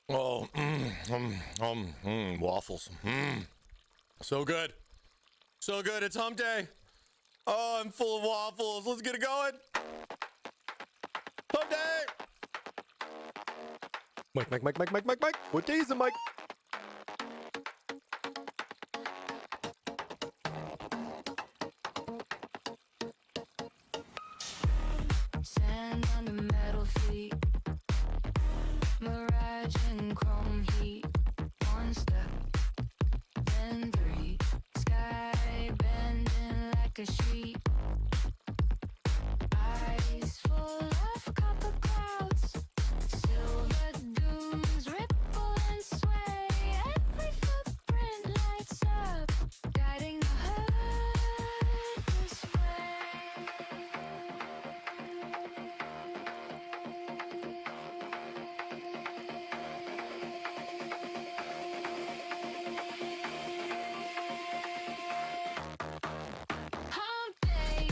Oh, waffles. So good. So good. It's hump day. Oh, I'm full of waffles. Let's get it going. Hump day. Mike. What day is it, Mike? Sand on the metal feet, mirage and chrome heat. One step, then three. Sky bending like a sheet. Eyes full of copper clouds. Silver dunes ripple and sway. Every footprint lights up, guiding the herd this way. Hump day,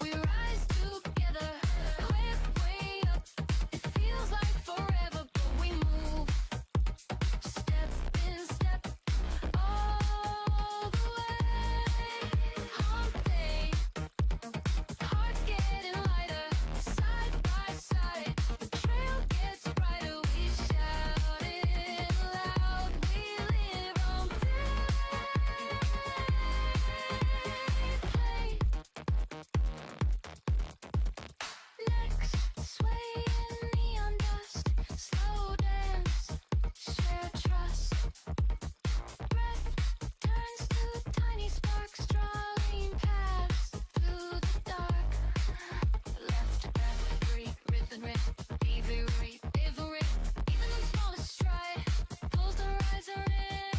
we rise together, quick way up. It feels like forever, but we move step in step all the way. Hump day, hearts getting lighter, side by side. The trail gets brighter, we shout it loud. We live hump day. Next, sway in neon dust, slow dance, share trust. Breath turns to tiny sparks, drawing paths through the dark. Left, right, rhythm, even the smallest stride pulls the riser in.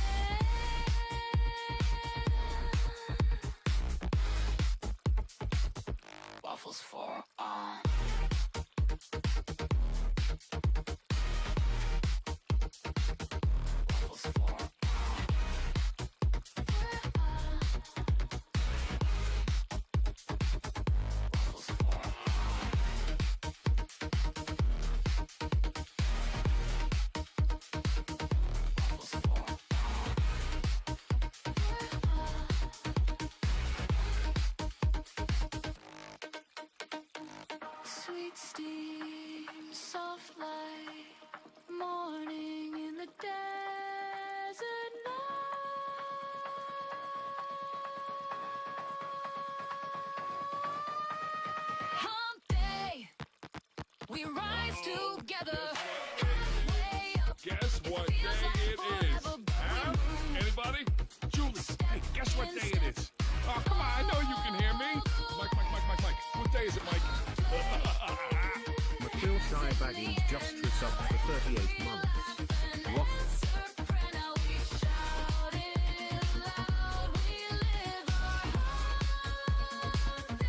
Waffles for all. Waffles for all. Waffles for all. Waffles for all. Sweet steam, soft light, morning in the desert night. Hump day, we rise together, halfway up. Guess what day Feels like it is? forever, but Huh? we move Anybody? Julie, hey, guess what day it is? Oh, come on, I know you can hear me. Mike. What day is it, Mike? Matil Shy Baggins just resubbed for 38 months. Waffle. Soprano, we shout it loud. We live our hump day.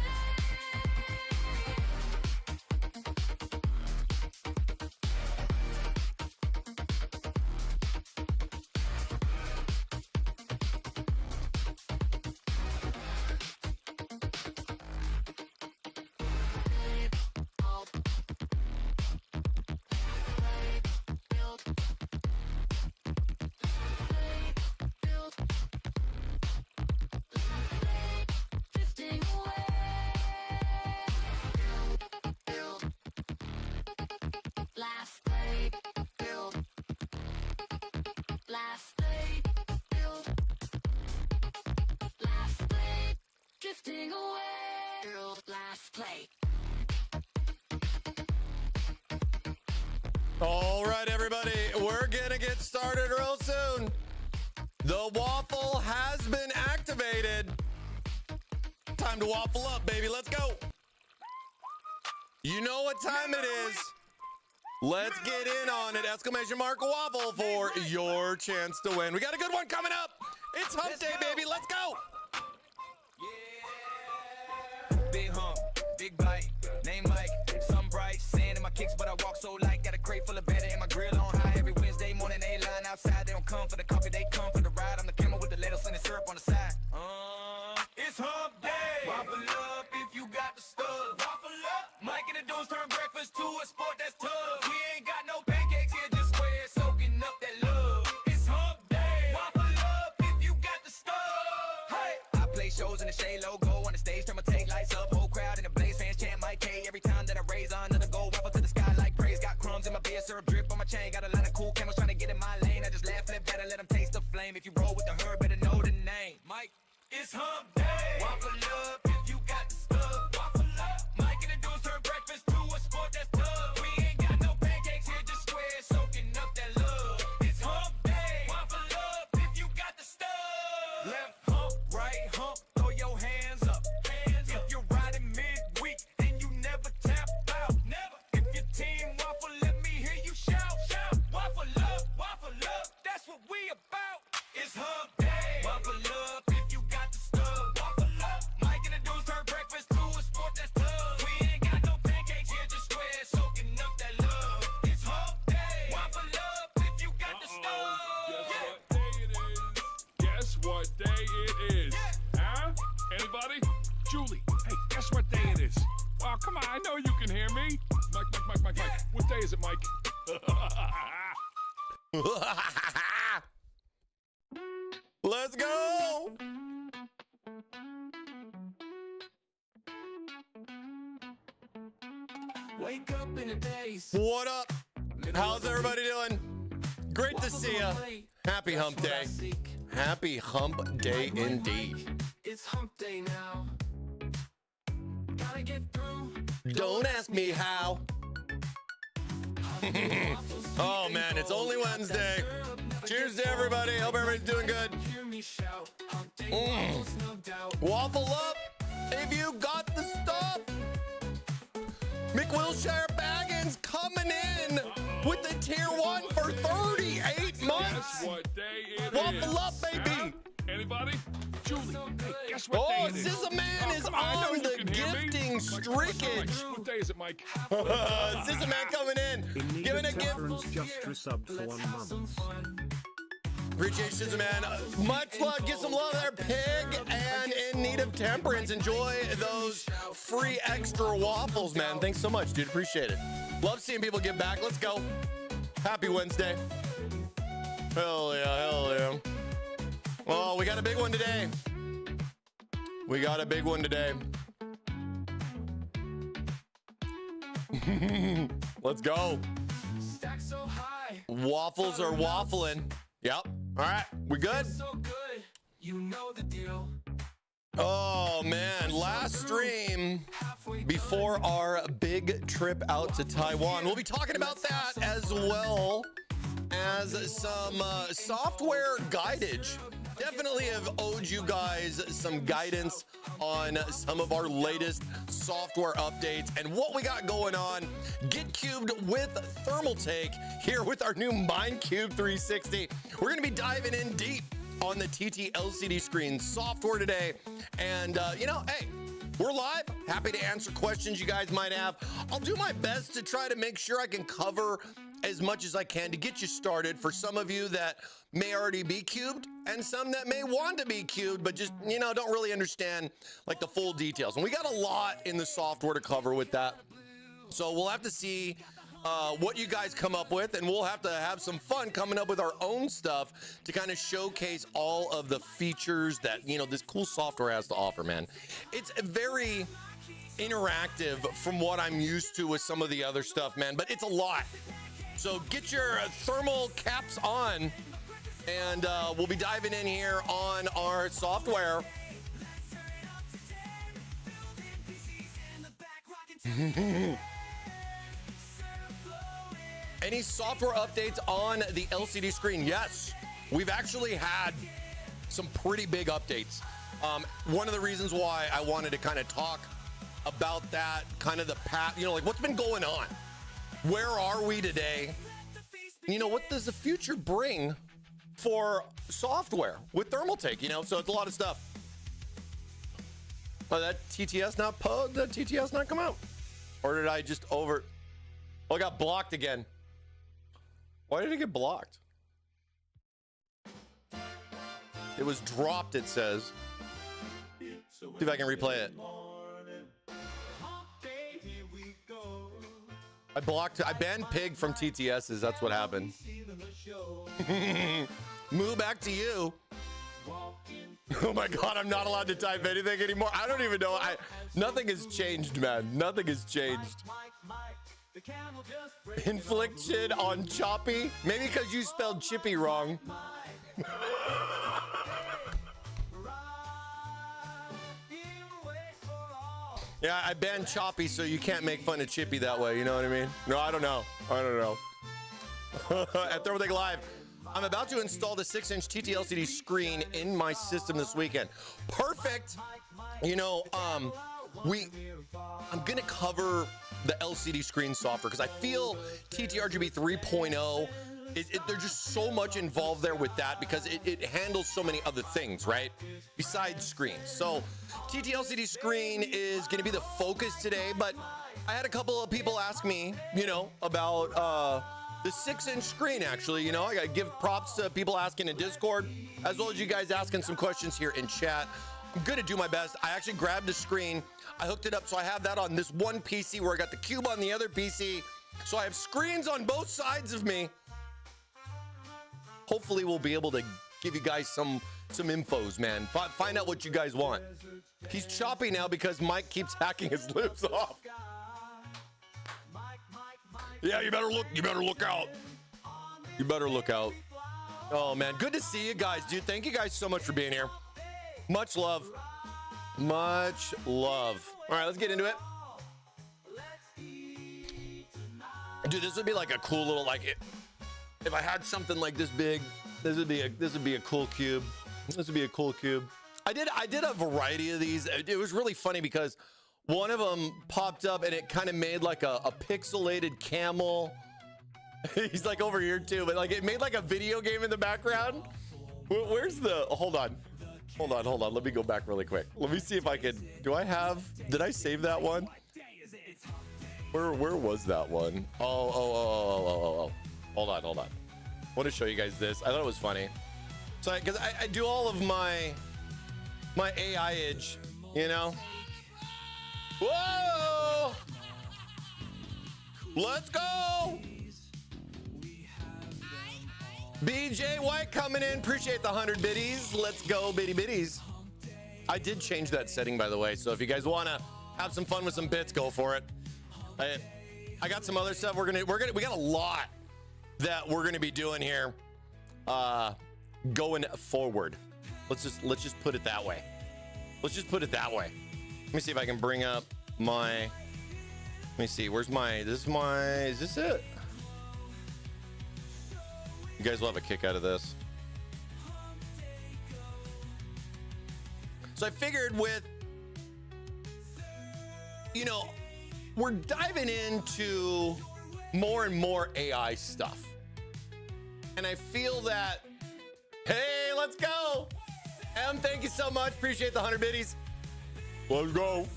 Drifting away. Laugh, play, build. Laugh, play, build. Laugh, play, drifting away. Build, laugh, play. All right, everybody, we're gonna get started real soon. The waffle has been activated. Time to waffle up, baby. Let's go. You know what time it is. Let's get in on it. Exclamation mark waffle for your chance to win. We got a good one coming up. It's hump day, baby. Let's go. Big hump, big bite, name Mike, sun bright, sand in my kicks, but I walk so light, got a crate full of better and my grill on high. Every Wednesday morning they line outside, they don't come for the coffee, they come for the ride. I'm the camel with the lettuce and the syrup on the side. It's hump day. Waffle up if you got the stuff. Waffle up. Mike and the dudes turn breakfast to a sport that's tough. We ain't got no pancakes here, just squares. time that I raise under the gold waffle to the sky like praise. Got crumbs in my beer, syrup drip on my chain. Got a lot of cool camels trying to get in my lane. I just laugh, flip, better let them taste the flame. If you roll with the herd, better know the name. Mike, it's hump day. Waffle up if you got the stuff. Waffle up. Mike and the dudes turn breakfast to a sport that's tough. We ain't got no pancakes here, just squares soaking up that love. It's hump day. Waffle up if you got the stuff. Left hump, right hump, throw your hands up. If you're riding midweek and you never tap out, never. If your team waffle, let me hear you shout. Shout. Waffle up, that's what we about. It's hump day. Waffle up if you got the stuff. Waffle up. Mike and the dudes turn breakfast to a sport that's tough. We ain't got no pancakes here, just squares soaking up that love. It's hump day. Waffle up if you got the stuff. Guess what day it is? Huh? Anybody? Julie, hey, guess what day it is? Oh, come on, I know you can hear me. Mike. What day is it, Mike? Let's go. Wake up in the days. What up? How's everybody doing? Great to see ya. Happy hump day. Happy hump day indeed. It's hump day now. Gotta get through. Don't ask me how. Oh man, it's only Wednesday. Cheers to everybody. Hope everybody's doing good. Waffle up if you got the stuff. McWilshire Baggins coming in with the tier 1 for 38 months. Guess what day it Waffle is? up, baby. Huh? Anybody? Julie, hey, guess what Oh, day it is? Sizzleman is come I know on you the can hear me. gifting streakage. What day is it, Mike? Sizzleman coming in, giving a gift. Veterans just resubbed for 1 month. Appreciate Sizzleman. Much love. Get some love there, Pig, and in need of temperance. Enjoy those free extra waffles, man. Thanks so much, dude. Appreciate it. Love seeing people give back. Let's go. Happy Wednesday. Hell yeah, hell yeah. Oh, we got a big one today. We got a big one today. Let's go. Stack so high. Waffles are waffling. Yep. All right. We good? So good. You know the deal. Oh, man. Last stream before our big trip out to Taiwan. We'll be talking about that as well as some software guidance. Definitely have owed you guys some guidance on some of our latest software updates and what we got going on. Get cubed with Thermaltake here with our new Minecube 360. We're going to be diving in deep on the TT LCD screen software today. And, hey, we're live. Happy to answer questions you guys might have. I'll do my best to try to make sure I can cover as much as I can to get you started for some of you that may already be cubed and some that may want to be cubed but just don't really understand like the full details. And we got a lot in the software to cover with that, so we'll have to see what you guys come up with, and we'll have to have some fun coming up with our own stuff to kind of showcase all of the features that this cool software has to offer. Man, it's very interactive from what I'm used to with some of the other stuff, man, but it's a lot. So get your thermal caps on, and we'll be diving in here on our software. Any software updates on the LCD screen? Yes, we've actually had some pretty big updates. One of the reasons why I wanted to kind of talk about that, kind of the path, like what's been going on. Where are we today? What does the future bring for software with Thermaltake? So it's a lot of stuff. Oh, that TTS not come out? Or did I just Oh, I got blocked again. Why did it get blocked? It was dropped, it says. See if I can replay it. I banned Pig from TTS's. That's what happened. Move back to you. Oh my God, I'm not allowed to type anything anymore. I don't even know. Nothing has changed, man. Nothing has changed. Infliction on Choppy? Maybe because you spelled Chippy wrong. Yeah, I banned Choppy so you can't make fun of Chippy that way. You know what I mean? No, I don't know. I don't know. At Thermaltake Live, I'm about to install the 6-inch TT LCD screen in my system this weekend. Perfect. You know, I'm gonna cover the LCD screen software because I feel TTRGB 3.0. There's just so much involved there with that because it handles so many other things, right? Besides screens. So TT LCD screen is gonna be the focus today, but I had a couple of people ask me, you know, about the 6-inch screen, actually. You know, I gotta give props to people asking in Discord, as well as you guys asking some questions here in chat. I'm gonna do my best. I actually grabbed a screen, I hooked it up, so I have that on this one PC where I got the cube on the other PC. So I have screens on both sides of me. Hopefully we'll be able to give you guys some infos, man. Find out what you guys want. He's choppy now because Mike keeps hacking his lips off. Yeah, you better look out. You better look out. Oh man, good to see you guys, dude. Thank you guys so much for being here. Much love. Much love. All right, let's get into it. Dude, this would be like a cool little, like, if I had something like this big, this would be a cool cube. This would be a cool cube. I did a variety of these. It was really funny because one of them popped up and it kind of made like a pixelated camel. He's like over here too, but like it made like a video game in the background. Where's the, hold on. Let me go back really quick. Let me see if I can, did I save that one? Where was that one? Oh. Hold on. I want to show you guys this. I thought it was funny. So, because I do all of my AI-age, you know? Whoa! Let's go! BJ White coming in. Appreciate the 100 biddies. Let's go, bitty bitties. I did change that setting, by the way. So if you guys want to have some fun with some bits, go for it. I got some other stuff. We got a lot that we're gonna be doing here going forward. Let's just put it that way. Let me see if I can bring up my, let me see, is this it? You guys will have a kick out of this. So I figured with, you know, we're diving into more and more AI stuff. And I feel that, hey, let's go. Em, thank you so much. Appreciate the 100 biddies. Let's go.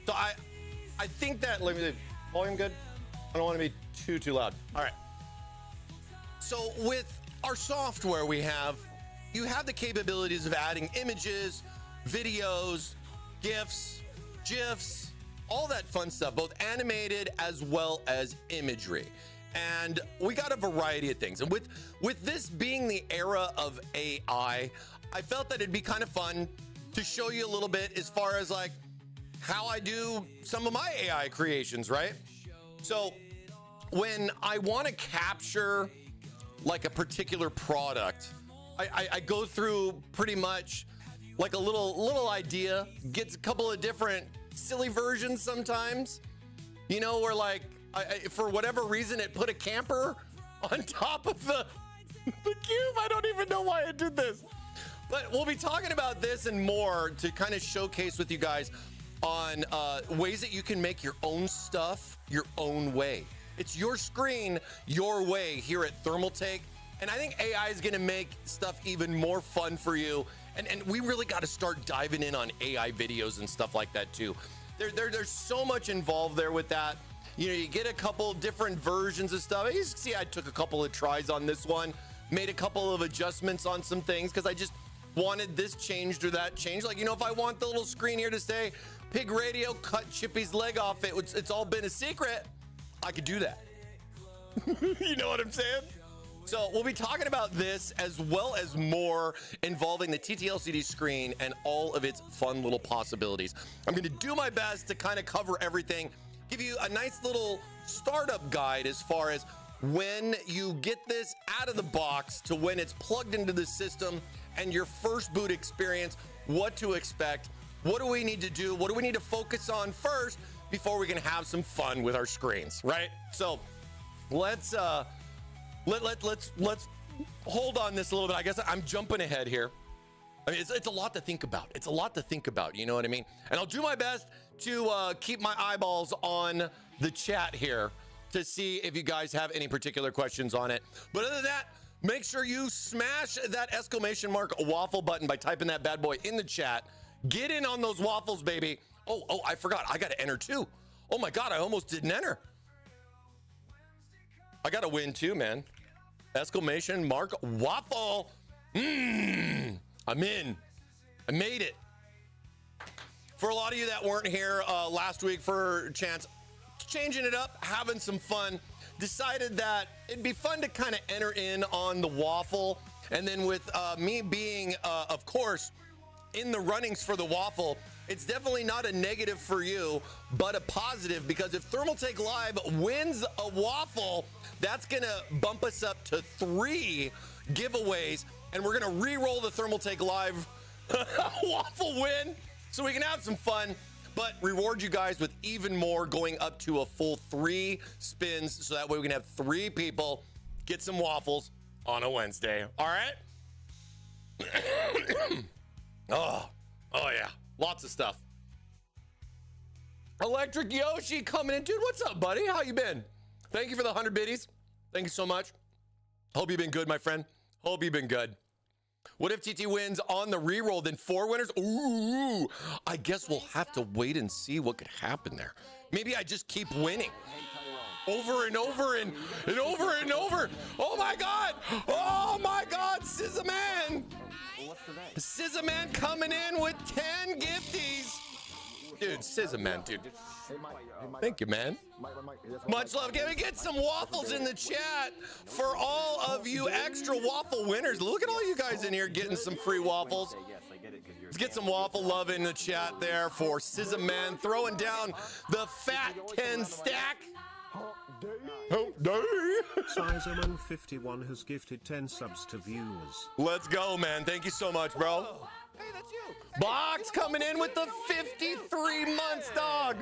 So I think that, let me, volume good? I don't want to be too loud. All right. So with our software you have the capabilities of adding images, videos, GIFs, all that fun stuff, both animated as well as imagery. And we got a variety of things. And with this being the era of AI, I felt that it'd be kind of fun to show you a little bit as far as like how I do some of my AI creations, right? So when I want to capture like a particular product, I go through pretty much like a little idea, gets a couple of different silly versions sometimes, you know, where like for whatever reason it put a camper on top of the cube. I don't even know why I did this, but we'll be talking about this and more to kind of showcase with you guys on ways that you can make your own stuff your own way. It's your screen, your way here at Thermaltake. And I think AI is gonna make stuff even more fun for you. And we really gotta start diving in on AI videos and stuff like that too. There's so much involved there with that. You know, you get a couple different versions of stuff. You see, I took a couple of tries on this one, made a couple of adjustments on some things because I just wanted this changed or that changed. Like, you know, if I want the little screen here to say, Pig Radio cut Chippy's leg off, it's all been a secret, I could do that. You know what I'm saying? So we'll be talking about this as well as more involving the TTLCD screen and all of its fun little possibilities. I'm going to do my best to kind of cover everything, give you a nice little startup guide as far as when you get this out of the box to when it's plugged into the system and your first boot experience, what to expect, what do we need to do, what do we need to focus on first before we can have some fun with our screens, right? So let's hold on this a little bit. I guess I'm jumping ahead here. I mean, it's a lot to think about. It's a lot to think about. You know what I mean? And I'll do my best to keep my eyeballs on the chat here to see if you guys have any particular questions on it. But other than that, make sure you smash that exclamation mark waffle button by typing that bad boy in the chat. Get in on those waffles, baby. Oh, I forgot. I got to enter too. Oh my God, I almost didn't enter. I got to win too, man. Exclamation mark waffle. I'm in. I made it. For a lot of you that weren't here last week for Chance, changing it up, having some fun, decided that it'd be fun to kind of enter in on the waffle. And then with me being, of course, in the runnings for the waffle, it's definitely not a negative for you, but a positive, because if Thermaltake Live wins a waffle, that's gonna bump us up to 3 giveaways, and we're gonna re-roll the Thermaltake Live waffle win so we can have some fun, but reward you guys with even more, going up to a full 3 spins, so that way we can have 3 people get some waffles on a Wednesday. All right? Oh yeah, lots of stuff. Electric Yoshi coming in. Dude, what's up, buddy? How you been? Thank you for the 100 biddies. Thank you so much. Hope you've been good, my friend. Hope you've been good. What if TT wins on the reroll, then 4 winners? Ooh, I guess we'll have to wait and see what could happen there. Maybe I just keep winning over and over and over and over. Oh my God. Oh my God, SZA-Man. SZA-Man coming in with 10 gifties. Dude, SZA-Man, dude. Thank you, man. Much love. Can we get some waffles in the chat for all of you extra waffle winners? Look at all you guys in here getting some free waffles. Let's get some waffle love in the chat there for SZA-Man throwing down the fat 10 stack. Sizeman51 has gifted 10 subs to viewers. Let's go, man. Thank you so much, bro. Hey, that's you. Box coming in with the 53 months, dog.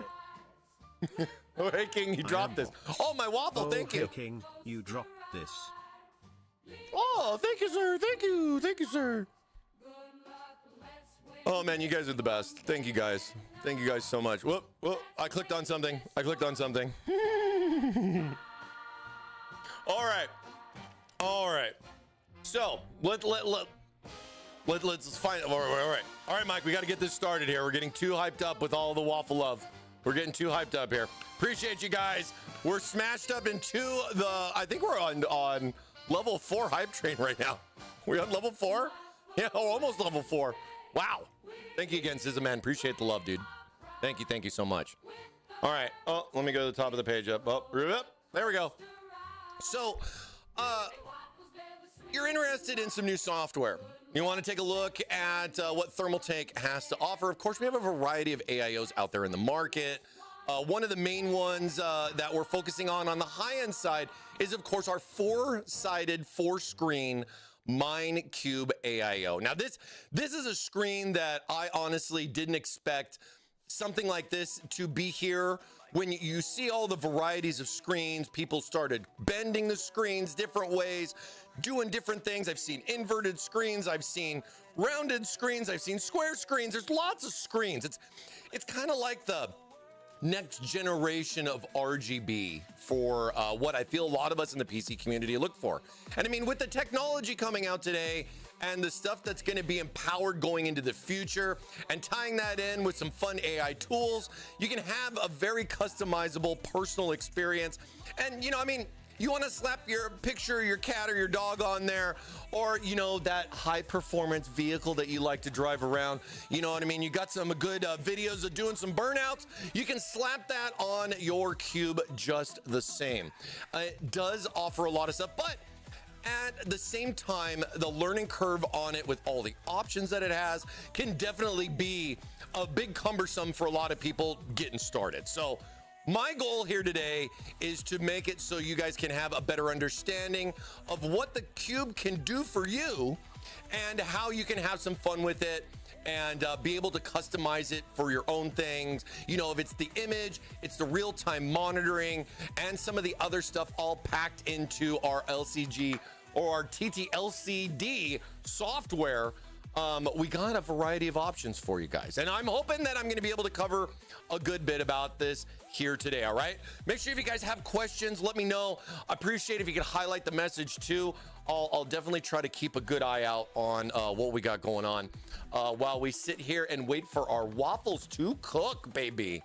Oh, hey, King, you dropped this. Oh, my waffle, thank you. Hey, King, you dropped this. Oh, thank you, sir. Thank you. Thank you, sir. Oh, man, you guys are the best. Thank you, guys. Thank you guys so much. Whoop, whoop. I clicked on something. All right. So let's find. All right, Mike. We got to get this started here. We're getting too hyped up with all the waffle love. We're getting too hyped up here. Appreciate you guys. We're smashed up into the. I think we're on level 4 hype train right now. We on level 4? Yeah, almost level 4. Wow. Thank you again, SZA-Man. Appreciate the love, dude. Thank you so much. All right. Oh, let me go to the top of the page up. Oh, there we go. So, you're interested in some new software. You want to take a look at what Thermaltake has to offer. Of course, we have a variety of AIOs out there in the market. One of the main ones that we're focusing on the high-end side is, of course, our 4-sided, 4-screen Minecube AIO. Now, this is a screen that I honestly didn't expect something like this to be here. When you see all the varieties of screens, people started bending the screens different ways, doing different things. I've seen inverted screens, I've seen rounded screens, I've seen square screens. There's lots of screens. It's kind of like the next generation of RGB for what I feel a lot of us in the PC community look for. And I mean, with the technology coming out today and the stuff that's going to be empowered going into the future and tying that in with some fun AI tools, you can have a very customizable personal experience. And, you know, I mean, you want to slap your picture, your cat or your dog on there, or, you know, that high performance vehicle that you like to drive around. You know what I mean? You got some good videos of doing some burnouts. You can slap that on your cube just the same. It does offer a lot of stuff, but At the same time, the learning curve on it with all the options that it has can definitely be a big cumbersome for a lot of people getting started. So my goal here today is to make it so you guys can have a better understanding of what the Cube can do for you and how you can have some fun with it and be able to customize it for your own things. You know, if it's the image, it's the real-time monitoring, and some of the other stuff all packed into our LCG or our TTLCD software. We got a variety of options for you guys, and I'm hoping that I'm going to be able to cover a good bit about this here today. All right, make sure if you guys have questions, let me know. I appreciate if you could highlight the message too. I'll definitely try to keep a good eye out on what we got going on while we sit here and wait for our waffles to cook, baby.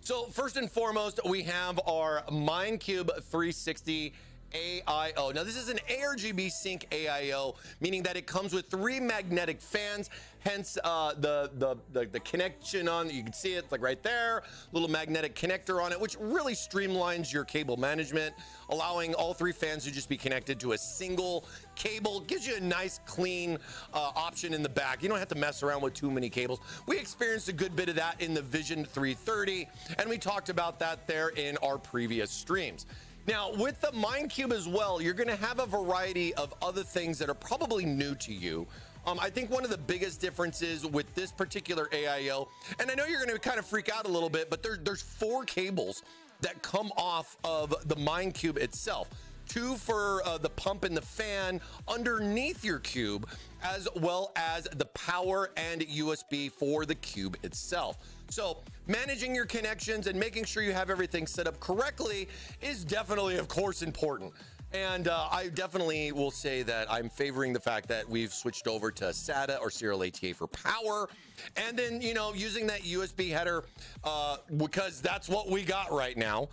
So first and foremost, we have our Minecube 360 AIO. Now this is an ARGB sync AIO, meaning that it comes with 3 magnetic fans, hence the connection on, you can see it like right there, little magnetic connector on it, which really streamlines your cable management, allowing all 3 fans to just be connected to a single cable. Gives you a nice clean option in the back. You don't have to mess around with too many cables. We experienced a good bit of that in the Vision 330, and we talked about that there in our previous streams. Now, with the Minecube as well, you're going to have a variety of other things that are probably new to you. I think one of the biggest differences with this particular AIO, and I know you're going to kind of freak out a little bit, but there's 4 cables that come off of the Minecube itself. 2 for the pump and the fan underneath your cube, as well as the power and USB for the cube itself. So managing your connections and making sure you have everything set up correctly is definitely, of course, important. And I definitely will say that I'm favoring the fact that we've switched over to SATA or serial ATA for power. And then, you know, using that USB header because that's what we got right now.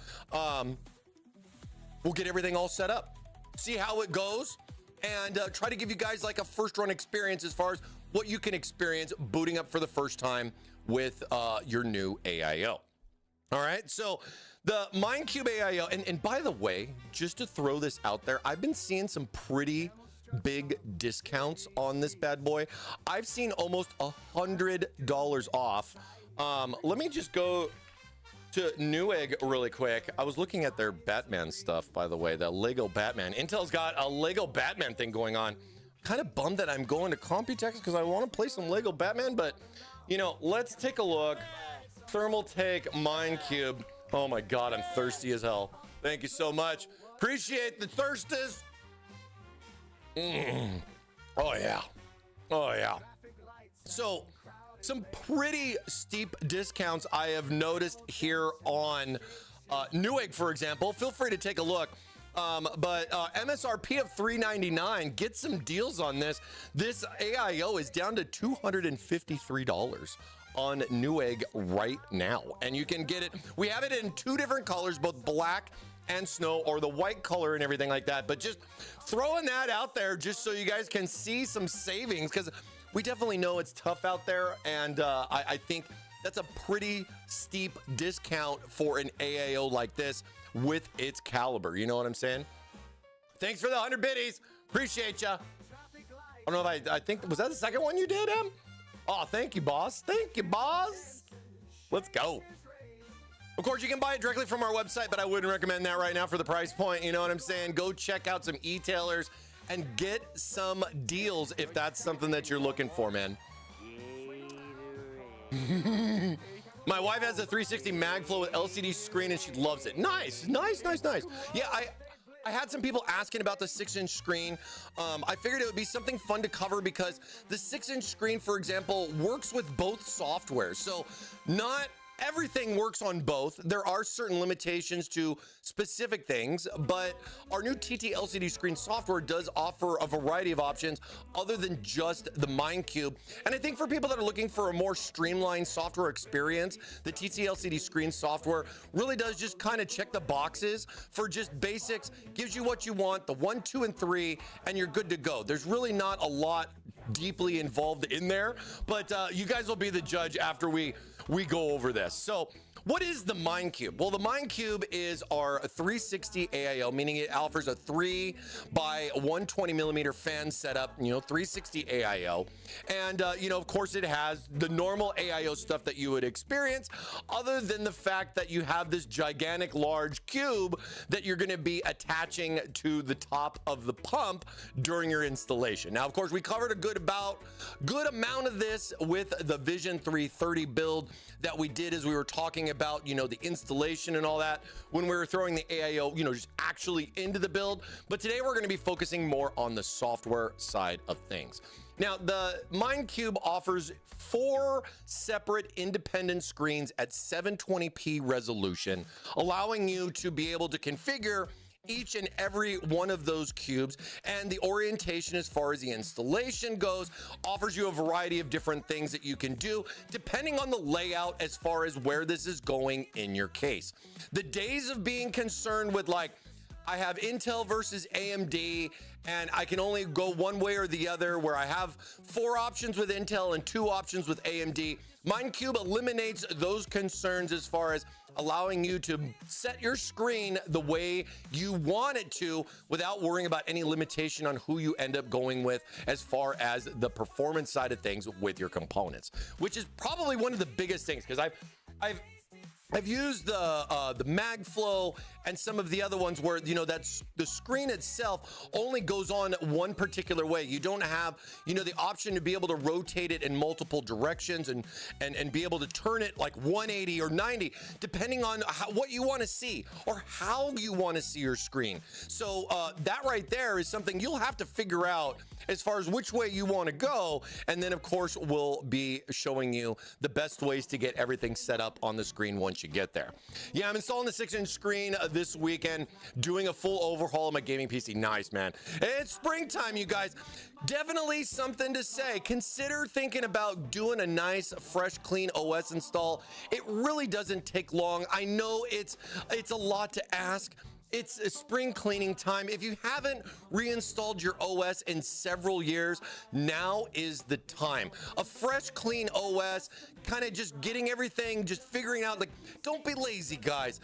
We'll get everything all set up, see how it goes, and try to give you guys like a first run experience as far as what you can experience booting up for the first time with your new AIO. All right, so the Minecube AIO, and by the way, just to throw this out there, I've been seeing some pretty big discounts on this bad boy. I've seen almost $100 off. Let me just go to Newegg really quick. I was looking at their Batman stuff, by the way, the Lego Batman. Intel's got a Lego Batman thing going on. Kind of bummed that I'm going to Computex because I want to play some Lego Batman, but you know, let's take a look. Thermaltake Minecube. Oh my God, I'm thirsty as hell. Thank you so much. Appreciate the thirsties. Oh yeah. Oh yeah. So some pretty steep discounts I have noticed here on Newegg, for example. Feel free to take a look. But MSRP of $399, get some deals on this. This AIO is down to $253 on Newegg right now. And you can get it. We have it in 2 different colors, both black and snow, or the white color and everything like that. But just throwing that out there just so you guys can see some savings, because we definitely know it's tough out there, and I think that's a pretty steep discount for an AIO like this with its caliber. You know what I'm saying? Thanks for the 100 biddies. Appreciate ya. I don't know if I think, was that the second one you did, Em? Oh, thank you, boss. Thank you, boss. Let's go. Of course, you can buy it directly from our website, but I wouldn't recommend that right now for the price point. You know what I'm saying? Go check out some e-tailers and get some deals if that's something that you're looking for, man. My wife has a 360 MagFlow with LCD screen and she loves it. Nice, nice, nice, nice. Yeah, I had some people asking about the 6-inch screen. I figured it would be something fun to cover because the 6-inch screen, for example, works with both softwares. So not everything works on both. There are certain limitations to specific things, but our new TT LCD screen software does offer a variety of options other than just the Minecube. And I think for people that are looking for a more streamlined software experience, the TT LCD screen software really does just kind of check the boxes for just basics, gives you what you want, the 1, 2, and 3, and you're good to go. There's really not a lot deeply involved in there, but you guys will be the judge after we go over this. So What is the Minecube? Well, the Minecube is our 360 AIO, meaning it offers a 3 by 120 millimeter fan setup, 360 AIO. And, of course, it has the normal AIO stuff that you would experience, other than the fact that you have this gigantic large cube that you're going to be attaching to the top of the pump during your installation. Now, of course, we covered a good amount of this with the Vision 330 build that we did as we were talking about, the installation and all that when we were throwing the AIO, just actually into the build. But today we're going to be focusing more on the software side of things. Now, the Minecube offers 4 separate independent screens at 720p resolution, allowing you to be able to configure each and every one of those cubes, and the orientation as far as the installation goes offers you a variety of different things that you can do depending on the layout as far as where this is going in your case. The days of being concerned with I have Intel versus AMD and I can only go one way or the other, where I have 4 options with Intel and 2 options with AMD, Minecube eliminates those concerns as far as allowing you to set your screen the way you want it to without worrying about any limitation on who you end up going with as far as the performance side of things with your components, which is probably one of the biggest things, because I've used the MagFlow and some of the other ones where, that's the screen itself only goes on one particular way. You don't have, the option to be able to rotate it in multiple directions and be able to turn it like 180 or 90, depending on what you want to see or how you want to see your screen. So that right there is something you'll have to figure out as far as which way you want to go. And then, of course, we'll be showing you the best ways to get everything set up on the screen once you get there. Yeah, I'm installing the 6-inch screen this weekend, doing a full overhaul of my gaming PC. Nice, man. It's springtime, you guys. Definitely something to say. Consider thinking about doing a nice, fresh, clean OS install. It really doesn't take long. I know it's a lot to ask. It's a spring cleaning time. If you haven't reinstalled your OS in several years, now is the time. A fresh, clean OS, kind of just getting everything, just figuring out, don't be lazy, guys.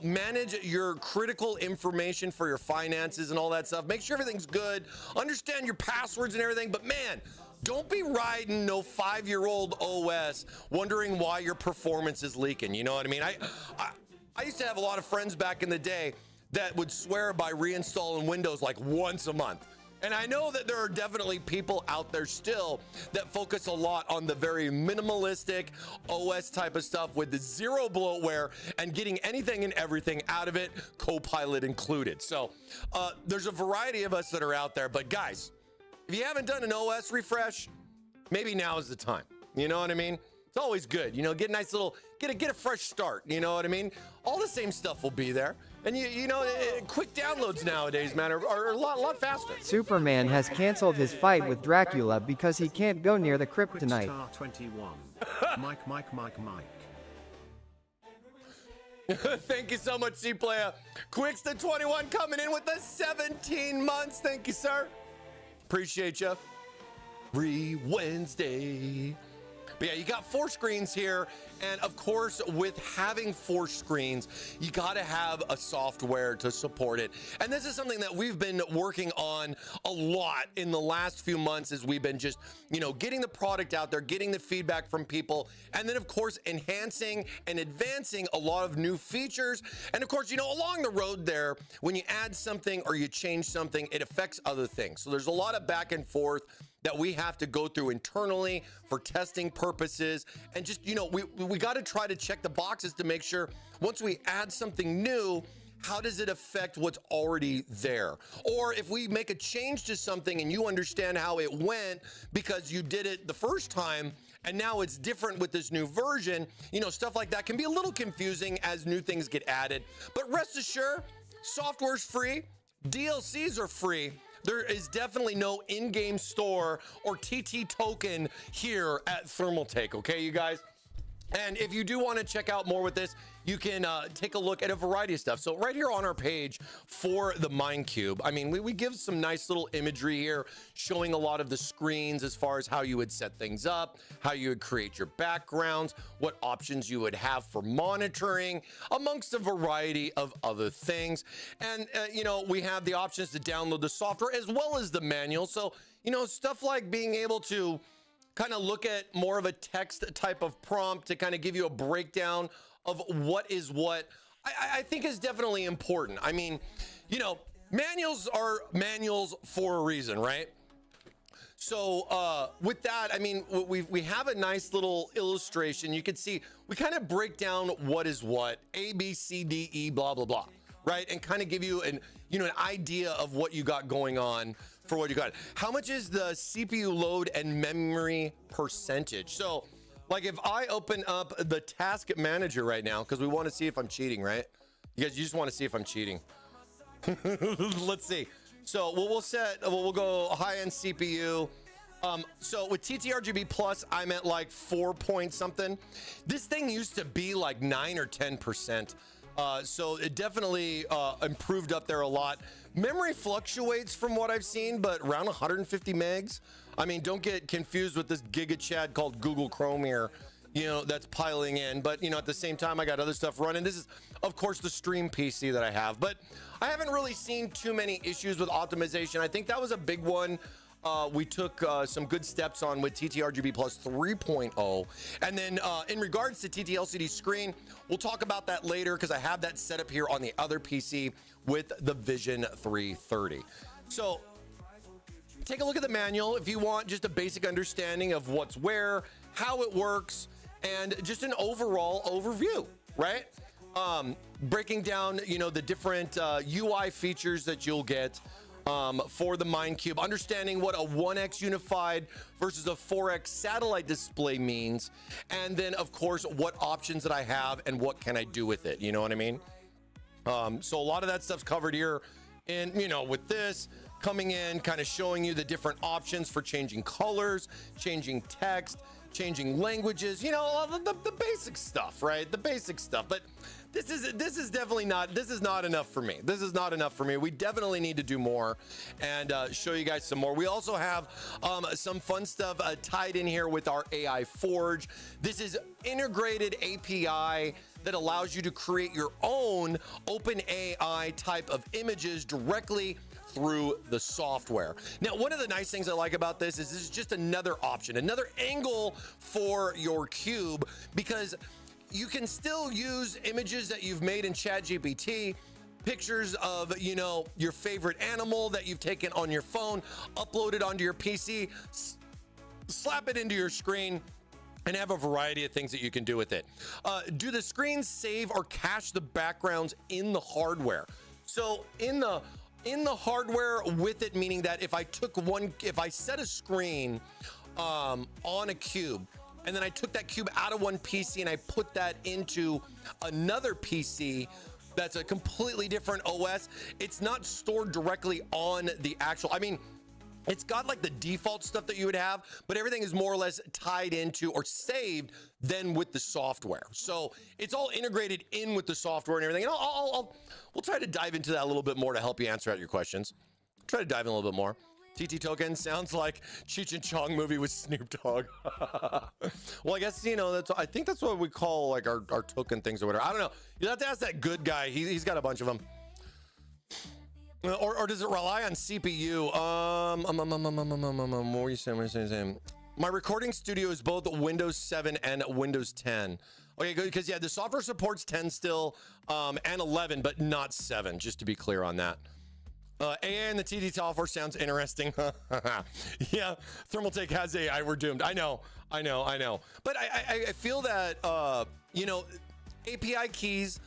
Manage your critical information for your finances and all that stuff. Make sure everything's good. Understand your passwords and everything, but man, don't be riding no 5-year-old OS wondering why your performance is leaking. You know what I mean? I used to have a lot of friends back in the day that would swear by reinstalling Windows once a month. And I know that there are definitely people out there still that focus a lot on the very minimalistic OS type of stuff with the 0 bloatware and getting anything and everything out of it, Copilot included. So there's a variety of us that are out there. But guys, if you haven't done an OS refresh, maybe now is the time. You know what I mean? It's always good, get a nice little, get a fresh start, you know what I mean? All the same stuff will be there. And quick downloads nowadays, man, are a lot faster. Superman has canceled his fight with Dracula because he can't go near the crypt tonight. Star 21. Mike. Thank you so much, C-Player. Quickster 21 coming in with the 17 months. Thank you, sir. Appreciate you. Every Wednesday. But yeah, you got 4 screens here, and of course, with having 4 screens, you got to have a software to support it. And this is something that we've been working on a lot in the last few months as we've been just, getting the product out there, getting the feedback from people, and then of course, enhancing and advancing a lot of new features. And of course, along the road there, when you add something or you change something, it affects other things. So there's a lot of back and forth that we have to go through internally for testing purposes. And just, we got to try to check the boxes to make sure once we add something new, how does it affect what's already there? Or if we make a change to something and you understand how it went because you did it the first time and now it's different with this new version, stuff like that can be a little confusing as new things get added. But rest assured, software's free, DLCs are free. There is definitely no in-game store or TT token here at Thermaltake, okay, you guys? And if you do want to check out more with this, you can take a look at a variety of stuff. So right here on our page for the Minecube, I mean, we give some nice little imagery here showing a lot of the screens as far as how you would set things up, how you would create your backgrounds, what options you would have for monitoring, amongst a variety of other things. And, you know, we have the options to download the software as well as the manual. So, you know, stuff like being able to kind of look at more of a text type of prompt to kind of give you a breakdown of what is what, I think is definitely important. I mean, you know, manuals are manuals for a reason, right? So with that, I mean, we have a nice little illustration. You can see we kind of break down what is what, A, B, C, D, E, blah, blah, blah, right? And kind of give you an idea of what you got going on for what you got. How much is the CPU load and memory percentage? So like if I open up the task manager right now, because we want to see if I'm cheating, right? You guys, you just want to see if I'm cheating. Let's see. So we'll go high-end CPU. So with TTRGB Plus, I'm at like 4 point something. This thing used to be like 9 or 10%. So it definitely improved up there a lot. Memory fluctuates from what I've seen, but around 150 megs. I mean, don't get confused with this Giga Chad called Google Chrome here, you know, that's piling in. But, you know, at the same time, I got other stuff running. This is, of course, the stream PC that I have. But I haven't really seen too many issues with optimization. I think that was a big one. We took some good steps on with TTRGB Plus 3.0. And then in regards to TTLCD screen, we'll talk about that later because I have that set up here on the other PC with the Vision 330. So take a look at the manual if you want just a basic understanding of what's where, how it works, and just an overall overview, right? Breaking down, you know, the different UI features that you'll get for the Minecube, understanding what a 1x unified versus a 4x satellite display means, and then of course what options that I have and what can I do with it, you know what I mean? So a lot of that stuff's covered here, and you know, with this coming in, kind of showing you the different options for changing colors, changing text, changing languages, you know, the basic stuff, right? The basic stuff. But this is definitely not, this is not enough for me. This is not enough for me. We definitely need to do more and show you guys some more. We also have some fun stuff tied in here with our AI Forge. This is integrated API that allows you to create your own OpenAI type of images directly through the software. Now, one of the nice things I like about this is just another option, another angle for your cube, because you can still use images that you've made in ChatGPT, pictures of, you know, your favorite animal that you've taken on your phone, upload it onto your PC, slap it into your screen, and have a variety of things that you can do with it. Do the screens save or cache the backgrounds in the hardware? So in the hardware with it, meaning that if I set a screen on a cube, and then I took that cube out of one PC and I put that into another PC that's a completely different OS, it's not stored directly on the actual, I mean, it's got like the default stuff that you would have, but everything is more or less tied into or saved then with the software. So it's all integrated in with the software and everything. And we'll try to dive into that a little bit more to help you answer out your questions. Try to dive in a little bit more. TT Token sounds like Cheech and Chong movie with Snoop Dogg. Well, I guess, you know, I think that's what we call like our token things or whatever. I don't know. You'll have to ask that good guy. He's got a bunch of them. Or does it rely on CPU? What were you saying? My recording studio is both Windows 7 and Windows 10. Okay, good, because yeah, the software supports 10 still, and 11, but not 7, just to be clear on that. AA and the TD software sounds interesting. Yeah, Thermaltake has AI, we're doomed. I know. But I feel that, you know, API keys,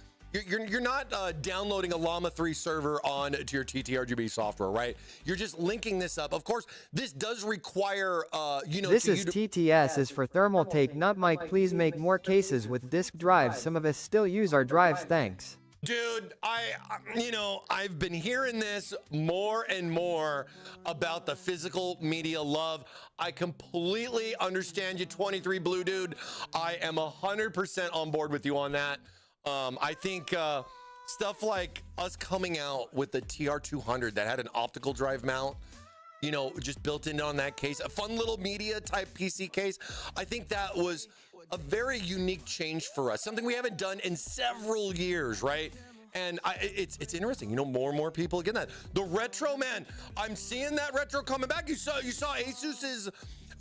you're not downloading a Llama 3 server on to your TTRGB software, right? You're just linking this up. Of course, this does require, you know. This is TTS is for Thermaltake, not Mike. Please make more cases with disk drives. Some of us still use our drives. Thanks. Dude, I've been hearing this more and more about the physical media love. I completely understand you, 23 Blue Dude. I am 100% on board with you on that. I think stuff like us coming out with the TR200 that had an optical drive mount, you know, just built in on that case, a fun little media type PC case. I think that was a very unique change for us, something we haven't done in several years, right? And it's interesting, you know, more and more people get that. The retro, man, I'm seeing that retro coming back. You saw Asus's,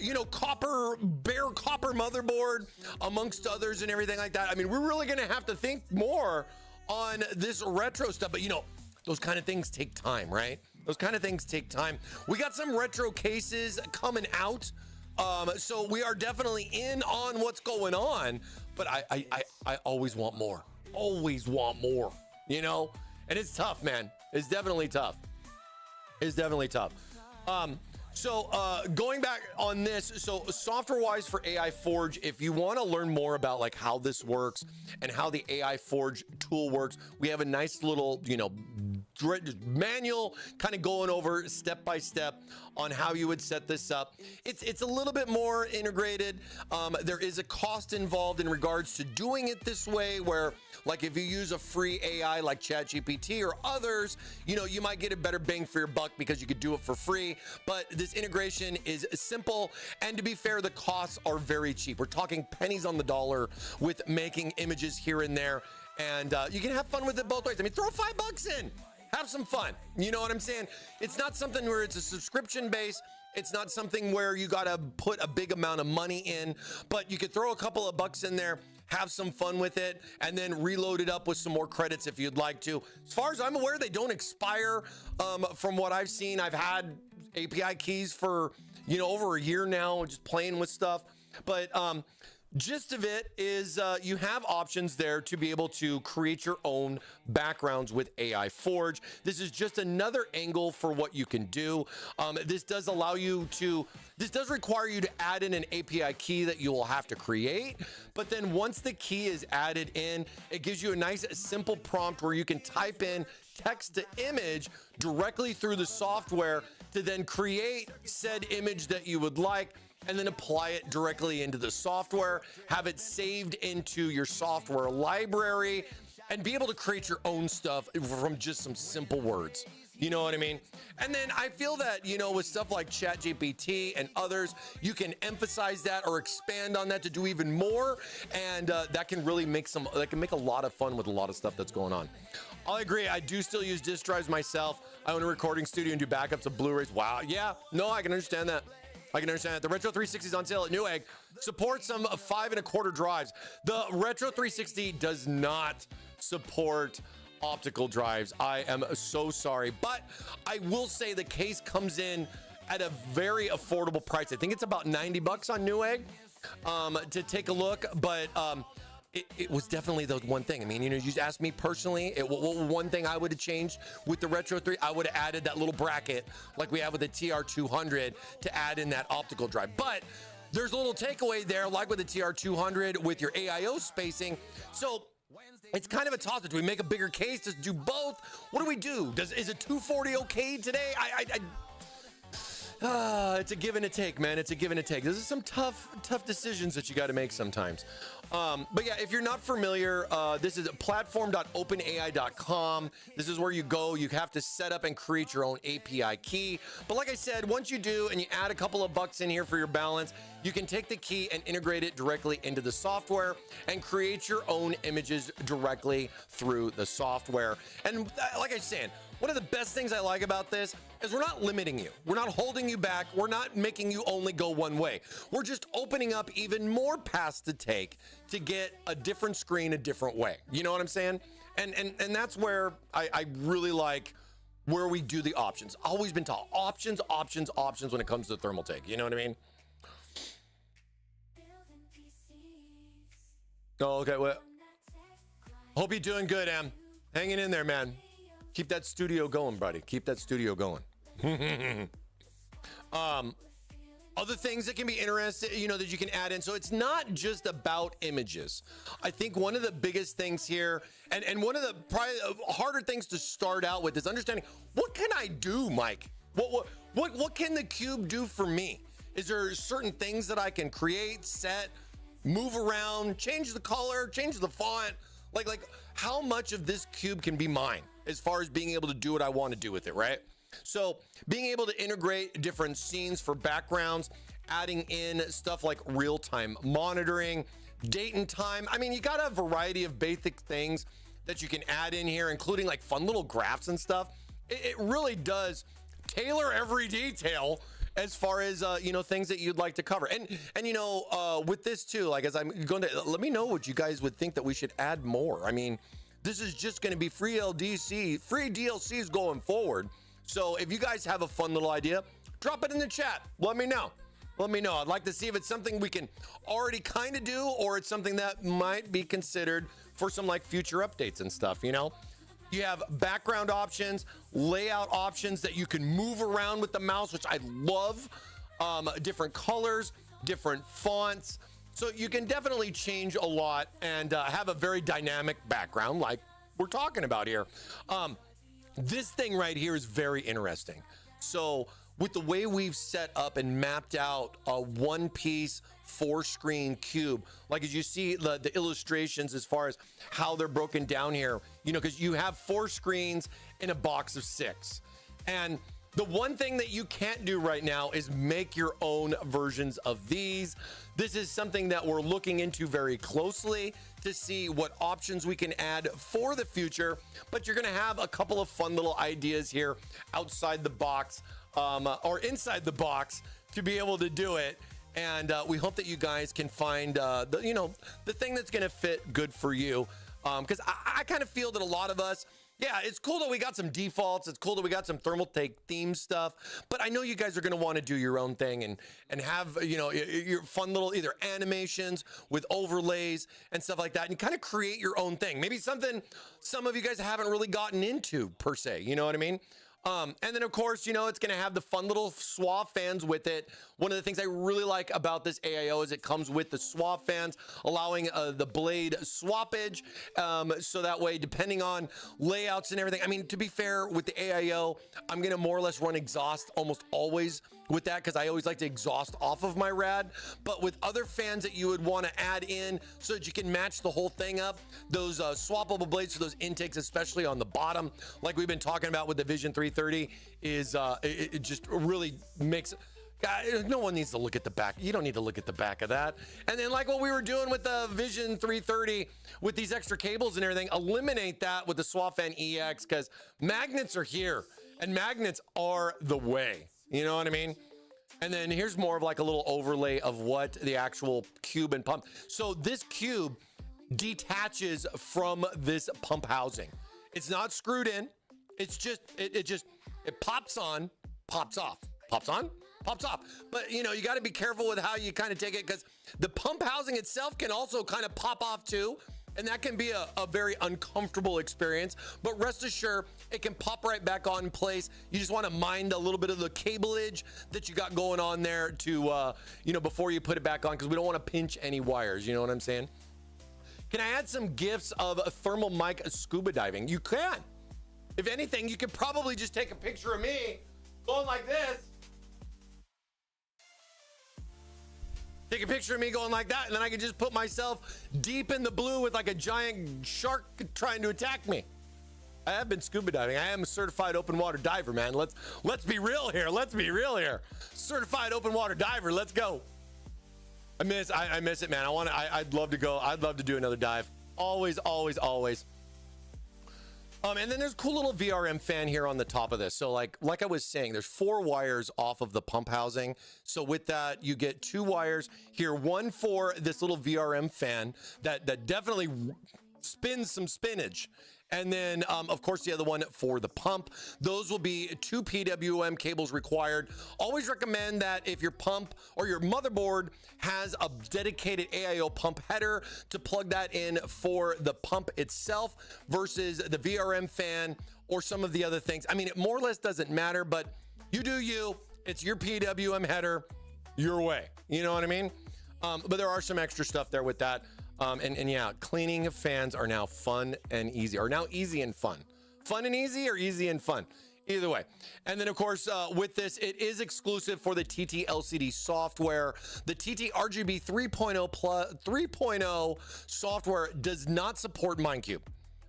you know, bare copper motherboard amongst others and everything like that. I mean, we're really gonna have to think more on this retro stuff, but you know, those kind of things take time, right? Those kind of things take time. We got some retro cases coming out, so we are definitely in on what's going on, but I always want more, you know? And it's tough, man. It's definitely tough. So going back on this, so software-wise for AI Forge, if you want to learn more about like how this works and how the AI Forge tool works, we have a nice little, you know, manual kind of going over step by step on how you would set this up. It's a little bit more integrated. There is a cost involved in regards to doing it this way, where like if you use a free AI like ChatGPT or others, you know, you might get a better bang for your buck because you could do it for free. But this integration is simple, and to be fair, the costs are very cheap. We're talking pennies on the dollar with making images here and there, and you can have fun with it both ways. I mean, throw $5 in, have some fun. You know what I'm saying? It's not something where it's a subscription base. It's not something where you gotta put a big amount of money in, but you could throw a couple of bucks in there, have some fun with it, and then reload it up with some more credits if you'd like to. As far as I'm aware, they don't expire. From what I've seen, I've had API keys for, you know, over a year now, just playing with stuff. But gist of it is you have options there to be able to create your own backgrounds with AI Forge. This is just another angle for what you can do. This does require you to add in an API key that you will have to create. But then once the key is added in, it gives you a nice simple prompt where you can type in text to image directly through the software to then create said image that you would like, and then apply it directly into the software, have it saved into your software library, and be able to create your own stuff from just some simple words. You know what I mean? And then I feel that, you know, with stuff like ChatGPT and others, you can emphasize that or expand on that to do even more, and that can really make a lot of fun with a lot of stuff that's going on. I agree. I do still use disk drives myself. I own a recording studio and do backups of Blu-rays. Wow. Yeah. No, I can understand that. The Retro 360 is on sale at Newegg. Support some 5 1/4 drives. The Retro 360 does not support optical drives. I am so sorry, but I will say the case comes in at a very affordable price. I think it's about $90 on Newegg to take a look, but it was definitely the one thing. I mean, you know, you asked me personally, one thing I would have changed with the Retro 3, I would have added that little bracket like we have with the TR200 to add in that optical drive. But there's a little takeaway there, like with the TR200 with your AIO spacing. So it's kind of a toss-up. Do we make a bigger case? Does do both? What do we do? Is a 240 okay today? It's a give and a take, man. It's a give and a take. This is some tough decisions that you got to make sometimes. But yeah, if you're not familiar, this is platform.openai.com. This is where you go. You have to set up and create your own API key. But like I said, once you do and you add a couple of bucks in here for your balance, you can take the key and integrate it directly into the software and create your own images directly through the software. And like I said, one of the best things I like about this is we're not limiting you. We're not holding you back. We're not making you only go one way. We're just opening up even more paths to take to get a different screen a different way. You know what I'm saying? And that's where I really like where we do the options. Always been taught options when it comes to Thermaltake. You know what I mean? Oh, okay. Well, hope you're doing good, Em. Hanging in there, man. Keep that studio going, buddy. Keep that studio going. Other things that can be interesting, you know, that you can add in. So it's not just about images. I think one of the biggest things here, and one of the probably harder things to start out with is understanding, what can I do, Mike? What can the cube do for me? Is there certain things that I can create, set, move around, change the color, change the font? Like how much of this cube can be mine as far as being able to do what I want to do with it, right? So being able to integrate different scenes for backgrounds, adding in stuff like real-time monitoring, date and time. I mean, you got a variety of basic things that you can add in here, including like fun little graphs and stuff. It really does tailor every detail as far as you know, things that you'd like to cover. And you know, with this too, like as I'm going to, let me know what you guys would think that we should add more. I mean, this is just going to be free DLCs going forward. So if you guys have a fun little idea, drop it in the chat. Let me know. Let me know. I'd like to see if it's something we can already kind of do, or it's something that might be considered for some like future updates and stuff, you know? You have background options, layout options that you can move around with the mouse, which I love. Different colors, different fonts. So you can definitely change a lot and have a very dynamic background like we're talking about here. This thing right here is very interesting. So with the way we've set up and mapped out a one-piece 4-screen cube, like as you see the illustrations as far as how they're broken down here, you know, because you have 4 screens in a box of 6. And the one thing that you can't do right now is make your own versions of these. This is something that we're looking into very closely to see what options we can add for the future, but you're gonna have a couple of fun little ideas here outside the box or inside the box to be able to do it. And we hope that you guys can find the thing that's gonna fit good for you. Because I kind of feel that a lot of us, yeah, it's cool that we got some defaults. It's cool that we got some Thermaltake theme stuff, but I know you guys are going to want to do your own thing and have, you know, your fun little either animations with overlays and stuff like that, and kind of create your own thing. Maybe something some of you guys haven't really gotten into per se, you know what I mean? And then of course, you know, it's going to have the fun little SWA fans with it. One of the things I really like about this AIO is it comes with the SWA fans, allowing the blade swappage. So that way, depending on layouts and everything, I mean, to be fair with the AIO, I'm going to more or less run exhaust almost always with that, because I always like to exhaust off of my rad. But with other fans that you would want to add in so that you can match the whole thing up, those swappable blades for those intakes, especially on the bottom, like we've been talking about with the Vision 330, is it just really makes, no one needs to look at the back. You don't need to look at the back of that. And then like what we were doing with the Vision 330 with these extra cables and everything, eliminate that with the SWAFan EX, because magnets are here and magnets are the way. You know what I mean? And then here's more of like a little overlay of what the actual cube and pump. So this cube detaches from this pump housing. It's not screwed in. It's just, it pops on, pops off, pops on, pops off. But you know, you got to be careful with how you kind of take it, because the pump housing itself can also kind of pop off too. And that can be a very uncomfortable experience, but rest assured, it can pop right back on in place. You just want to mind a little bit of the cableage that you got going on there to, you know, before you put it back on, because we don't want to pinch any wires. You know what I'm saying? Can I add some GIFs of a ThermalMike scuba diving? You can. If anything, you could probably just take a picture of me going like this. Take a picture of me going like that, and then I can just put myself deep in the blue with like a giant shark trying to attack me. I have been scuba diving. I am a certified open water diver, man. Let's be real here. Let's be real here. Certified open water diver. Let's go. I miss it, man. I'd love to go. I'd love to do another dive. Always, always, always. And then there's a cool little VRM fan here on the top of this. So like I was saying, there's 4 wires off of the pump housing. So with that, you get 2 wires here, one for this little VRM fan that definitely spins some spinach. And then, of course, the other one for the pump. Those will be 2 PWM cables required. Always recommend that if your pump or your motherboard has a dedicated AIO pump header, to plug that in for the pump itself versus the VRM fan or some of the other things. I mean, it more or less doesn't matter, but you do you. It's your PWM header, your way. You know what I mean? But there are some extra stuff there with that. And yeah, cleaning fans are now fun and easy, or now easy and fun. Fun and easy, or easy and fun? Either way. And then, of course, with this, it is exclusive for the TT LCD software. The TT RGB 3.0 software does not support Minecube,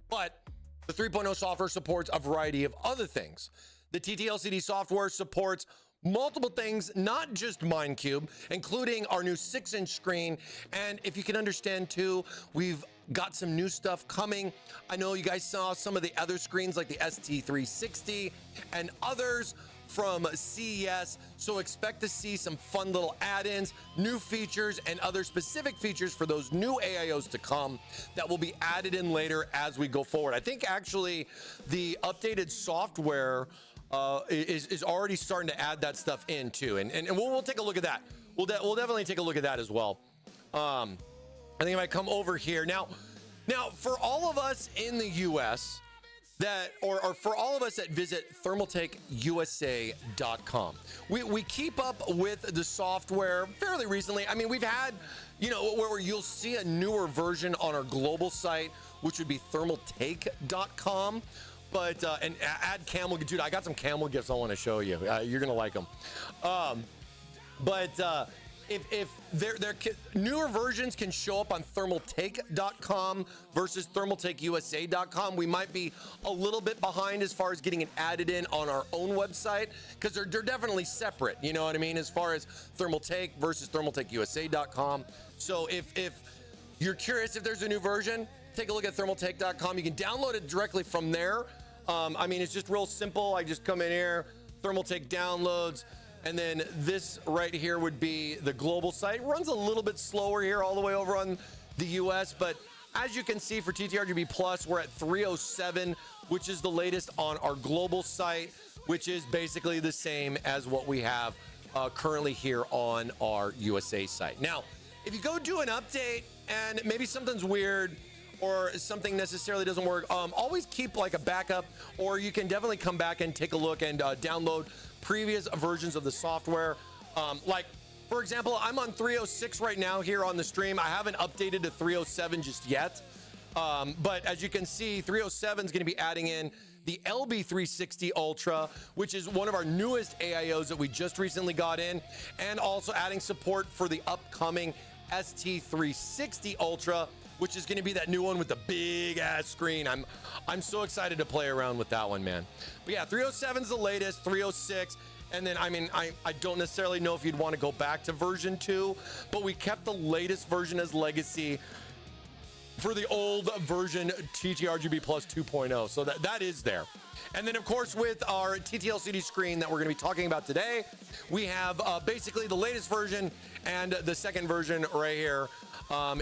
but the 3.0 software supports a variety of other things. The TT LCD software supports multiple things, not just Minecube, including our new 6-inch screen. And if you can understand too, we've got some new stuff coming. I know you guys saw some of the other screens like the ST360 and others from CES. So expect to see some fun little add-ins, new features, and other specific features for those new AIOs to come that will be added in later as we go forward. I think actually the updated software is already starting to add that stuff in too. And we'll take a look at that. We'll definitely take a look at that as well. I think I might come over here. Now for all of us in the US that, or for all of us that visit thermaltakeusa.com, we keep up with the software fairly recently. I mean, we've had, you know, where you'll see a newer version on our global site, which would be thermaltake.com. But, and add camel, dude, I got some camel gifts I want to show you. You're going to like them. If newer versions can show up on thermaltake.com versus thermaltakeusa.com, we might be a little bit behind as far as getting it added in on our own website, because they're definitely separate, you know what I mean, as far as Thermaltake versus thermaltakeusa.com. So if you're curious if there's a new version, take a look at thermaltake.com. You can download it directly from there. I mean, it's just real simple. I just come in here, Thermaltake downloads, and then this right here would be the global site. It runs a little bit slower here all the way over on the US, but as you can see for TTRGB Plus, we're at 307, which is the latest on our global site, which is basically the same as what we have currently here on our USA site. Now, if you go do an update and maybe something's weird or something necessarily doesn't work, always keep like a backup, or you can definitely come back and take a look and download previous versions of the software. Like, for example, I'm on 306 right now here on the stream. I haven't updated to 307 just yet. But as you can see, 307 is going to be adding in the LB360 Ultra, which is one of our newest AIOs that we just recently got in, and also adding support for the upcoming ST360 Ultra, which is going to be that new one with the big ass screen. I'm so excited to play around with that one, man. But yeah, 307 is the latest, 306. And then, I mean, I don't necessarily know if you'd want to go back to version 2, but we kept the latest version as legacy for the old version TTRGB Plus 2.0. So that is there. And then, of course, with our TTLCD screen that we're going to be talking about today, we have basically the latest version and the second version right here.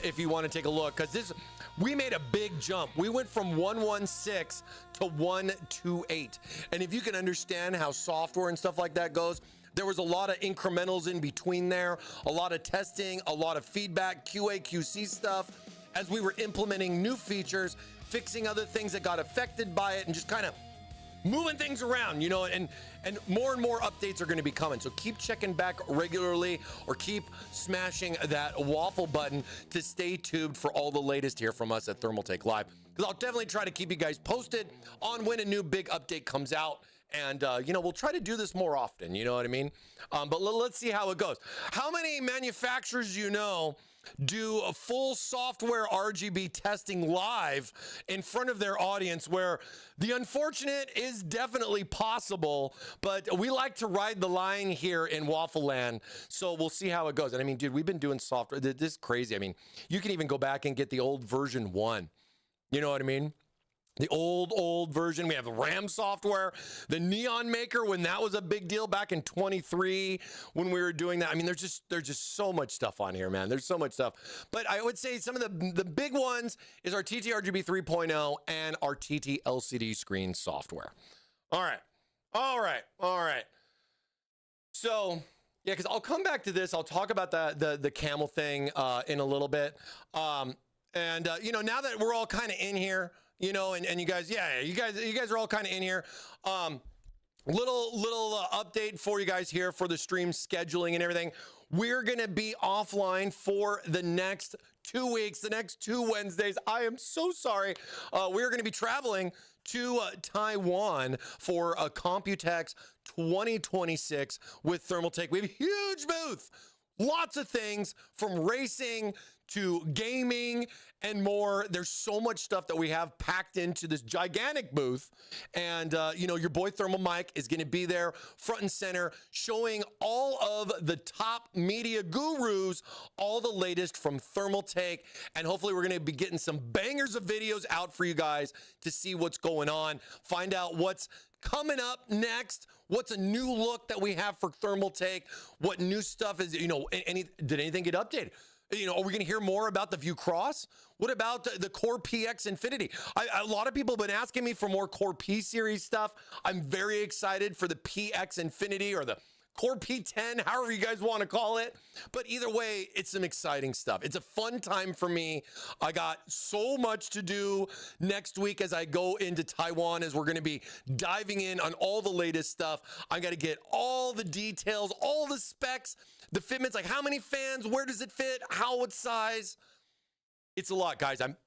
If you want to take a look, because we made a big jump. We went from 116 to 128. And if you can understand how software and stuff like that goes, there was a lot of incrementals in between there, a lot of testing, a lot of feedback, QA, QC stuff, as we were implementing new features, fixing other things that got affected by it, and just kind of moving things around, you know, and more updates are going to be coming. So keep checking back regularly, or keep smashing that waffle button to stay tuned for all the latest here from us at Thermaltake Live. Because I'll definitely try to keep you guys posted on when a new big update comes out. And, you know, we'll try to do this more often, you know what I mean? But let's see how it goes. How many manufacturers you know do a full software RGB testing live in front of their audience, where the unfortunate is definitely possible, but we like to ride the line here in Waffle Land, so we'll see how it goes. And I mean, dude, we've been doing software. This is crazy. I mean, you can even go back and get the old version 1. You know what I mean? The old version. We have the RAM software, the Neon Maker, when that was a big deal back in 23 when we were doing that. I mean, there's just so much stuff on here, man. There's so much stuff. But I would say some of the big ones is our TTRGB 3.0 and our TT LCD screen software. All right. So, yeah, because I'll come back to this. I'll talk about the camel thing in a little bit. You know, now that we're all kind of in here, you know, and you guys, you guys are all kind of in here. Little update for you guys here for the stream scheduling and everything. We're going to be offline for the next 2 weeks, the next 2 Wednesdays. I am so sorry. We're going to be traveling to Taiwan for a Computex 2026 with Thermaltake. We have a huge booth. Lots of things from racing to gaming and more. There's so much stuff that we have packed into this gigantic booth. And, you know, your boy ThermalMike is going to be there front and center, showing all of the top media gurus, all the latest from Thermaltake. And hopefully we're going to be getting some bangers of videos out for you guys to see what's going on, find out what's coming up next. What's a new look that we have for Thermaltake? What new stuff is, you know, did anything get updated? You know, are we going to hear more about the View Cross? What about the Core PX Infinity? A lot of people have been asking me for more Core P series stuff. I'm very excited for the PX Infinity or the Core P10, however you guys want to call it. But either way, it's some exciting stuff. It's a fun time for me. I got so much to do next week as I go into Taiwan, as we're going to be diving in on all the latest stuff. I got to get all the details, all the specs, the fitments, like how many fans, where does it fit, how it's size. It's a lot, guys. I'm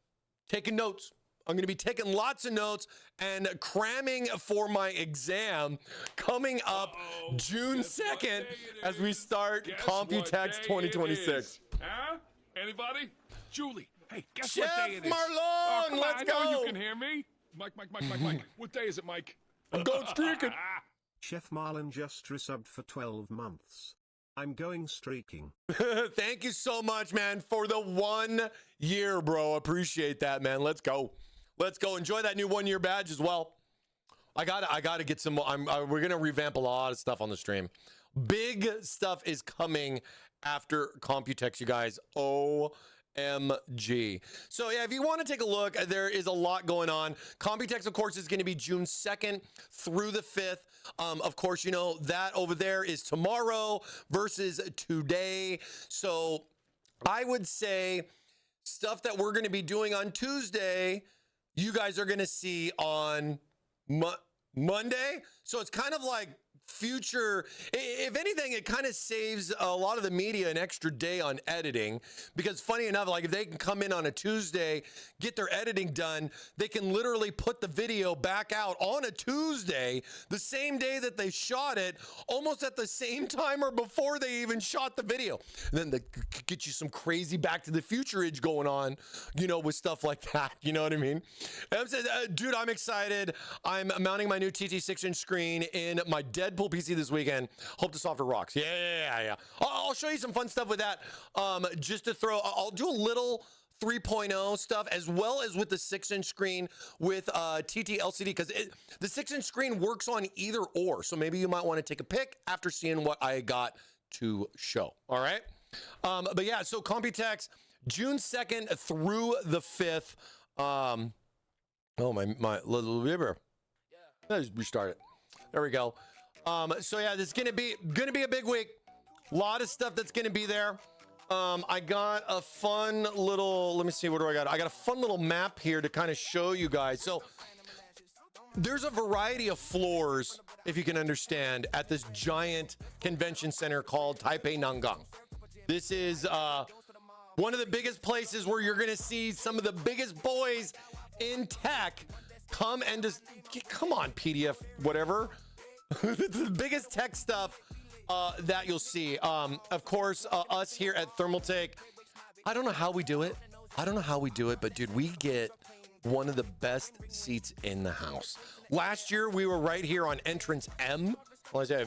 taking notes. I'm going to be taking lots of notes and cramming for my exam coming up June 2nd as we start Computex 2026. Huh? Anybody? Julie, hey, guess Chef what day it is? Marlon, let's I go. know you can hear me. Mike. What day is it, Mike? I'm going streaking. Chef Marlon just resubbed for 12 months. I'm going streaking. Thank you so much, man, for the 1 year, bro. Appreciate that, man. Let's go. Let's go. Enjoy that new 1 year badge as well. I gotta get some. We're gonna revamp a lot of stuff on the stream. Big stuff is coming after Computex, you guys. OMG. So yeah, if you want to take a look, there is a lot going on. Computex, of course, is going to be June 2nd through the 5th. Of course, you know that over there is tomorrow versus today. So I would say stuff that we're going to be doing on Tuesday, you guys are going to see on Monday. So it's kind of like future. If anything, it kind of saves a lot of the media an extra day on editing, because funny enough, like if they can come in on a Tuesday, get their editing done, they can literally put the video back out on a Tuesday, the same day that they shot it, almost at the same time or before they even shot the video. And then they get you some crazy Back to the Future-age going on, you know, with stuff like that. You know what I mean? And I'm saying, dude, I'm excited. I'm mounting my new TT 6-inch screen in my Deadpool PC this weekend. Hope the software rocks. Yeah. I'll show you some fun stuff with that. Just to throw, I'll do a little 3.0 stuff as well as with the 6-inch screen with TT LCD, because the 6-inch screen works on either or. So maybe you might want to take a pick after seeing what I got to show. All right. But yeah, so Computex, June 2nd through the 5th. Oh, my little river. Let's restart it. There we go. So yeah, this is gonna be a big week. A lot of stuff that's gonna be there. I got a fun little, let me see, what do I got? I got a fun little map here to kind of show you guys. So there's a variety of floors, if you can understand, at this giant convention center called Taipei Nangang. This is one of the biggest places where you're gonna see some of the biggest boys in tech come and just, come on, PDF, whatever. The biggest tech stuff that you'll see. Of course, us here at Thermaltake, I don't know how we do it. But dude, we get one of the best seats in the house. Last year, we were right here on entrance M. Well, I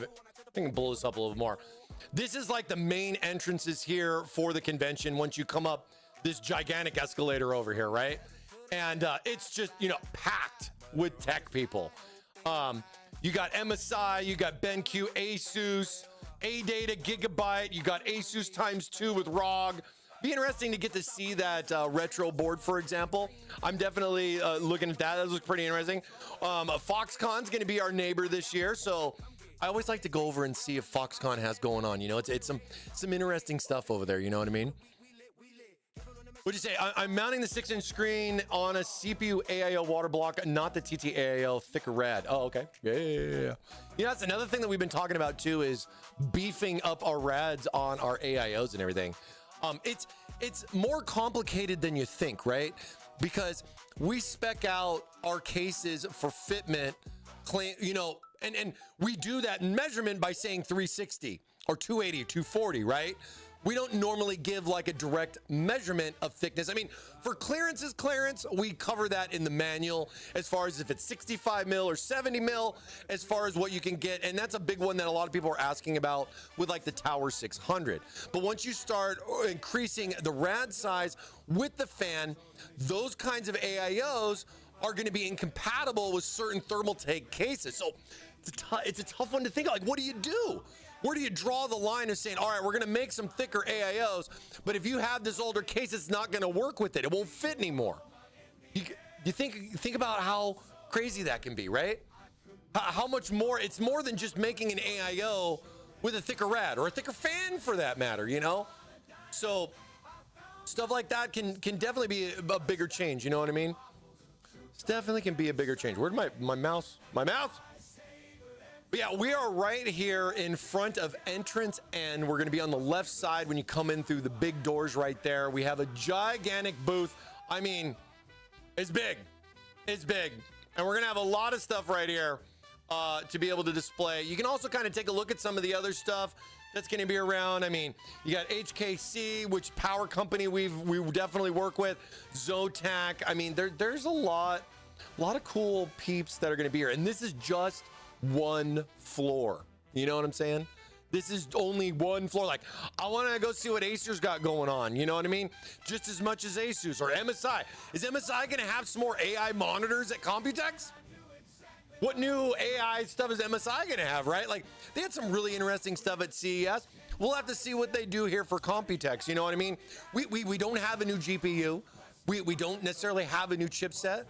can blow this up a little more. This is like the main entrances here for the convention once you come up this gigantic escalator over here, right? And it's just, you know, packed with tech people. You got MSI, you got BenQ, Asus, AData, Gigabyte, you got Asus x2 with ROG. Be interesting to get to see that retro board, for example. I'm definitely looking at that. That looks pretty interesting. Foxconn's going to be our neighbor this year, so I always like to go over and see if Foxconn has going on. You know, it's some interesting stuff over there. You know what I mean? What'd you say? I'm mounting the 6-inch screen on a CPU AIO water block, not the TT AIO thicker rad. Oh, okay. Yeah. You know, that's another thing that we've been talking about too, is beefing up our rads on our AIOs and everything. It's more complicated than you think, right? because we spec out our cases for fitment, you know, and we do that measurement by saying 360 or 280 or 240, right? We don't normally give like a direct measurement of thickness. I mean, for clearance, we cover that in the manual as far as if it's 65 mil or 70 mil, as far as what you can get. And that's a big one that a lot of people are asking about with like the Tower 600. But once you start increasing the rad size with the fan, those kinds of AIOs are going to be incompatible with certain Thermaltake cases. So it's a tough one to think of. Like, what do you do? Where do you draw the line of saying, all right, we're going to make some thicker AIOs, but if you have this older case, it's not going to work with it. It won't fit anymore. You think about how crazy that can be, right? How much more? It's more than just making an AIO with a thicker rad or a thicker fan, for that matter, you know? So stuff like that can definitely be a bigger change. You know what I mean? It definitely can be a bigger change. Where'd my mouse? My mouse? But yeah, we are right here in front of entrance N. We're going to be on the left side when you come in through the big doors right there. We have a gigantic booth. I mean, it's big. It's big. And we're going to have a lot of stuff right here to be able to display. You can also kind of take a look at some of the other stuff that's going to be around. I mean, you got HKC, which power company we definitely work with. Zotac. I mean, there's a lot of cool peeps that are going to be here. And this is just one floor. You know what I'm saying? This is only one floor. Like, I want to go see what Acer's got going on. You know what I mean? Just as much as Asus or MSI. Is MSI going to have some more AI monitors at Computex? What new AI stuff is MSI going to have, right? Like, they had some really interesting stuff at CES. We'll have to see what they do here for Computex. You know what I mean? We don't have a new GPU. We don't necessarily have a new chipset.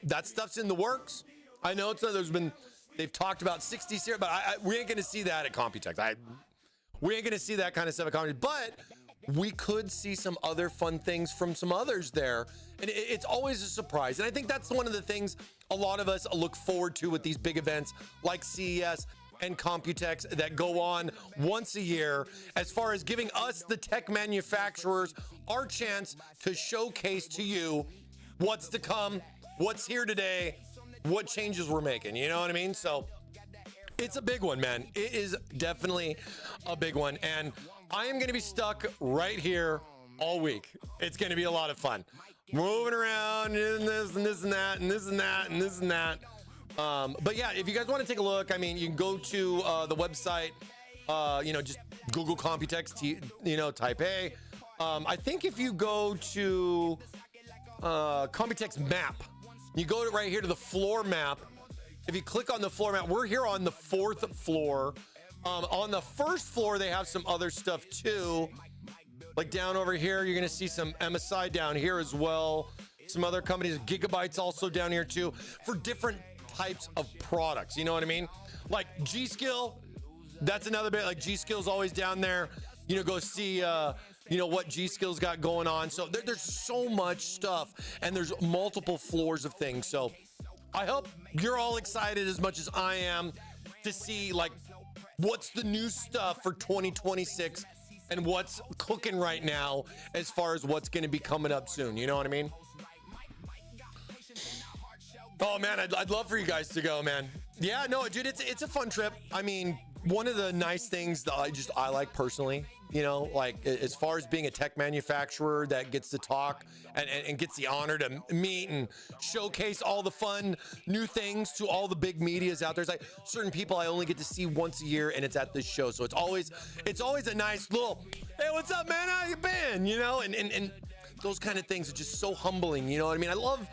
That stuff's in the works. I know they've talked about 60 series, but we ain't going to see that at Computex. We ain't going to see that kind of stuff at Computex, but we could see some other fun things from some others there. And it's always a surprise. And I think that's one of the things a lot of us look forward to with these big events like CES and Computex that go on once a year, as far as giving us, the tech manufacturers, our chance to showcase to you what's to come, what's here today, what changes we're making. You know what I mean? So it's a big one, man. It is definitely a big one. And I am going to be stuck right here all week. It's going to be a lot of fun. Moving around and this and this and that and this and that and this and that. But yeah, if you guys want to take a look, I mean, you can go to the website, just Google Computex, type A. I think if you go to Computex map, you go to right here to the floor map. If you click on the floor map, we're here on the 4th floor. On the 1st floor, they have some other stuff too. Like down over here, you're gonna see some MSI down here as well. Some other companies, Gigabyte's also down here too, for different types of products. You know what I mean? Like G-Skill, that's another bit. Like G-Skill's always down there. Go see what G-Skill's got going on. So there's so much stuff, and there's multiple floors of things. So I hope you're all excited as much as I am to see like what's the new stuff for 2026 and what's cooking right now as far as what's going to be coming up soon. You know what I mean? Oh man, I'd love for you guys to go, man. Yeah, no, dude, it's a fun trip. I mean, one of the nice things that I like personally, like as far as being a tech manufacturer that gets to talk and gets the honor to meet and showcase all the fun new things to all the big medias out there. It's like certain people I only get to see once a year, and it's at this show. So it's always a nice little, hey, what's up, man? How you been? And those kind of things are just so humbling. You know what I mean? I love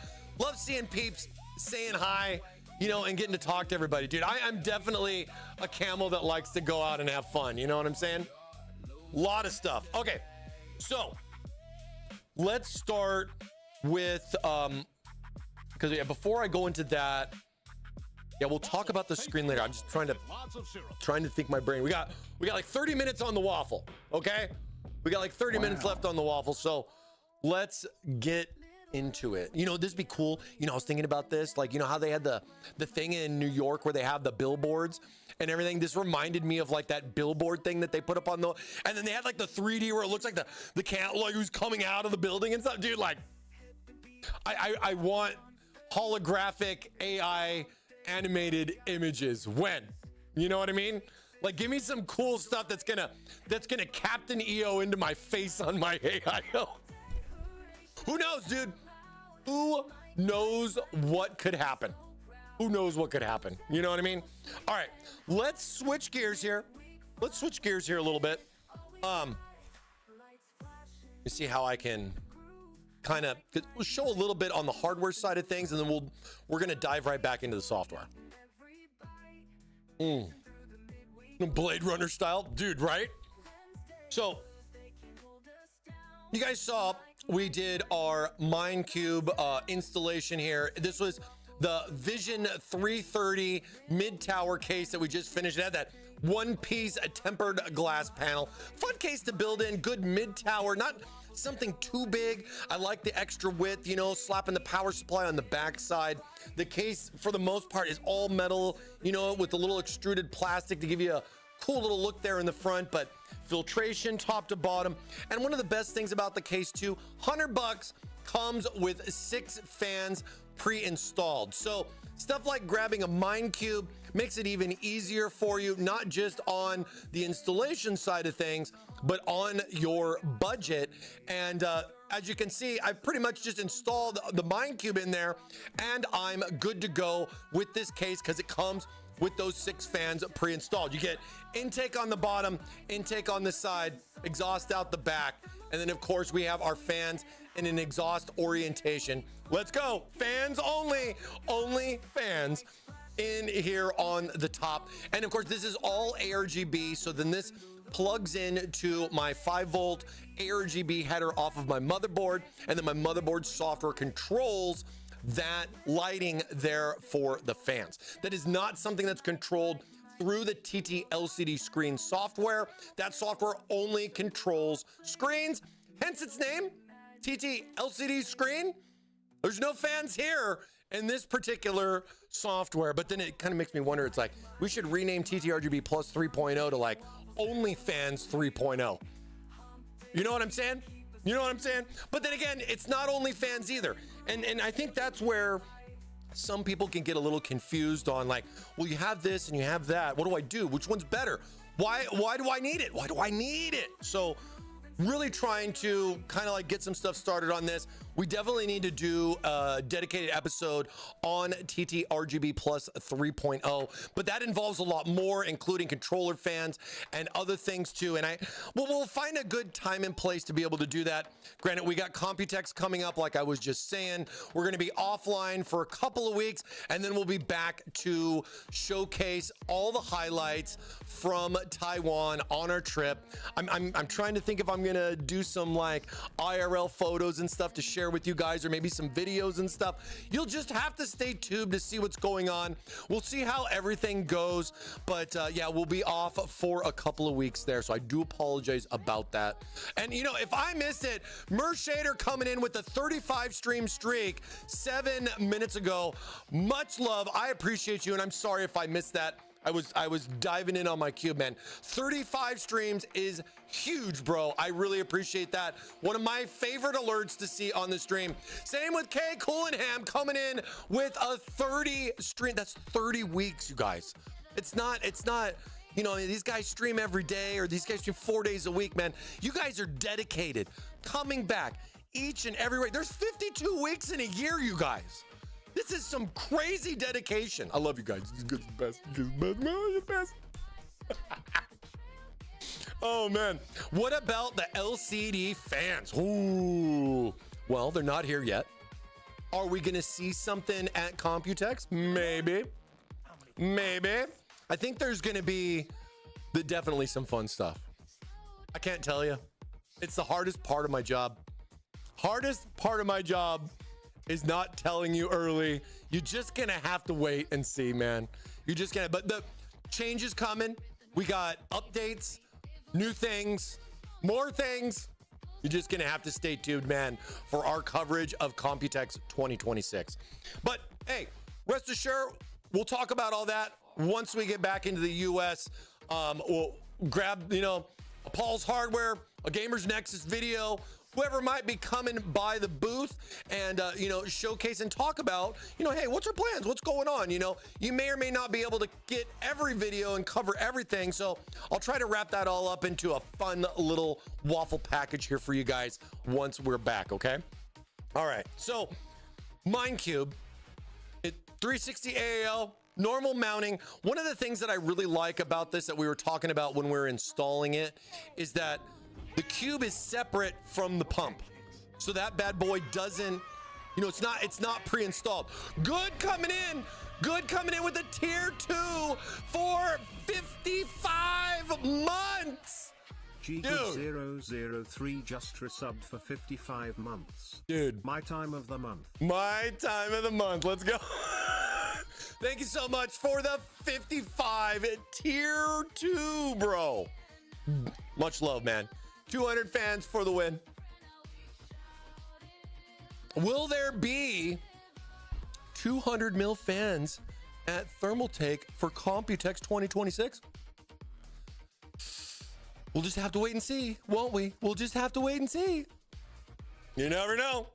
seeing peeps saying hi, and getting to talk to everybody. Dude, I'm definitely a camel that likes to go out and have fun. You know what I'm saying? A lot of stuff. Okay, so let's start with, because before I go into that, we'll talk about the screen later. I'm just trying to think my brain. We got like 30 minutes on the waffle, okay? We got like 30 minutes left on the waffle, so let's get into it. This would be cool. I was thinking about this, like, how they had the thing in New York where they have the billboards and everything. This reminded me of like that billboard thing that they put up on and then they had like the 3D where it looks like the cat like who's coming out of the building and stuff. Dude, like I want holographic AI animated images. When? You know what I mean? Like, give me some cool stuff that's gonna Captain EO into my face on my AIO. Who knows, dude? Who knows what could happen? Who knows what could happen? You know what I mean? All right, let's switch gears here. Let's switch gears here a little bit. You see how I can kind of show a little bit on the hardware side of things, and then we're gonna dive right back into the software. Blade Runner style, dude, right? So you guys saw we did our Minecube installation here. This was the Vision 330 mid-tower case that we just finished. It had that one-piece tempered glass panel. Fun case to build in, good mid-tower, not something too big. I like the extra width, you know, slapping the power supply on the back side. The case, for the most part, is all metal, you know, with a little extruded plastic to give you a cool little look there in the front, but filtration top to bottom. And one of the best things about the case too, $100 comes with 6 fans pre-installed. So stuff like grabbing a Minecube makes it even easier for you, not just on the installation side of things, but on your budget. And as you can see, I've pretty much just installed the Minecube in there, and I'm good to go with this case because it comes with those 6 fans pre-installed. You get intake on the bottom, intake on the side, exhaust out the back, and then of course we have our fans in an exhaust orientation. Let's go, fans only fans in here on the top. And of course this is all ARGB, so then this plugs into my 5-volt ARGB header off of my motherboard, and then my motherboard software controls that lighting there for the fans. That is not something that's controlled through the TT LCD screen software. That software only controls screens, hence its name, TT LCD screen. There's no fans here in this particular software, but then it kind of makes me wonder, it's like, we should rename TTRGB Plus 3.0 to like OnlyFans 3.0. You know what I'm saying? You know what I'm saying? But then again, it's not OnlyFans either. And I think that's where some people can get a little confused on, like, well, you have this and you have that. What do I do? Which one's better? Why do I need it? Why do I need it? So really trying to kind of like get some stuff started on this. We definitely need to do a dedicated episode on TT RGB Plus 3.0, but that involves a lot more, including controller fans and other things too. And we'll find a good time and place to be able to do that. Granted, we got Computex coming up, like I was just saying. We're going to be offline for a couple of weeks, and then we'll be back to showcase all the highlights from Taiwan on our trip. I'm trying to think if I'm going to do some like IRL photos and stuff to share with you guys, or maybe some videos and stuff. You'll just have to stay tuned to see what's going on. We'll see how everything goes, but yeah, we'll be off for a couple of weeks there, so I do apologize about that. And you know, if I missed it, Mershader coming in with a 35 stream streak 7 minutes ago. Much love. I appreciate you, and I'm sorry if I missed that. I was diving in on my cube, man. 35 streams is huge, bro. I really appreciate that. One of my favorite alerts to see on the stream. Same with Kay Coolingham coming in with a 30 stream. That's 30 weeks, you guys. It's not, you know, these guys stream every day, or these guys stream 4 days a week, man. You guys are dedicated, coming back each and every week. There's 52 weeks in a year, you guys. This is some crazy dedication. I love you guys. You guys are the best. You guys are the best. Man, you're the best. Oh, man. What about the LCD fans? Ooh. Well, they're not here yet. Are we going to see something at Computex? Maybe. Maybe. I think there's going to be definitely some fun stuff. I can't tell you. It's the hardest part of my job. Hardest part of my job is not telling you early. You're just gonna have to wait and see, man. You're just gonna, but the change is coming. We got updates, new things, more things. You're just gonna have to stay tuned, man, for our coverage of Computex 2026. But hey, rest assured, we'll talk about all that once we get back into the US. We'll grab, you know, a Paul's Hardware, a Gamer's Nexus video, whoever might be coming by the booth and, you know, showcase and talk about, you know, hey, what's our plans? What's going on? You know, you may or may not be able to get every video and cover everything. So I'll try to wrap that all up into a fun little waffle package here for you guys once we're back. Okay. All right. So Minecube, 360 AIO, normal mounting. One of the things that I really like about this that we were talking about when we were installing it is that the cube is separate from the pump. So that bad boy doesn't, you know, it's not pre-installed. Good coming in with a tier 2 for 55 months. G003 just resubbed for 55 months. Dude. My time of the month. My time of the month. Let's go. Thank you so much for the 55 tier 2, bro. Much love, man. 200 fans for the win. Will there be 200 mil fans at Thermaltake for Computex 2026? We'll just have to wait and see, won't we? We'll just have to wait and see. You never know.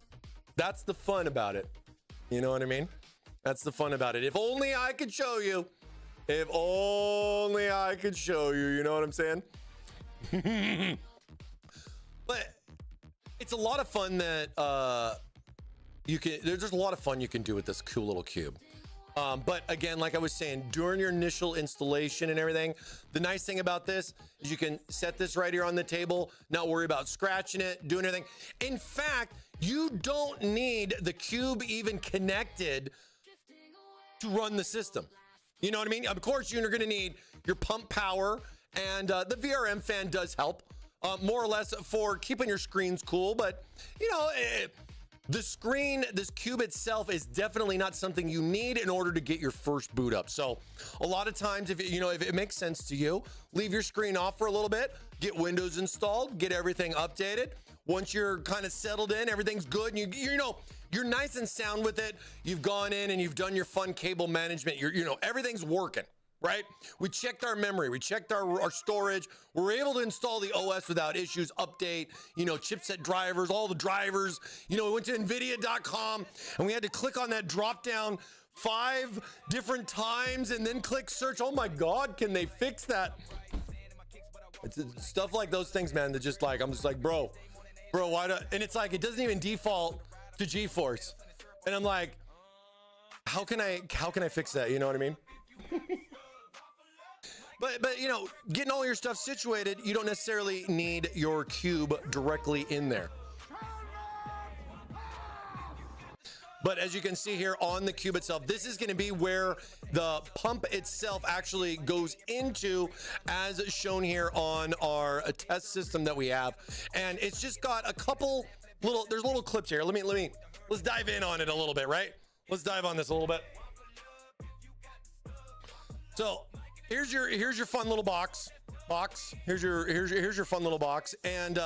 That's the fun about it. You know what I mean? That's the fun about it. If only I could show you. If only I could show you. You know what I'm saying? But it's a lot of fun that there's just a lot of fun you can do with this cool little cube. But again, like I was saying, during your initial installation and everything, the nice thing about this is you can set this right here on the table, not worry about scratching it, doing anything. In fact, you don't need the cube even connected to run the system. You know what I mean? Of course, you're going to need your pump power, and the VRM fan does help, more or less for keeping your screens cool. But, you know, the screen, this cube itself is definitely not something you need in order to get your first boot up. So a lot of times, if it makes sense to you, leave your screen off for a little bit, get Windows installed, get everything updated. Once you're kind of settled in, everything's good, and you're nice and sound with it. You've gone in and you've done your fun cable management. Everything's working. Right? We checked our memory, we checked our storage. We're able to install the OS without issues, update, chipset drivers, all the drivers. We went to nvidia.com and we had to click on that drop down 5 different times and then click search. Oh my God, can they fix that? It's stuff like those things, man, that just like, I'm just like, bro, why do, and it's like, it doesn't even default to GeForce. And I'm like, how can I fix that? You know what I mean? But getting all your stuff situated, you don't necessarily need your cube directly in there. But as you can see here on the cube itself, this is going to be where the pump itself actually goes into, as shown here on our test system that we have. And it's just got a couple there's little clips here. Let's dive in on it a little bit, right? Let's dive on this a little bit. So here's your fun little box. Here's your fun little box. And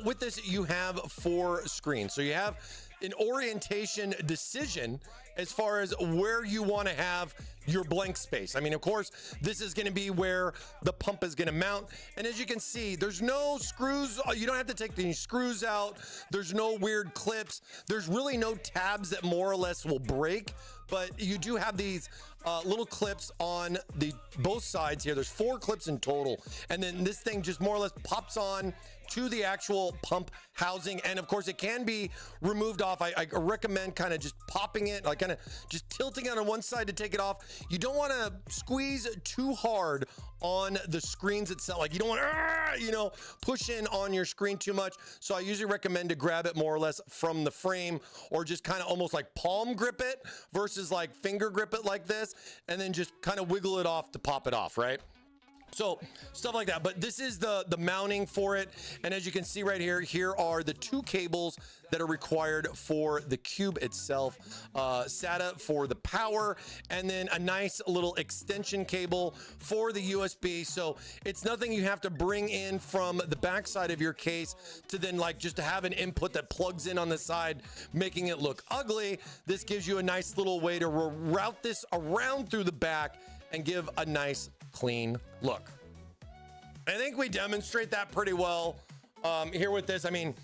with this you have 4 screens. So you have an orientation decision as far as where you want to have your blank space. I mean, of course, this is going to be where the pump is going to mount. And as you can see, there's no screws. You don't have to take any screws out. There's no weird clips. There's really no tabs that more or less will break. But you do have these little clips on both sides here. There's 4 clips in total. And then this thing just more or less pops on to the actual pump housing. And of course, it can be removed off. I recommend kind of just popping it, like kind of just tilting it on one side to take it off. You don't want to squeeze too hard on the screens itself. Like you don't want to, push in on your screen too much. So I usually recommend to grab it more or less from the frame, or just kind of almost like palm grip it versus like finger grip it like this, and then just kind of wiggle it off to pop it off, right? So stuff like that. But this is the mounting for it. And as you can see right here are the 2 cables that are required for the cube itself. SATA for the power, and then a nice little extension cable for the USB. So it's nothing you have to bring in from the backside of your case to then like just to have an input that plugs in on the side, making it look ugly. This gives you a nice little way to route this around through the back and give a nice clean look. I think we demonstrate that pretty well here with this. I mean,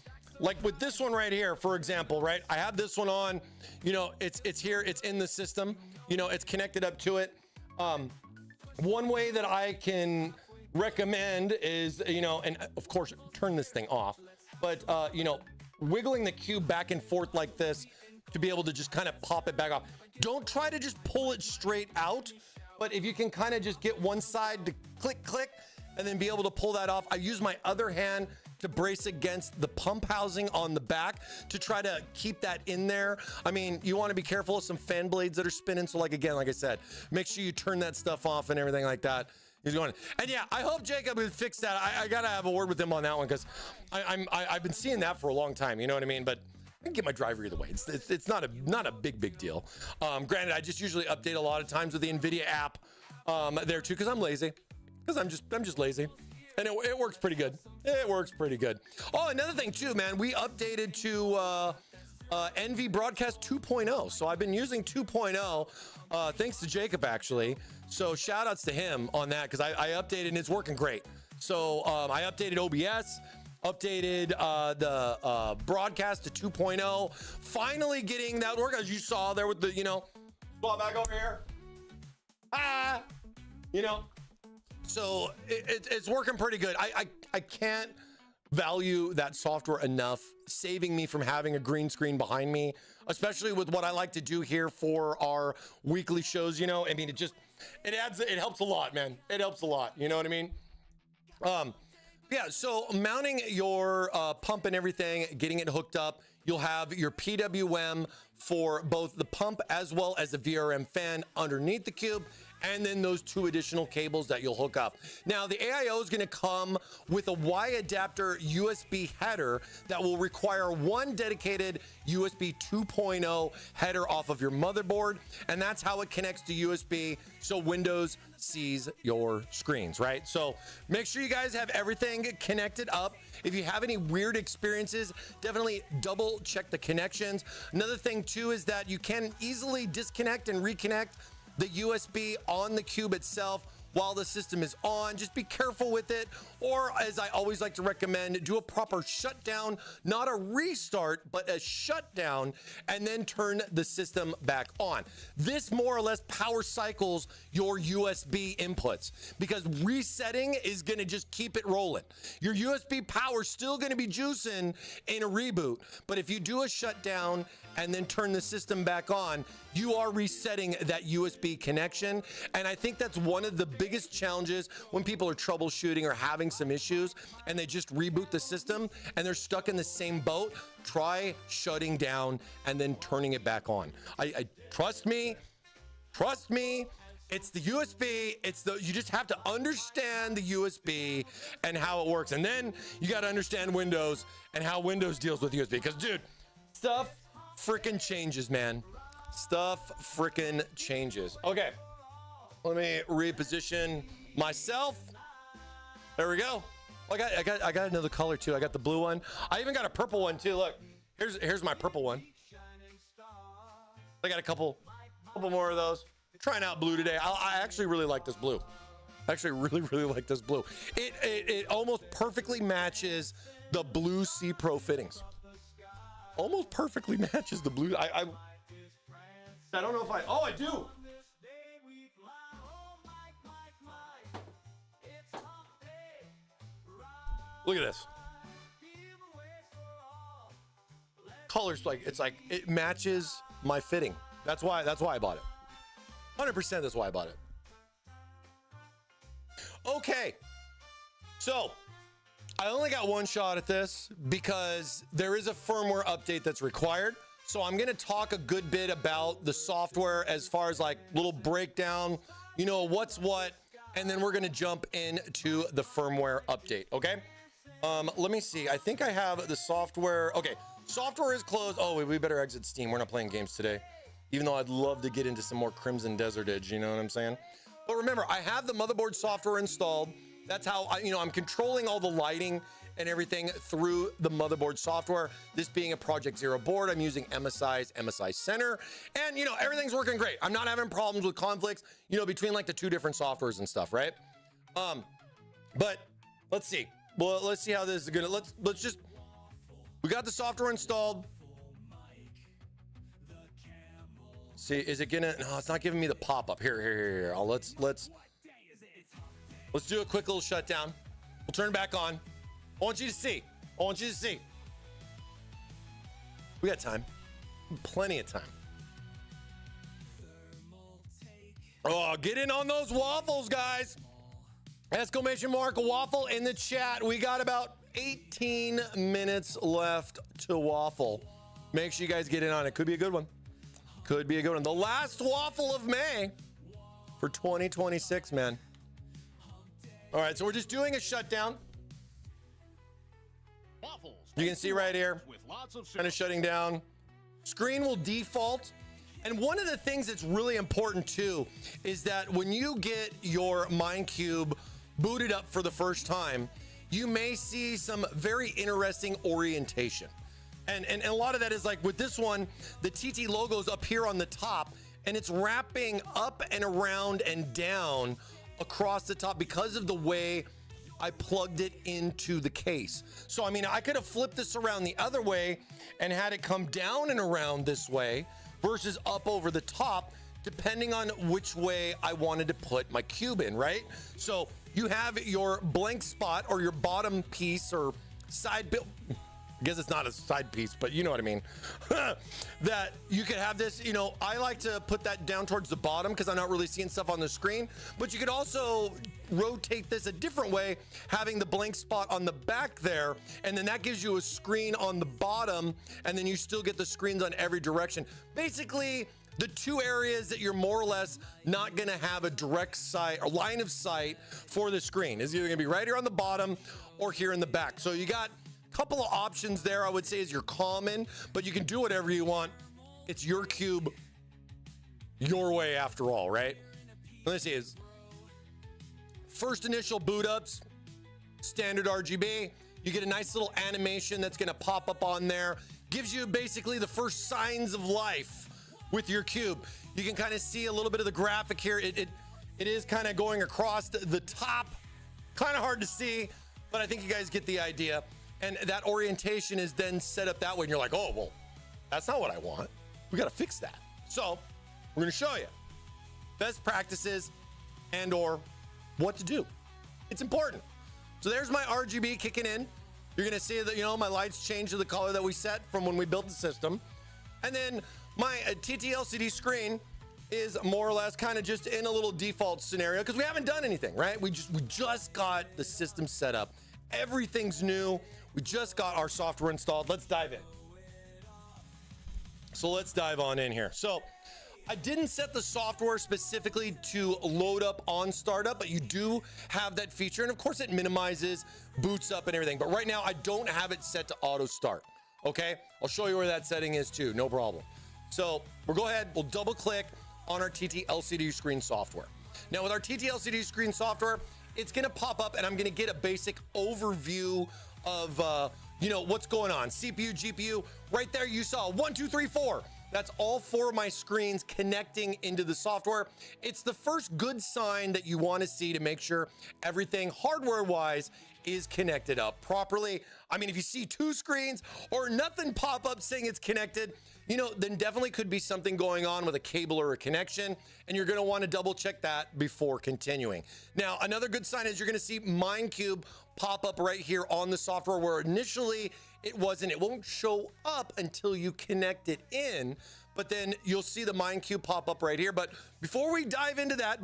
like with this one right here, for example, right? I have this one on, you know, it's here, it's in the system, you know, it's connected up to it. One way that I can recommend is, you know, and of course, turn this thing off, but, you know, wiggling the cube back and forth like this to be able to just kind of pop it back off. Don't try to just pull it straight out, but if you can kind of just get one side to click, click, and then be able to pull that off. I use my other hand to brace against the pump housing on the back to try to keep that in there. I mean, you want to be careful of some fan blades that are spinning. So like, again, like I said, make sure you turn that stuff off and everything like that. He's going, and yeah, I hope Jacob would fix that. I gotta have a word with him on that one, because I've been seeing that for a long time. You know what I mean? But I can get my driver either way. It's not a big deal. Granted, I just usually update a lot of times with the NVIDIA app there too, because I'm lazy. Because I'm just lazy, and it works pretty good. It works pretty good. Oh, another thing too, man, we updated to NV Broadcast 2.0. So I've been using 2.0 thanks to Jacob, actually. So shout outs to him on that, because I updated and it's working great. So I updated OBS, updated the broadcast to 2.0, finally getting that work, as you saw there with the, you know, ball back over here. You know, so it's working pretty good. I can't value that software enough, saving me from having a green screen behind me, especially with what I like to do here for our weekly shows. You know, I mean, it helps a lot, man. It helps a lot. You know what I mean? Yeah, so mounting your pump and everything, getting it hooked up, you'll have your PWM for both the pump as well as the VRM fan underneath the cube, and then those two additional cables that you'll hook up. Now, the AIO is gonna come with a Y adapter USB header that will require one dedicated USB 2.0 header off of your motherboard, and that's how it connects to USB, so Windows sees your screens, right? So make sure you guys have everything connected up. If you have any weird experiences, definitely double check the connections. Another thing too is that you can easily disconnect and reconnect the USB on the cube itself while the system is on. Just be careful with it, or as I always like to recommend, do a proper shutdown, not a restart, but a shutdown, and then turn the system back on. This more or less power cycles your USB inputs, because resetting is gonna just keep it rolling. Your USB power is still gonna be juicing in a reboot, but if you do a shutdown and then turn the system back on, you are resetting that USB connection. And I think that's one of the biggest challenges when people are troubleshooting or having some issues and they just reboot the system and they're stuck in the same boat. Try shutting down and then turning it back on. I trust me, it's the USB. You just have to understand the USB and how it works. And then you got to understand Windows and how Windows deals with USB. Because dude, stuff freaking changes, man. Stuff freaking changes. Okay, let me reposition myself. There we go. I got another color too. I got the blue one. I even got a purple one too. Look, here's my purple one. I got a couple more of those. Trying out blue today. I actually really like this blue. Actually, really like this blue. It almost perfectly matches the blue C Pro fittings. Almost perfectly matches the blue. I don't know if I do. Look at this. Colors, it matches my fitting. That's why I bought it. 100% that's why I bought it. Okay. So, I only got one shot at this because there is a firmware update that's required. So I'm going to talk a good bit about the software as far as like little breakdown, you know, what's what, and then we're going to jump into the firmware update. Okay. Let me see. I think I have the software. Okay. Software is closed. Oh, wait, we better exit Steam. We're not playing games today, even though I'd love to get into some more Crimson Desert Edge. You know what I'm saying? But remember, I have the motherboard software installed. That's how I'm controlling all the lighting and everything through the motherboard software. This being a Project Zero board, I'm using MSI's MSI Center, and everything's working great. I'm not having problems with conflicts, between like the two different softwares and stuff, right? But let's see. Well, let's see how this is gonna. Let's just We got the software installed. See, is it gonna? No, it's not giving me the pop-up. Here. Let's do a quick little shutdown. We'll turn it back on. I want you to see. We got time. Plenty of time. Oh, get in on those waffles, guys. Exclamation mark waffle in the chat. We got about 18 minutes left to waffle. Make sure you guys get in on it. Could be a good one. The last waffle of May for 2026, man. All right, so we're just doing a shutdown. You can see right here, kind of shutting down. Screen will default. And one of the things that's really important too is that when you get your Minecube booted up for the first time, you may see some very interesting orientation. And a lot of that is like with this one, the TT logo's up here on the top and it's wrapping up and around and down across the top because of the way I plugged it into the case. So, I mean, I could have flipped this around the other way and had it come down and around this way versus up over the top, depending on which way I wanted to put my cube in, right? So you have your blank spot or your bottom piece or side build. I guess it's not a side piece, but you know what I mean. That you could have this, you know, I like to put that down towards the bottom because I'm not really seeing stuff on the screen, but you could also rotate this a different way, having the blank spot on the back there, and then that gives you a screen on the bottom, and then you still get the screens on every direction. Basically, the two areas that you're more or less not gonna have a direct sight or line of sight for the screen is either gonna be right here on the bottom or here in the back. So you got couple of options there, I would say, is your common, but you can do whatever you want. It's your cube, your way after all, right? Let's see, is first initial boot ups, standard RGB. You get a nice little animation that's gonna pop up on there. Gives you basically the first signs of life with your cube. You can kind of see a little bit of the graphic here. It is kind of going across the top. Kind of hard to see, but I think you guys get the idea. And that orientation is then set up that way. And you're like, oh, well, that's not what I want. We got to fix that. So we're going to show you best practices and or what to do. It's important. So there's my RGB kicking in. You're going to see that, you know, my lights change to the color that we set from when we built the system. And then my TT LCD screen is more or less kind of just in a little default scenario because we haven't done anything, right? We just got the system set up. Everything's new. We just got our software installed. Let's dive in. So let's dive on in here. So I didn't set the software specifically to load up on startup, but you do have that feature. And of course it minimizes, boots up and everything. But right now I don't have it set to auto start. Okay. I'll show you where that setting is too. No problem. So we'll go ahead. We'll double click on our TT LCD screen software. Now with our TT LCD screen software, it's going to pop up and I'm going to get a basic overview of, you know, what's going on. CPU, GPU, right there you saw 1, 2, 3, 4. That's all 4 of my screens connecting into the software. It's the first good sign that you want to see to make sure everything hardware-wise is connected up properly. I mean, if you see 2 screens or nothing pop up saying it's connected, you know, then definitely could be something going on with a cable or a connection, and you're going to want to double check that before continuing. Now, another good sign is you're going to see Minecube pop up right here on the software where initially it wasn't. It won't show up until you connect it in, but then you'll see the Minecube pop up right here. But before we dive into that,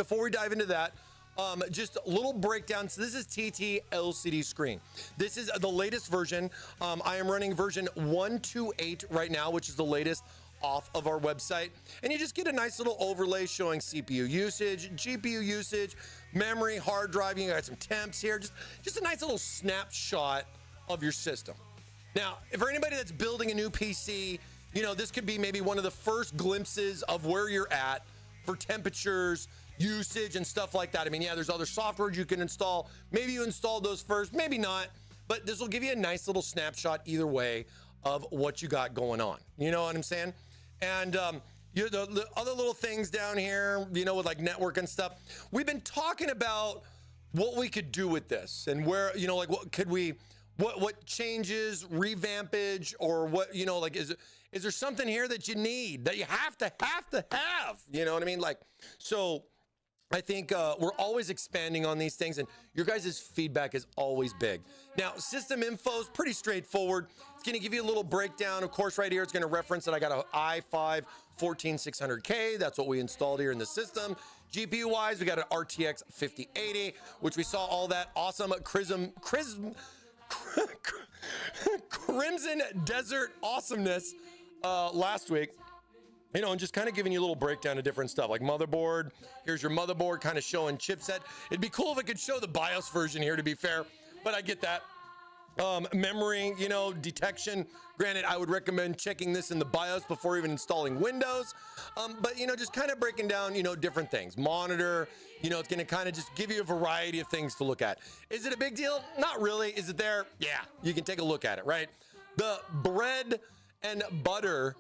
just a little breakdown. So this is TT LCD screen. This is the latest version. I am running version 128 right now, which is the latest off of our website. And you just get a nice little overlay showing CPU usage, GPU usage, memory, hard drive. You got some temps here. Just a nice little snapshot of your system. Now, for anybody that's building a new PC, you know, this could be maybe one of the first glimpses of where you're at for temperatures, usage and stuff like that. I mean, yeah, there's other software you can install. Maybe you installed those first, maybe not, but this will give you a nice little snapshot either way of what you got going on. You know what I'm saying? And the other little things down here, you know, with like network and stuff, we've been talking about what we could do with this and where, you know, like what what changes, revampage, or what, you know, like, is there something here that you need, that you have to have, you know what I mean? Like, so I think we're always expanding on these things, and your guys' feedback is always big. Now, system info is pretty straightforward. It's going to give you a little breakdown. Of course, right here, it's going to reference that I got an i5 14600K. That's what we installed here in the system. GPU-wise, we got an RTX 5080, which we saw all that awesome Crimson Desert awesomeness last week. You know, and just kind of giving you a little breakdown of different stuff, like motherboard. Here's your motherboard, kind of showing chipset. It'd be cool if I could show the BIOS version here, to be fair, but I get that. Memory, you know, detection. Granted, I would recommend checking this in the BIOS before even installing Windows. But, you know, just kind of breaking down, you know, different things. Monitor, you know, it's going to kind of just give you a variety of things to look at. Is it a big deal? Not really. Is it there? Yeah, you can take a look at it, right? The bread and butter,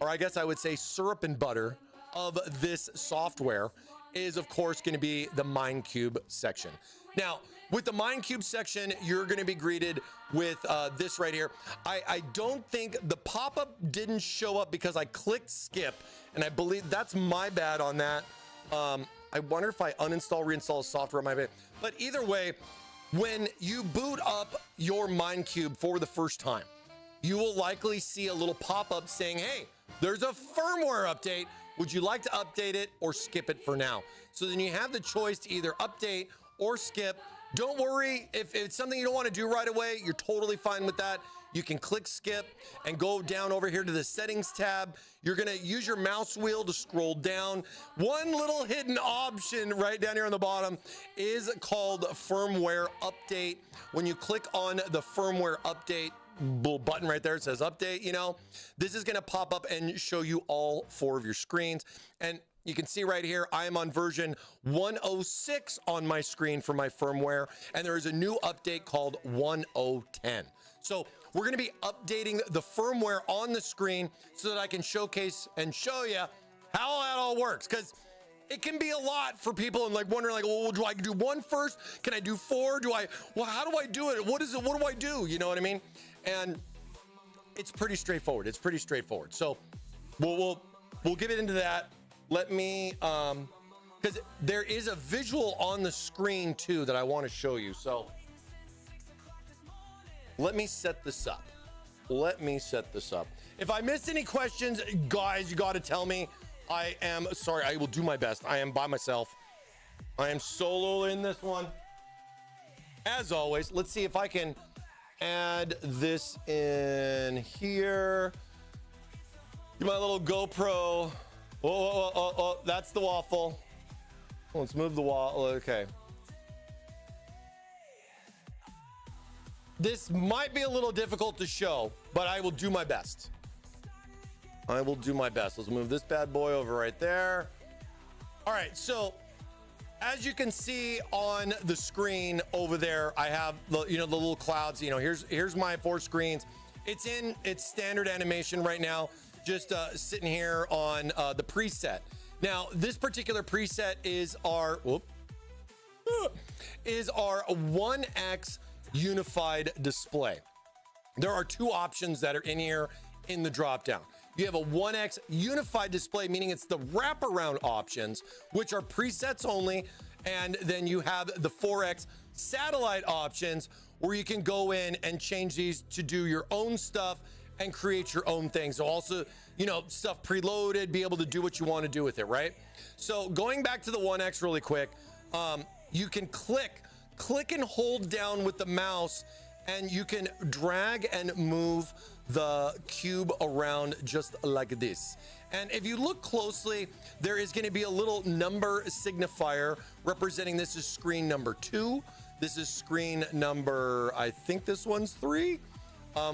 or I guess I would say syrup and butter of this software is, of course, going to be the Minecube section. Now, with the Minecube section, you're going to be greeted with this right here. I don't think the pop-up didn't show up because I clicked skip, and I believe that's my bad on that. I wonder if I uninstall, reinstall software, my bad. But either way, when you boot up your Minecube for the first time, you will likely see a little pop-up saying, hey, there's a firmware update. Would you like to update it or skip it for now? So then you have the choice to either update or skip. Don't worry, if it's something you don't want to do right away, you're totally fine with that. You can click skip and go down over here to the settings tab. You're going to use your mouse wheel to scroll down. One little hidden option right down here on the bottom is called firmware update. When you click on the firmware update little button right there, it says update, you know, this is going to pop up and show you all 4 of your screens. And you can see right here, I am on version 106 on my screen for my firmware, and there is a new update called 1010. So we're going to be updating the firmware on the screen so that I can showcase and show you how that all works, because it can be a lot for people and like wondering like, well, do I do 1 first? Can I do 4? Well, how do I do it? What is it? What do I do? You know what I mean? And it's pretty straightforward. It's pretty straightforward. So we'll get into that. Let me, because there is a visual on the screen too that I want to show you. So let me set this up. If I missed any questions, guys, you got to tell me. I am sorry. I will do my best. I am by myself. I am solo in this one. As always, let's see if I can add this in here. My little GoPro. Oh, that's the waffle. Let's move the waffle. Okay. This might be a little difficult to show, but I will do my best. Let's move this bad boy over right there. All right, so as you can see on the screen over there, I have the little clouds. You know, here's my 4 screens. It's in its standard animation right now, just sitting here on the preset. Now, this particular preset is our 1X unified display. There are 2 options that are in here in the drop down. You have a 1X unified display, meaning it's the wraparound options, which are presets only. And then you have the 4X satellite options, where you can go in and change these to do your own stuff and create your own things. So also, you know, stuff preloaded, be able to do what you want to do with it, right? So going back to the 1X really quick, you can click and hold down with the mouse, and you can drag and move the cube around just like this. And if you look closely, there is going to be a little number signifier representing this is screen number 2. This is screen number, I think this one's 3.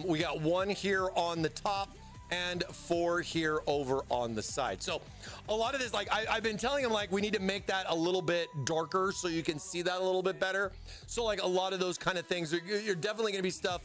We got 1 here on the top and 4 here over on the side. So a lot of this, like I've been telling them, like, we need to make that a little bit darker so you can see that a little bit better. So like a lot of those kind of things, you're definitely going to be stuff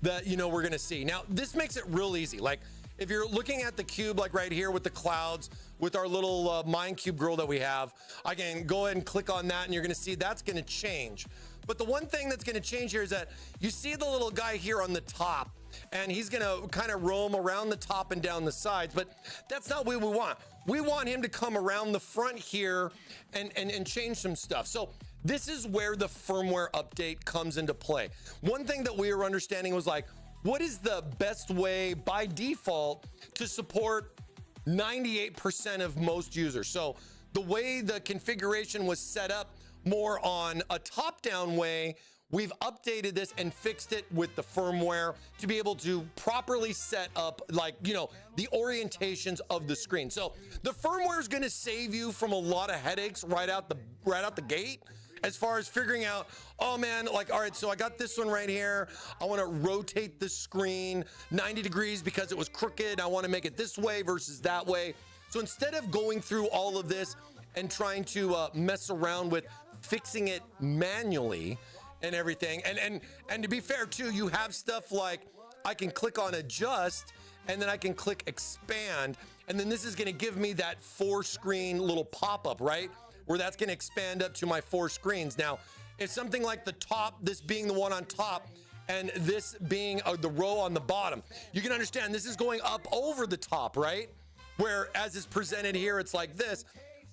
that, you know, we're going to see. Now, this makes it real easy. Like if you're looking at the cube, like right here with the clouds, with our little Minecube girl that we have, I can go ahead and click on that, and you're going to see that's going to change. But the one thing that's gonna change here is that you see the little guy here on the top, and he's gonna kind of roam around the top and down the sides, but that's not what we want. We want him to come around the front here and change some stuff. So this is where the firmware update comes into play. One thing that we were understanding was like, what is the best way by default to support 98% of most users? So the way the configuration was set up more on a top-down way, we've updated this and fixed it with the firmware to be able to properly set up, like, you know, the orientations of the screen. So the firmware is going to save you from a lot of headaches right out the gate, as far as figuring out, oh man, like, all right, so I got this one right here. I want to rotate the screen 90 degrees because it was crooked. I want to make it this way versus that way. So instead of going through all of this and trying to mess around with fixing it manually and everything, and to be fair too, you have stuff like I can click on adjust and then I can click expand, and then this is going to give me that 4-screen little pop-up, right? Where that's going to expand up to my 4 screens. Now, if something like the top, this being the one on top, and this being the row on the bottom, you can understand this is going up over the top, right? Where as is presented here, it's like this.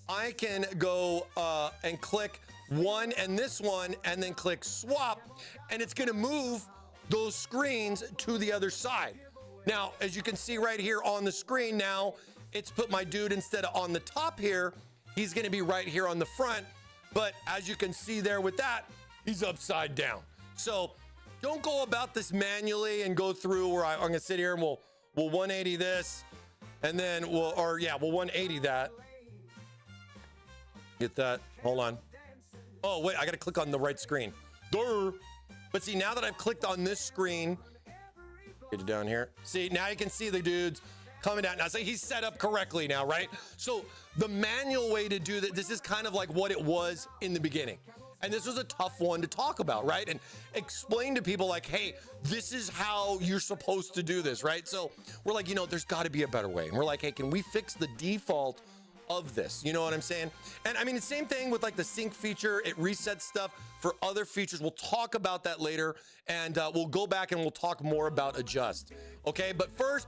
I can go and click one and this one, and then click swap, and it's going to move those screens to the other side. Now, as you can see right here on the screen, now it's put my dude instead of on the top here, he's going to be right here on the front. But as you can see there with that, he's upside down. So don't go about this manually and go through where I'm going to sit here and we'll 180 this, and then we'll 180 that. Get that. Hold on. Oh, wait, I got to click on the right screen. Duh. But see, now that I've clicked on this screen, get it down here. See, now you can see the dudes coming down. Now, so he's set up correctly now, right? So the manual way to do that, this is kind of like what it was in the beginning. And this was a tough one to talk about, right? And explain to people like, hey, this is how you're supposed to do this, right? So we're like, you know, there's got to be a better way. And we're like, hey, can we fix the default of this? You know what I'm saying? And I mean, the same thing with like the sync feature. It resets stuff for other features. We'll talk about that later. And we'll go back and we'll talk more about adjust. Okay, but first,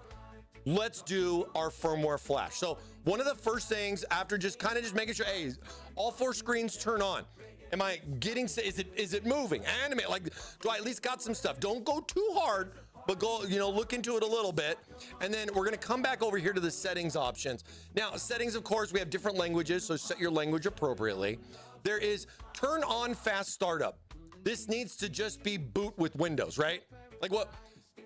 let's do our firmware flash. So one of the first things after just kind of just making sure, hey, all 4 screens turn on. Am I getting, is it moving? Animate, like, do I at least got some stuff? Don't go too hard, but go, you know, look into it a little bit. And then we're gonna come back over here to the settings options. Now, settings, of course, we have different languages, so set your language appropriately. There is turn on fast startup. This needs to just be boot with Windows, right? Like what,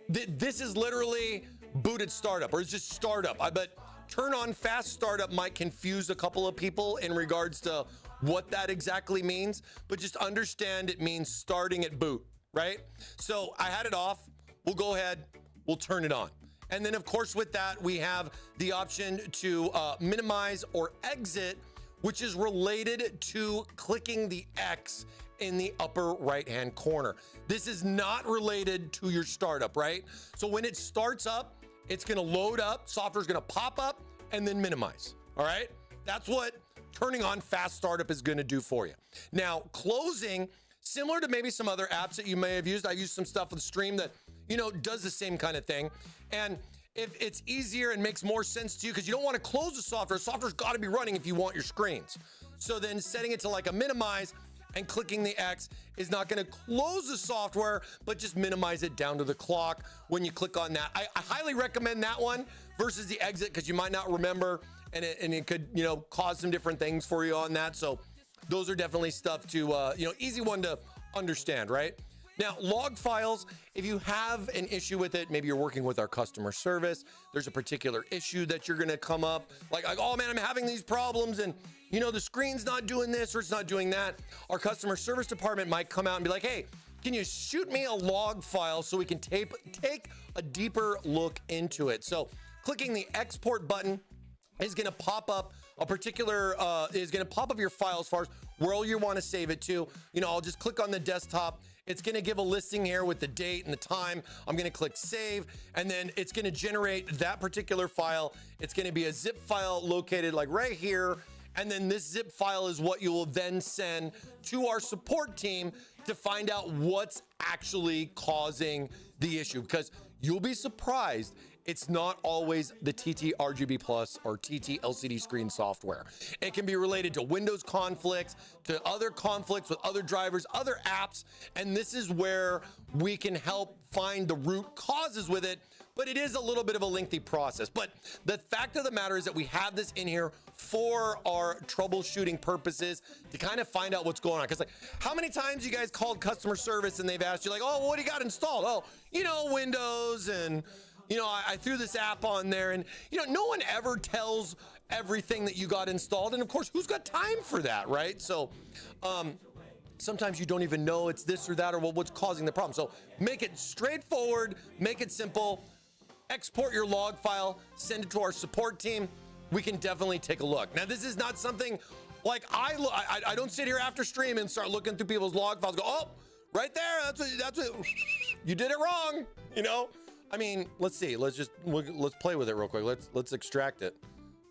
this is literally booted startup, or it's just startup. But turn on fast startup might confuse a couple of people in regards to what that exactly means, but just understand it means starting at boot, right? So I had it off. We'll go ahead, we'll turn it on. And then of course with that, we have the option to minimize or exit, which is related to clicking the X in the upper right-hand corner. This is not related to your startup, right? So when it starts up, it's gonna load up, software's gonna pop up, and then minimize, all right? That's what turning on fast startup is gonna do for you. Now, closing, similar to maybe some other apps that you may have used. I used some stuff with Stream that, you know, does the same kind of thing. And if it's easier and makes more sense to you, because you don't want to close the software's got to be running if you want your screens. So then setting it to like a minimize and clicking the X is not going to close the software, but just minimize it down to the clock when you click on that. I highly recommend that one versus the exit, because you might not remember, and it could, you know, cause some different things for you on that. So those are definitely stuff to, you know, easy one to understand, right? Now, log files, if you have an issue with it, maybe you're working with our customer service, there's a particular issue that you're gonna come up, like, oh man, I'm having these problems, and you know, the screen's not doing this or it's not doing that. Our customer service department might come out and be like, hey, can you shoot me a log file so we can take a deeper look into it? So clicking the export button is gonna pop up a particular, is gonna pop up your file as far as where you wanna save it to. You know, I'll just click on the desktop. It's gonna give a listing here with the date and the time. I'm gonna click save, and then it's gonna generate that particular file. It's gonna be a zip file located like right here, And then this zip file is what you will then send to our support team to find out what's actually causing the issue, because you'll be surprised. It's not always the TT RGB Plus or TT LCD screen software. It can be related to Windows conflicts, to other conflicts with other drivers, other apps, and this is where we can help find the root causes with it. But it is a little bit of a lengthy process. But the fact of the matter is that we have this in here for our troubleshooting purposes to kind of find out what's going on. Because like, how many times you guys called customer service and they've asked you like, oh, what do you got installed? Oh, you know, Windows, and you know, I threw this app on there, and you know, no one ever tells everything that you got installed. And of course, who's got time for that, right? So sometimes you don't even know it's this or that or what's causing the problem. So make it straightforward, make it simple. Export your log file, send it to our support team. We can definitely take a look. Now, this is not something like I don't sit here after stream and start looking through people's log files. Go, oh, right there. That's what you did it wrong. You know, I mean, let's see. Let's play with it real quick. Let's extract it.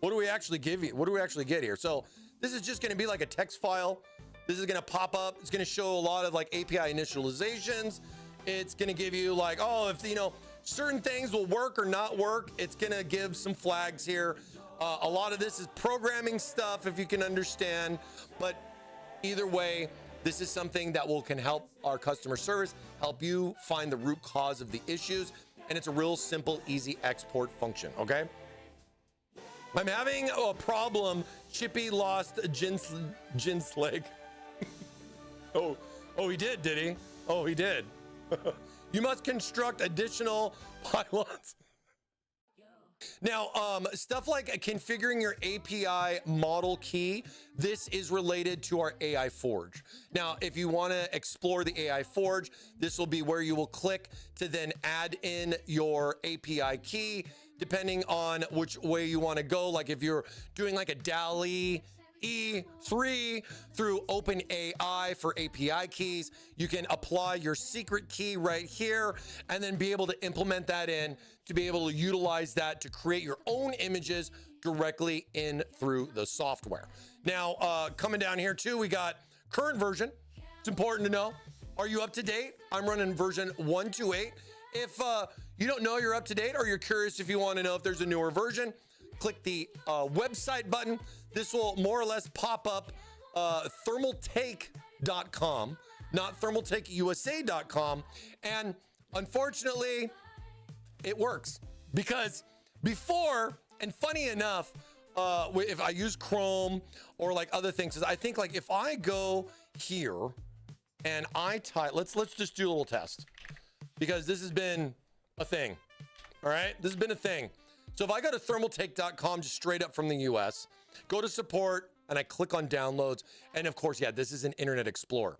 What do we actually give you? What do we actually get here? So this is just going to be like a text file. This is going to pop up. It's going to show a lot of like API initializations. It's going to give you like, oh, if you know, certain things will work or not work. It's gonna give some flags here. A lot of this is programming stuff, if you can understand, but either way, this is something that can help our customer service, help you find the root cause of the issues, and it's a real simple, easy export function, okay? I'm having a problem. Chippy lost Jin's leg. oh, he did he? Oh, he did. You must construct additional pylons. Now, stuff like configuring your API model key, this is related to our AI Forge. Now, if you want to explore the AI Forge, this will be where you will click to then add in your API key, depending on which way you want to go. Like if you're doing like a DALL-E E3 through OpenAI for API keys, you can apply your secret key right here and then be able to implement that in to be able to utilize that to create your own images directly in through the software. Now, coming down here too, we got current version. It's important to know. Are you up to date? I'm running version 128. If you don't know you're up to date, or you're curious if you want to know if there's a newer version, click the website button. This will more or less pop up Thermaltake.com, not ThermaltakeUSA.com. And unfortunately, it works because before, and funny enough, if I use Chrome or like other things, I think like if I go here and I type, let's just do a little test because this has been a thing. All right, this has been a thing. So if I go to thermaltake.com, just straight up from the US, go to support, and I click on downloads, and of course, yeah, this is an Internet Explorer.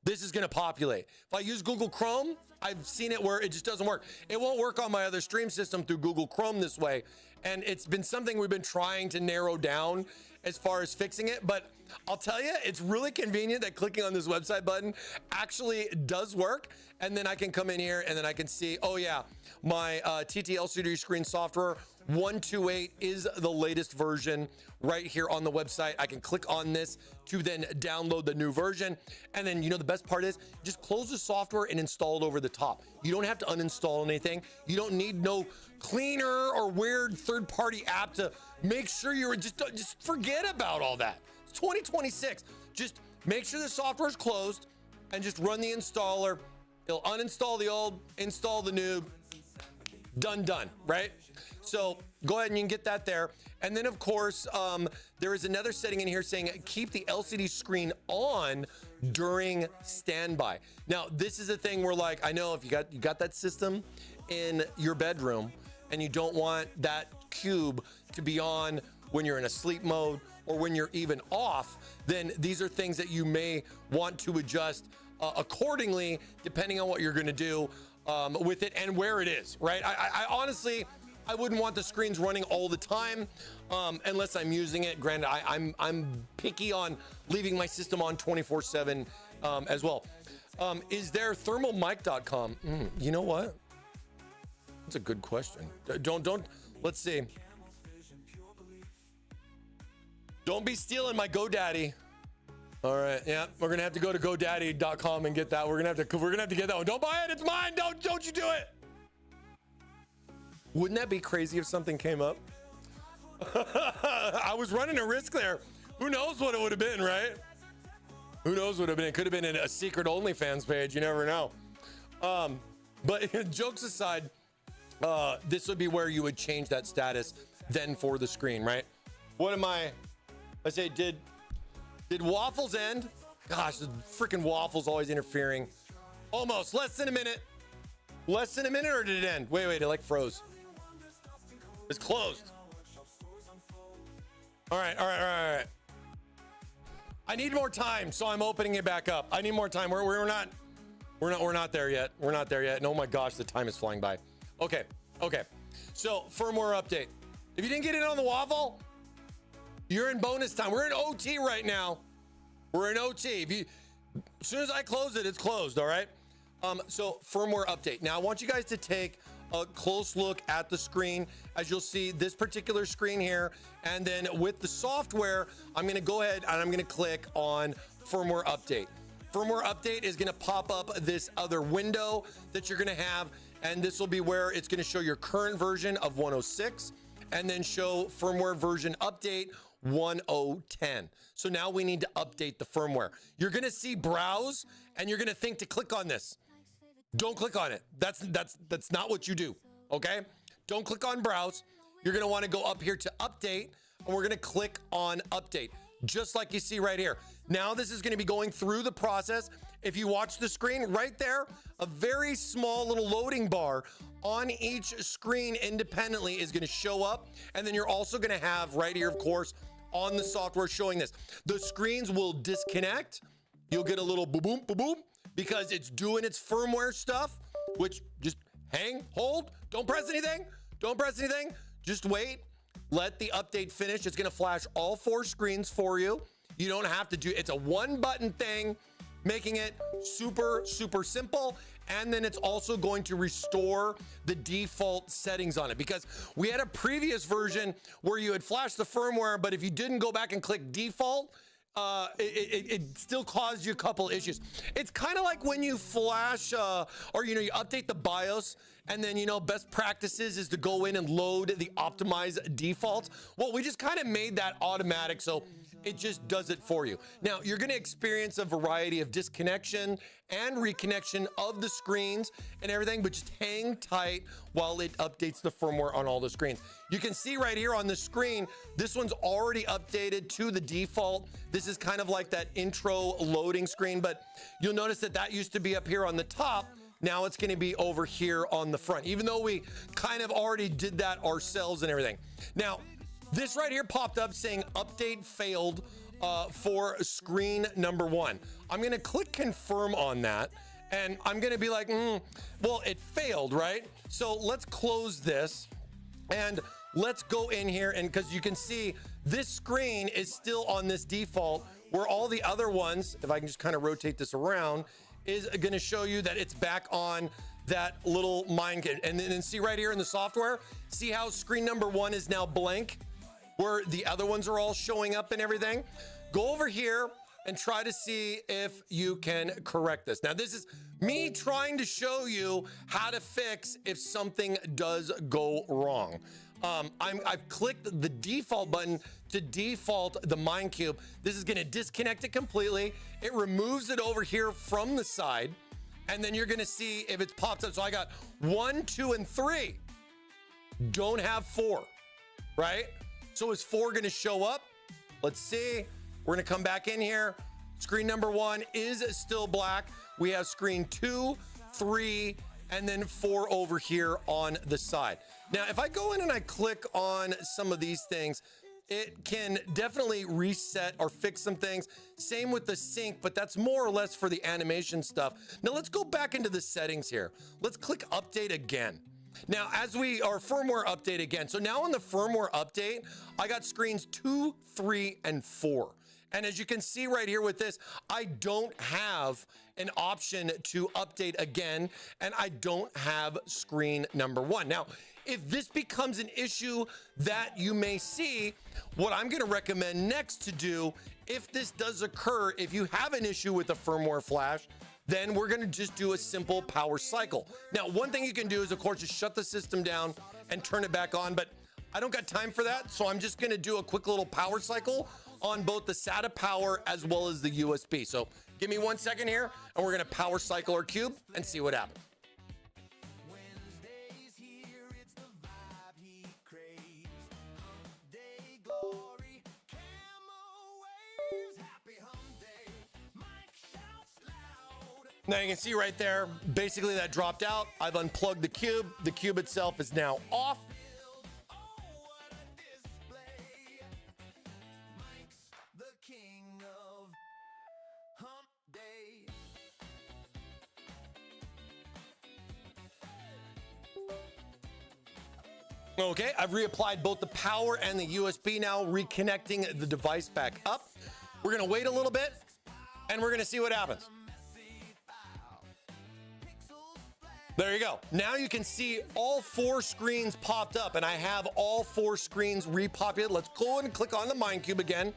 This is gonna populate. If I use Google Chrome, I've seen it where it just doesn't work. It won't work on my other stream system through Google Chrome this way, and it's been something we've been trying to narrow down as far as fixing it, but I'll tell you, it's really convenient that clicking on this website button actually does work, and then I can come in here and then I can see, oh yeah, my TT LCD screen software 128 is the latest version right here on the website. I can click on this to then download the new version. And then, you know, the best part is just close the software and install it over the top. You don't have to uninstall anything. You don't need no cleaner or weird third-party app to make sure you're just forget about all that. It's 2026. Just make sure the software is closed and just run the installer. It'll uninstall the old, install the new, done, right? So go ahead and you can get that there. And then of course, there is another setting in here saying keep the LCD screen on during standby. Now, this is a thing where like, I know if you got that system in your bedroom and you don't want that cube to be on when you're in a sleep mode or when you're even off, then these are things that you may want to adjust accordingly, depending on what you're gonna do with it and where it is, right? I honestly, I wouldn't want the screens running all the time unless I'm using it. Granted, I'm picky on leaving my system on 24/7 as well. Is there ThermalMike.com? You know what? That's a good question. Don't, let's see. Don't be stealing my GoDaddy. All right, yeah, we're gonna have to go to GoDaddy.com and get that. We're gonna have to get that one. Don't buy it, it's mine. Don't you do it. Wouldn't that be crazy if something came up? I was running a risk there. Who knows what it would have been, right? Who knows what it would have been? It could have been a secret OnlyFans page. You never know. But jokes aside, this would be where you would change that status then for the screen, right? What am I say, did Waffles end? Gosh, the freaking Waffle's always interfering. Almost, less than a minute. Less than a minute, or did it end? Wait, it like froze. It's closed. All right. I need more time, so I'm opening it back up. I need more time. We're not there yet. We're not there yet. And oh my gosh, the time is flying by. Okay. So firmware update. If you didn't get it on the Waffle, you're in bonus time. We're in OT right now. We're in OT. As soon as I close it, it's closed. All right. So firmware update. Now I want you guys to take a close look at the screen, as you'll see this particular screen here. And then with the software, I'm going to go ahead and I'm going to click on firmware update. Firmware update is going to pop up this other window that you're going to have. And this will be where it's going to show your current version of 106 and then show firmware version update 1010. So now we need to update the firmware. You're going to see browse and you're going to think to click on this. Don't click on it. That's not what you do. Okay? Don't click on browse. You're going to want to go up here to update, and we're going to click on update, just like you see right here. Now this is going to be going through the process. If you watch the screen right there, a very small little loading bar on each screen independently is going to show up. And then you're also going to have right here, of course, on the software showing this. The screens will disconnect. You'll get a little boom, boom, boom, boom, because it's doing its firmware stuff, which just hold, don't press anything. Just wait, let the update finish. It's gonna flash all 4 screens for you. You don't have to do, it's a 1-button thing, making it super, super simple. And then it's also going to restore the default settings on it, because we had a previous version where you had flashed the firmware, but if you didn't go back and click default, it still caused you a couple issues. It's kind of like when you flash or you update the BIOS, and then best practices is to go in and load the optimized defaults. Well, we just kind of made that automatic, so it just does it for you. Now you're going to experience a variety of disconnection and reconnection of the screens and everything, but just hang tight while it updates the firmware on all the screens. You can see right here on the screen, this one's already updated to the default. This is kind of like that intro loading screen, but you'll notice that used to be up here on the top. Now it's going to be over here on the front, even though we kind of already did that ourselves and everything. Now, this right here popped up saying update failed for screen number 1. I'm going to click confirm on that, and I'm going to be like, well, it failed, right? So let's close this and let's go in here, and because you can see this screen is still on this default, where all the other ones, if I can just kind of rotate this around, is going to show you that it's back on that little Minecube. And then see right here in the software, see how screen number 1 is now blank, where the other ones are all showing up and everything. Go over here and try to see if you can correct this. Now, this is me trying to show you how to fix if something does go wrong. I've clicked the default button to default the Minecube. This is gonna disconnect it completely. It removes it over here from the side, and then you're gonna see if it's popped up. So I got 1, 2, and 3. Don't have 4, right? So is 4 gonna show up? Let's see. We're gonna come back in here. Screen number 1 is still black. We have screen 2, 3, and then 4 over here on the side. Now, if I go in and I click on some of these things, it can definitely reset or fix some things. Same with the sync, but that's more or less for the animation stuff. Now let's go back into the settings here. Let's click update again. Now, as we are firmware update again. So now on the firmware update, I got screens 2, 3, and 4. And as you can see right here with this, I don't have an option to update again, and I don't have screen number 1. Now, if this becomes an issue that you may see, what I'm going to recommend next to do, if this does occur, if you have an issue with the firmware flash, then we're going to just do a simple power cycle. Now, one thing you can do is, of course, just shut the system down and turn it back on, but I don't got time for that, so I'm just going to do a quick little power cycle on both the SATA power as well as the USB. So give me 1 second here, and we're going to power cycle our cube and see what happens. Wednesday's here, it's the vibe he craves. Hump day glory, camo waves, happy hump day. Mike shouts loud. Now you can see right there, basically that dropped out. I've unplugged the cube. The cube itself is now off. Oh, what a display. Mike's the king of hump day. Okay, I've reapplied both the power and the USB now, reconnecting the device back up. We're gonna wait a little bit and we're gonna see what happens. There you go. Now you can see all 4 screens popped up, and I have all 4 screens repopulated. Let's go and click on the Minecube again.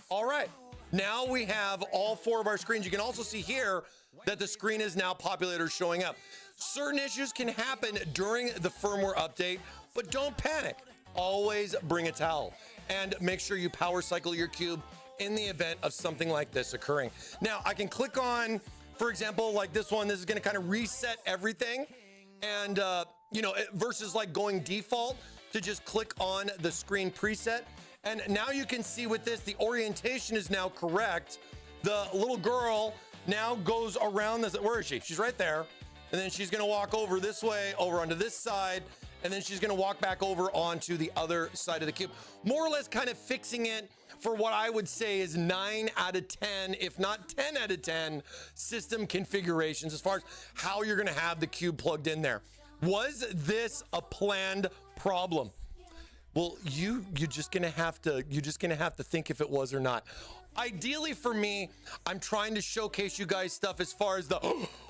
All right, now we have all 4 of our screens. You can also see here that the screen is now populated or showing up. Certain issues can happen during the firmware update, but don't panic. Always bring a towel and make sure you power cycle your cube in the event of something like this occurring. Now I can click on, for example, like this one. This is going to kind of reset everything, and you know, versus like going default to just click on the screen preset. And now you can see with this, the orientation is now correct. The little girl now goes around this. Where is she? She's right there. And then she's going to walk over this way, over onto this side, and then she's going to walk back over onto the other side of the cube. More or less kind of fixing it for what I would say is 9 out of 10, if not 10 out of 10 system configurations as far as how you're going to have the cube plugged in there. Was this a planned problem? Well, you're just going to have to think if it was or not. Ideally for me, I'm trying to showcase you guys stuff as far as the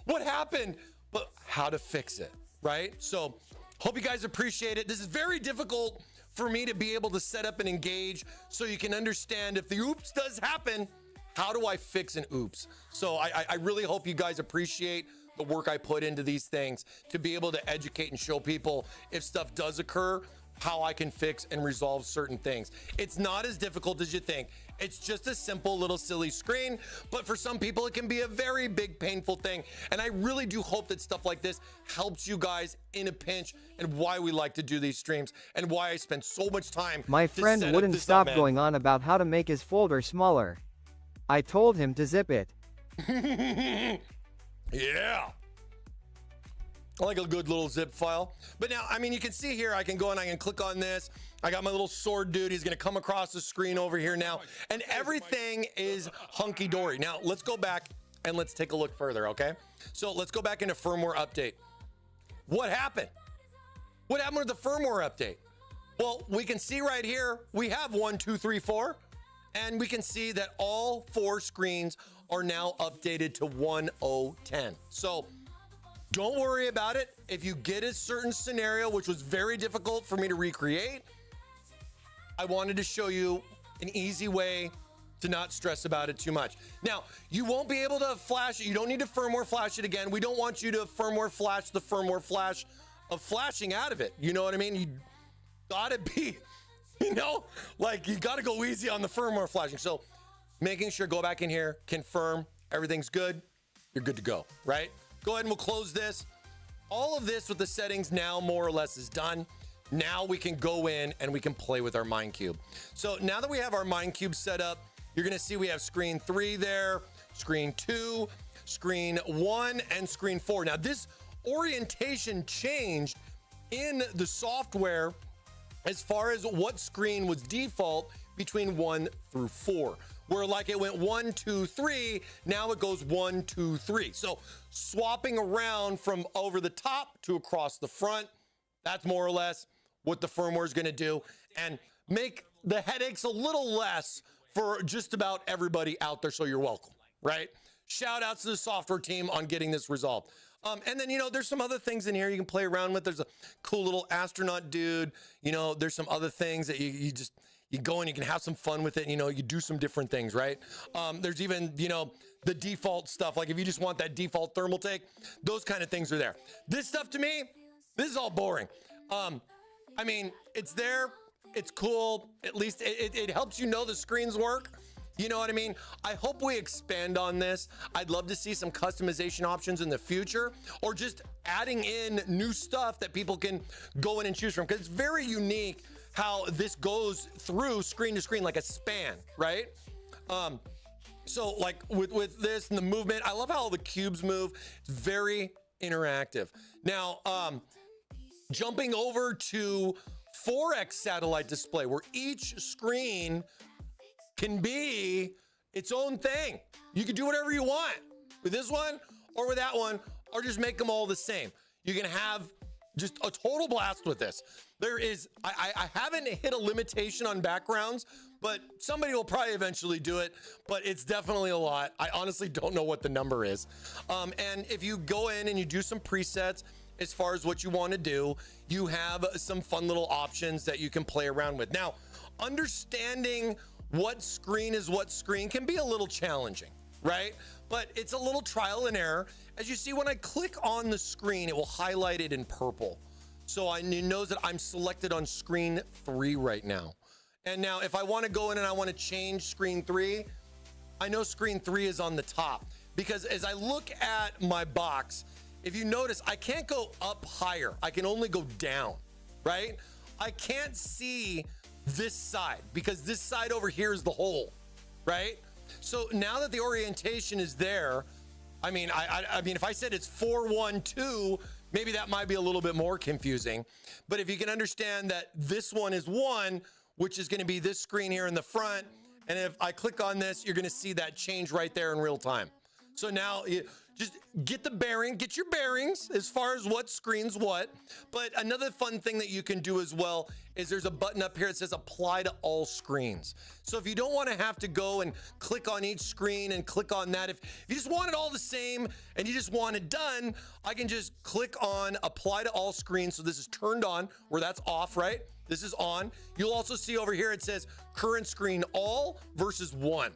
what happened, but how to fix it, right? So hope you guys appreciate it. This is very difficult for me to be able to set up and engage so you can understand if the oops does happen, how do I fix an oops? So I really hope you guys appreciate the work I put into these things to be able to educate and show people if stuff does occur, how I can fix and resolve certain things. It's not as difficult as you think. It's just a simple little silly screen, but for some people it can be a very big painful thing. And I really do hope that stuff like this helps you guys in a pinch, and why we like to do these streams and why I spend so much time. My friend wouldn't stop going on about how to make his folder smaller. I told him to zip it. Yeah. I like a good little zip file. But now, I mean, you can see here, I can go and I can click on this. I got my little sword dude. He's going to come across the screen over here now. And everything is hunky-dory. Now, let's go back and let's take a look further, okay? So let's go back into firmware update. What happened? What happened with the firmware update? Well, we can see right here, we have 1, 2, 3, 4. And we can see that all 4 screens are now updated to 1.0.10. So don't worry about it. If you get a certain scenario, which was very difficult for me to recreate, I wanted to show you an easy way to not stress about it too much. Now, you won't be able to flash it. You don't need to firmware flash it again. We don't want you to firmware flash the firmware flash of flashing out of it. You know what I mean? You gotta be, you know, like you gotta go easy on the firmware flashing. So making sure, go back in here, confirm everything's good, you're good to go, right? Go ahead and we'll close this. All of this with the settings now more or less is done. Now we can go in and we can play with our Minecube. So now that we have our Minecube set up, you're gonna see we have screen 3 there, screen 2, screen 1, and screen 4. Now this orientation changed in the software as far as what screen was default between 1 through 4. Where like it went 1, 2, 3, now it goes 1, 2, 3. So swapping around from over the top to across the front, that's more or less what the firmware is gonna do, and make the headaches a little less for just about everybody out there, so you're welcome, right? shout outs to the software team on getting this resolved. And then, you know, there's some other things in here you can play around with. There's a cool little astronaut dude. You know, there's some other things that you go and you can have some fun with it. You know, you do some different things, right? There's even, you know, the default stuff. Like if you just want that default Thermaltake, those kind of things are there. This stuff to me, this is all boring. I mean, it's there. It's cool. At least it helps you know the screens work. You know what I mean? I hope we expand on this. I'd love to see some customization options in the future, or just adding in new stuff that people can go in and choose from, because it's very unique how this goes through screen to screen like a span, right? So like with this and the movement, I love how all the cubes move. It's very interactive. Now, jumping over to 4X satellite display, where each screen can be its own thing. You can do whatever you want with this one or with that one, or just make them all the same. You can have just a total blast with this. There is, I haven't hit a limitation on backgrounds, but somebody will probably eventually do it, but it's definitely a lot. I honestly don't know what the number is. And if you go in and you do some presets as far as what you want to do, you have some fun little options that you can play around with. Now, understanding what screen is what screen can be a little challenging, right? But it's a little trial and error. As you see, when I click on the screen, it will highlight it in purple. So it knows that I'm selected on screen 3 right now. And now if I want to go in and I want to change screen 3, I know screen 3 is on the top, because as I look at my box, if you notice, I can't go up higher. I can only go down, right? I can't see this side, because this side over here is the hole, right? So now that the orientation is there, I mean, I mean, if I said it's 4, 1, 2, maybe that might be a little bit more confusing. But if you can understand that this one is 1, which is going to be this screen here in the front, and if I click on this, you're going to see that change right there in real time. So now just get your bearings as far as what screen's what. But another fun thing that you can do as well is there's a button up here that says apply to all screens. So if you don't want to have to go and click on each screen and click on that, if you just want it all the same and you just want it done, I can just click on apply to all screens. So this is turned on, where that's off, right? This is on. You'll also see over here it says current screen all versus 1.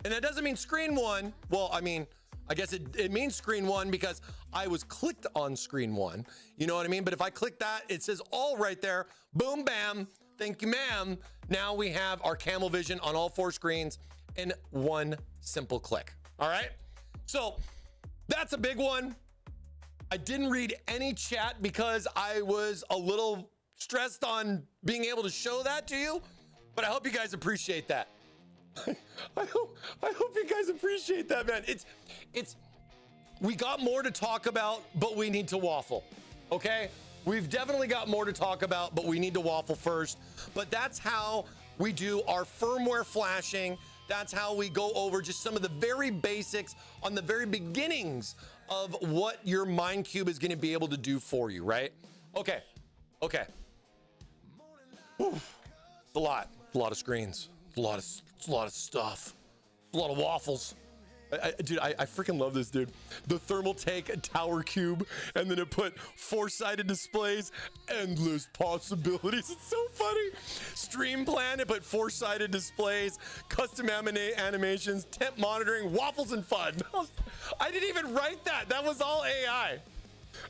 And that doesn't mean screen 1. Well, I mean, I guess it means screen 1 because I was clicked on screen 1. You know what I mean? But if I click that, it says all right there. Boom, bam. Thank you, ma'am. Now we have our camel vision on all 4 screens in one simple click. All right. So that's a big one. I didn't read any chat because I was a little stressed on being able to show that to you, but I hope you guys appreciate that. I hope you guys appreciate that, man. We got more to talk about, but we need to waffle. Okay? We've definitely got more to talk about, but we need to waffle first. But that's how we do our firmware flashing. That's how we go over just some of the very basics on the very beginnings of what your Minecube is going to be able to do for you, right? Okay. Whew. It's a lot of screens. It's a lot of stuff. A lot of waffles. Dude, I freaking love this, dude. The Thermaltake tower cube, and then it put 4-sided displays, endless possibilities. It's so funny. Stream plan, it put 4-sided displays, custom animations, temp monitoring, waffles and fun. I didn't even write that. That was all AI.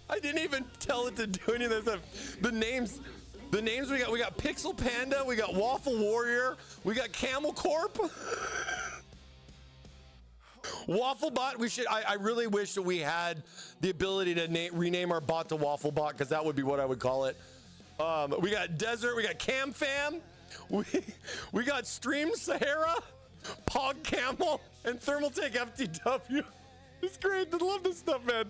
I didn't even tell it to do any of that stuff. The names we got Pixel Panda, we got Waffle Warrior, we got Camel Corp. Wafflebot, I really wish that we had the ability to rename our bot to Wafflebot, because that would be what I would call it. We got Desert, we got Cam Fam, we got Stream Sahara, Pog Camel, and Thermaltake FTW. It's great. I love this stuff, man.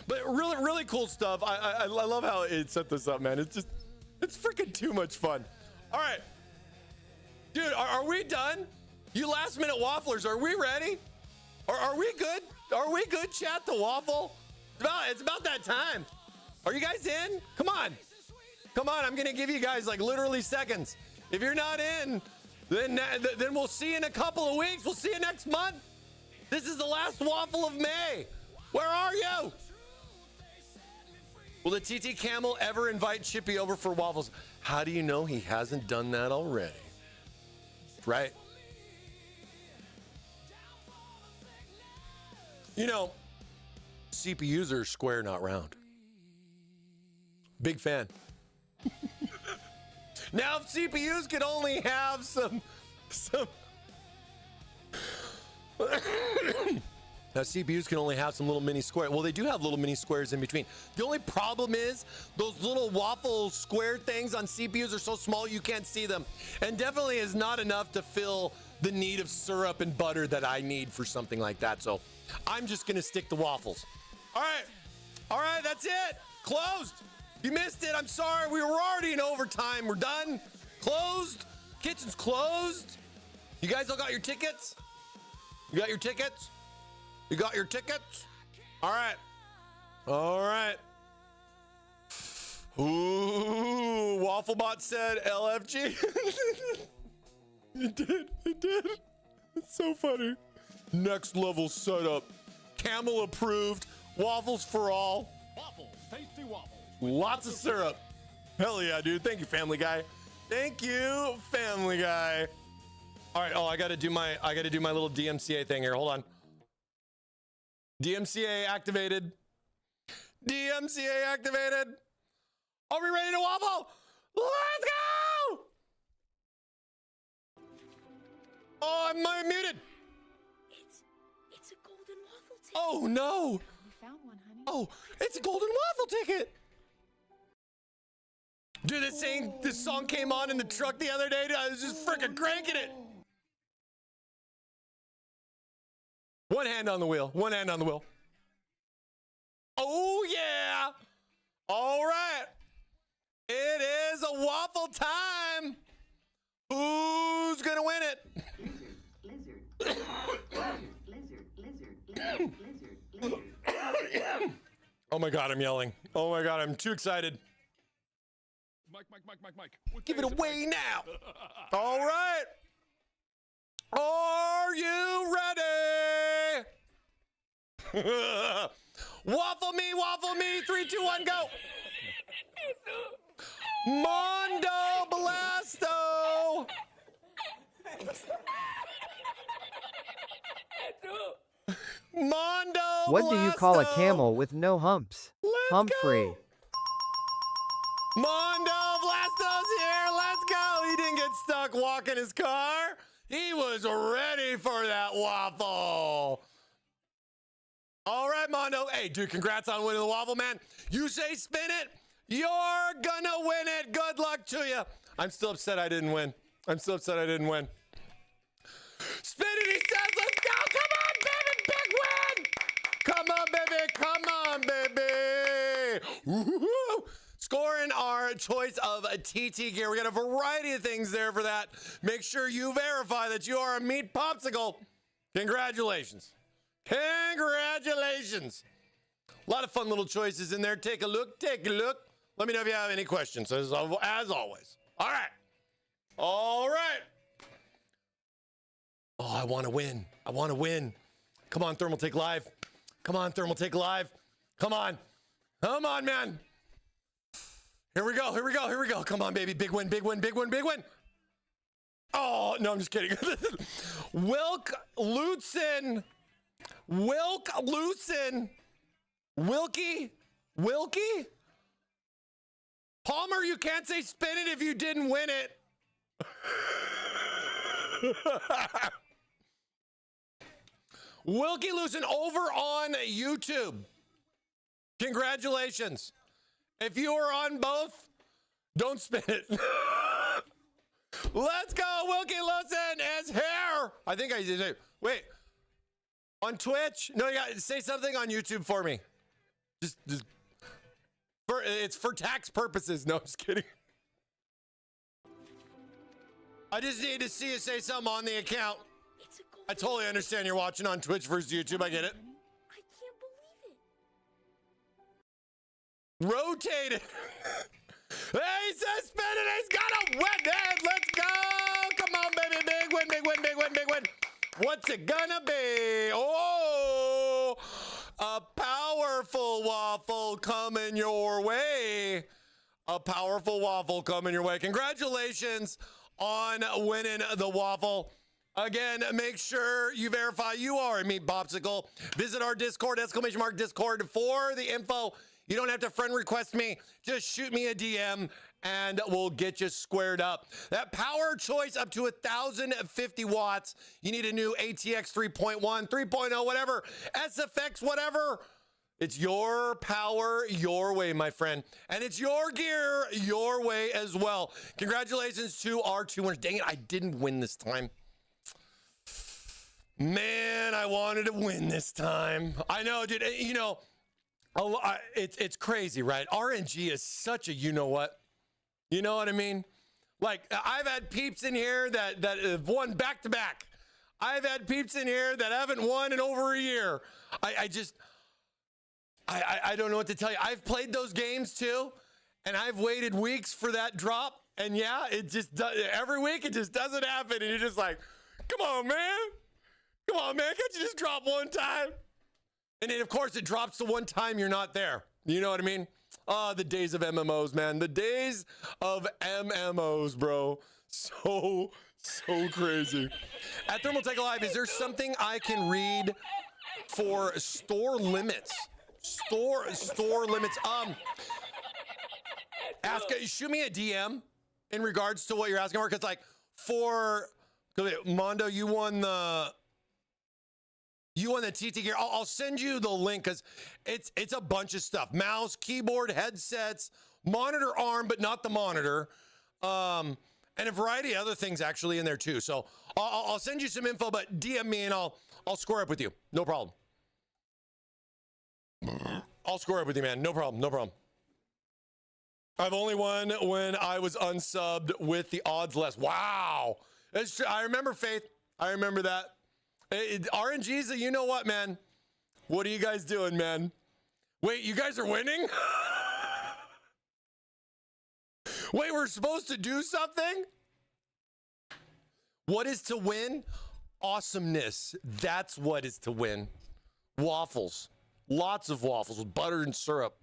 But really cool stuff. I love how it set this up, man. It's freaking too much fun. All right, dude, are we done? You last minute wafflers, are we ready? Are we good? Are we good, chat, to waffle? It's about that time. Are you guys in? Come on. I'm gonna give you guys like literally seconds. If you're not in, then we'll see you in a couple of weeks. We'll see you next month. This is the last waffle of May. Where are you? Will the TT Camel ever invite Chippy over for waffles? How do you know he hasn't done that already? Right? You know, CPUs are square, not round. Big fan. Now, if CPUs could only have some now CPUs can only have some little mini square. Well, they do have little mini squares in between. The only problem is those little waffle square things on CPUs are so small you can't see them, and definitely is not enough to fill the need of syrup and butter that I need for something like that. So I'm just gonna stick to waffles. All right, that's it. Closed. You missed it. I'm sorry. We were already in overtime. We're done. Closed. Kitchen's closed. You guys all got your tickets? You got your tickets? You got your tickets? All right. All right. Ooh, Wafflebot said LFG. It did. It's so funny. Next level setup. Camel approved. Waffles for all. Waffles, tasty waffles. Lots of syrup. Hell yeah, dude. Thank you, Family Guy. Thank you, Family Guy. All right. Oh, I gotta do my little DMCA thing here. Hold on. DMCA activated. DMCA activated. Are we ready to waffle? Let's go! Oh, I'm muted. It's a golden waffle ticket. Oh no. We found one, honey. Oh, it's a golden waffle ticket. Dude, this song came on in the truck the other day. Dude, I was just freaking cranking it. One hand on the wheel. One hand on the wheel. Oh, yeah. All right. It is a waffle time. Who's going to win it? Oh, my God, I'm yelling. Oh, my God, I'm too excited. Mike. What Give day it is away now. All right. Are you ready? Waffle me. 3, 2, 1, go. Mondo Blasto. Mondo What do you call a Blasto. camel with no humps? Let's Humphrey. go. Mondo Blasto's here. Let's go. He didn't get stuck walking his car. He was ready for that waffle. All right, Mondo. Hey, dude, congrats on winning the waffle, man. You say spin it, you're gonna win it. Good luck to you. I'm still upset I didn't win. Spin it, he says. Let's go. Come on, baby. Big win. Come on, baby. Woo-hoo. Scoring our choice of a TT gear. We got a variety of things there for that. Make sure you verify that you are a meat popsicle. Congratulations. Congratulations. A lot of fun little choices in there. Take a look. Let me know if you have any questions, as always. All right. Oh, I want to win. Come on, Thermaltake Live. Come on, man. Here we go. Come on, baby. Big win. Oh, no, I'm just kidding. Wilkie? Palmer, you can't say spin it if you didn't win it. Wilkie Lucen over on YouTube. Congratulations. If you are on both, don't spin it. Let's go, Wilkie Lucen is here. I think I did. Wait. On Twitch? No, you got to say something on YouTube for me. Just it's for tax purposes. No, just kidding. I just need to see you say something on the account. I totally understand you're watching on Twitch versus YouTube. I get it. I can't believe it. Rotate it. Hey, he says spin it. He's got to win it. Let's go. Come on, baby. Big win. What's it gonna be? Oh, a powerful waffle coming your way. A powerful waffle coming your way. Congratulations on winning the waffle. Again, make sure you verify you are a meat popsicle. Visit our Discord, !Discord for the info. You don't have to friend request me. Just shoot me a DM and we'll get you squared up. That power choice up to 1,050 watts. You need a new ATX 3.1, 3.0, whatever, SFX, whatever. It's your power, your way, my friend. And it's your gear, your way as well. Congratulations to our 2 winners. Dang it, I didn't win this time. Man, I wanted to win this time. I know, dude. You know, it's crazy, right? RNG is such a you know what. You know what I mean? Like, I've had peeps in here that have won back to back. I've had peeps in here that haven't won in over a year. I don't know what to tell you. I've played those games too, and I've waited weeks for that drop. And yeah, it just does. Every week it just doesn't happen, and you're just like, come on, man. Come on, man. Can't you just drop one time? And then, of course, it drops the one time you're not there. You know what I mean? The days of MMOs, man. The days of MMOs, bro. So crazy. At Thermaltake Live, is there something I can read for store limits? Store limits. Shoot me a DM in regards to what you're asking for. Because, like, Mondo, you won the TT gear. I'll send you the link because it's a bunch of stuff. Mouse, keyboard, headsets, monitor arm, but not the monitor. And a variety of other things actually in there too. So I'll send you some info, but DM me and I'll square up with you. No problem. I'll square up with you, man. No problem. No problem. I've only won when I was unsubbed with the odds less. Wow. That's true. I remember, Faith. I remember that. RNG's a you know what, man. What are you guys doing, man? Wait, you guys are winning? Wait, we're supposed to do something? What is to win? Awesomeness. That's what is to win. Waffles. Lots of waffles with butter and syrup.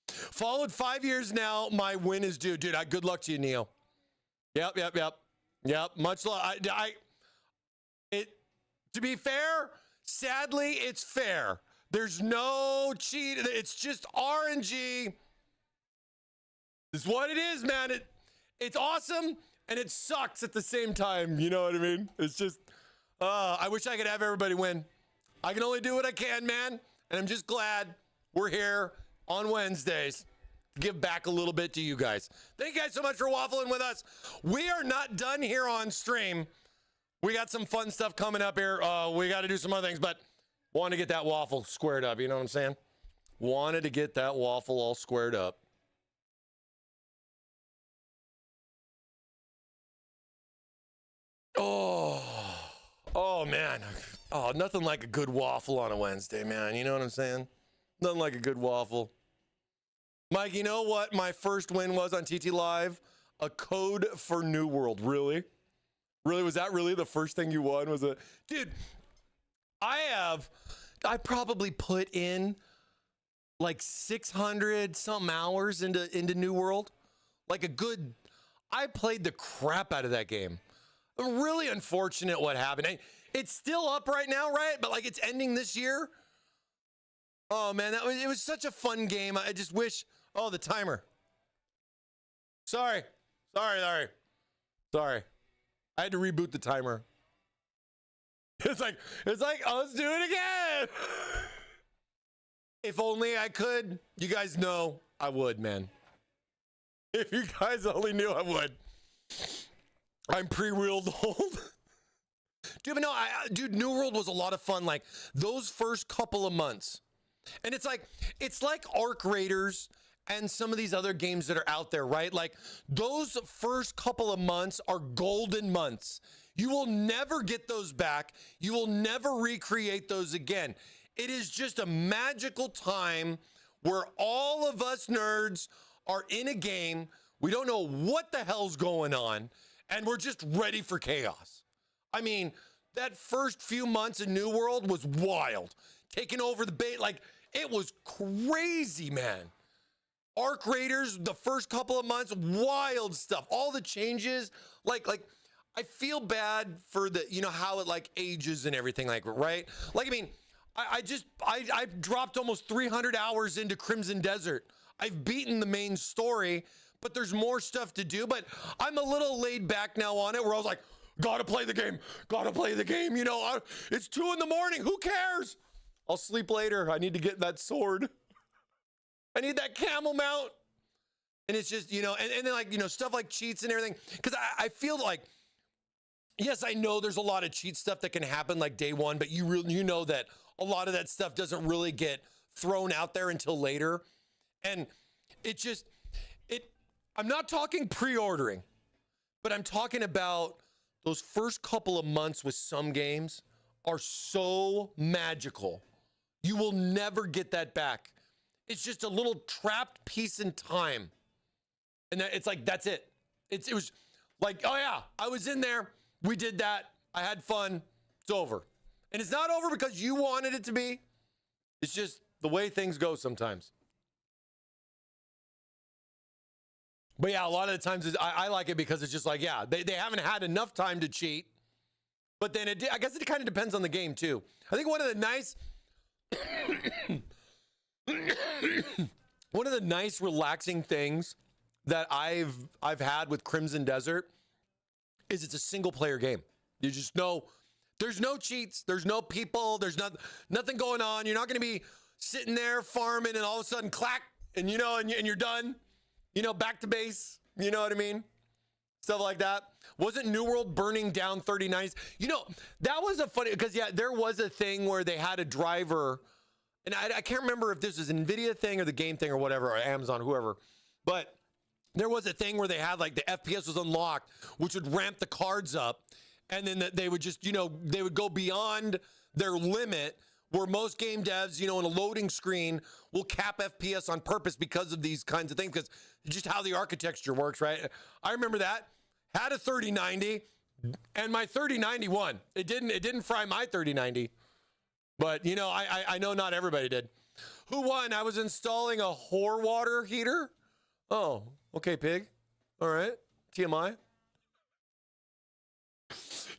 Followed 5 years now. My win is due. Dude, good luck to you, Neo. Yep. Much luck. To be fair, sadly, it's fair. There's no cheat. It's just RNG. It's what it is, man. It's awesome and it sucks at the same time. You know what I mean? It's just, I wish I could have everybody win. I can only do what I can, man. And I'm just glad we're here on Wednesdays to give back a little bit to you guys. Thank you guys so much for waffling with us. We are not done here on stream. We got some fun stuff coming up here. We got to do some other things, but wanted to get that waffle squared up. You know what I'm saying? Wanted to get that waffle all squared up. Oh man. Oh, nothing like a good waffle on a Wednesday, man. You know what I'm saying? Nothing like a good waffle. Mike, you know what my first win was on TT Live? A code for New World. Really? Really? Was that really the first thing you won? Was it? Dude, I probably put in like 600 something hours into New World. Like I played the crap out of that game. Really unfortunate what happened. It's still up right now, right? But like it's ending this year. Oh man, it was such a fun game. I just wish, the timer. Sorry. I had to reboot the timer. It's like, let's do it again. If only I could. You guys know I would, man. If you guys only knew I would. I'm pre-reeled old. Dude, but no, dude, New World was a lot of fun. Like those first couple of months. And it's like Arc Raiders and some of these other games that are out there, right? Like those first couple of months are golden months. You will never get those back. You will never recreate those again. It is just a magical time where all of us nerds are in a game. We don't know what the hell's going on, and we're just ready for chaos. I mean, that first few months in New World was wild. Taking over the bait, like, it was crazy, man. Arc Raiders, the first couple of months, wild stuff. All the changes, like I feel bad for the, you know, how it like ages and everything, like, right? Like, I mean, I dropped almost 300 hours into Crimson Desert. I've beaten the main story, but there's more stuff to do. But I'm a little laid back now on it, where I was like, gotta play the game, you know, it's 2 a.m, who cares? I'll sleep later. I need to get that sword. I need that camel mount. And it's just, you know, and then, like, you know, stuff like cheats and everything. Because I feel like, yes, I know there's a lot of cheat stuff that can happen like day one, but you know that a lot of that stuff doesn't really get thrown out there until later. And I'm not talking pre-ordering, but I'm talking about those first couple of months with some games are so magical. You will never get that back. It's just a little trapped piece in time. And it's like, that's it. It was like, oh yeah, I was in there. We did that. I had fun. It's over. And it's not over because you wanted it to be. It's just the way things go sometimes. But yeah, a lot of the times I like it because it's just like, yeah, they haven't had enough time to cheat. But then I guess it kind of depends on the game too. I think one of the nice relaxing things that I've had with Crimson Desert is it's a single player game. You just know there's no cheats, there's no people, there's nothing going on. You're not going to be sitting there farming and all of a sudden clack and you know and you're done. You know, back to base. You know what I mean? Stuff like that. Wasn't New World burning down 3090s? You know, that was a funny, because yeah, there was a thing where they had a driver, and I can't remember if this was an NVIDIA thing or the game thing or whatever, or Amazon, whoever, but there was a thing where they had like the FPS was unlocked, which would ramp the cards up, and then they would just, you know, they would go beyond their limit, where most game devs, you know, in a loading screen will cap FPS on purpose because of these kinds of things, because just how the architecture works, right? I remember that. Had a 3090, and my 3090 won. It didn't fry my 3090, but you know, I know not everybody did. Who won? I was installing a whore water heater. Oh, okay, pig. All right, TMI.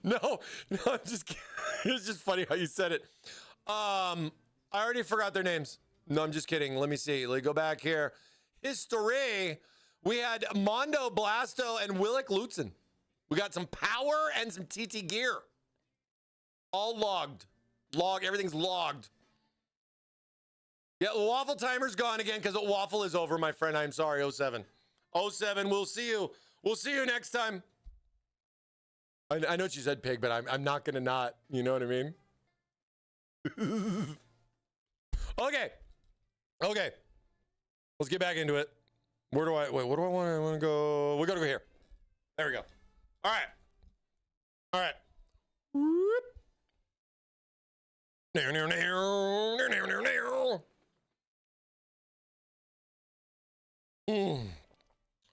No, I'm just kidding. It's just funny how you said it. I already forgot their names. No, I'm just kidding. Let me see. Let me go back here. History. We had Mondo Blasto and Willick Lutzen. We got some power and some TT gear. All logged. Everything's logged. Yeah, the Waffle timer's gone again because Waffle is over, my friend. I'm sorry, 07. 07, we'll see you. We'll see you next time. I know what you said, pig, but I'm not going to not. You know what I mean? Okay. Let's get back into it. Where do I want to go? We got to go here. There we go. All right. Whoop.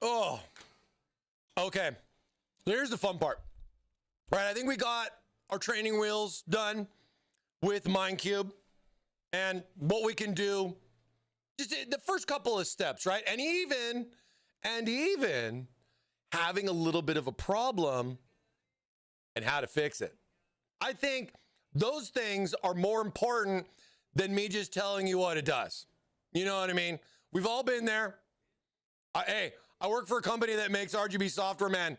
Oh. Okay. Here's the fun part. Right, I think we got our training wheels done with Minecube, and what we can do, just the first couple of steps, right? And even having a little bit of a problem and how to fix it. I think those things are more important than me just telling you what it does. You know what I mean? We've all been there. Hey, I work for a company that makes RGB software, man.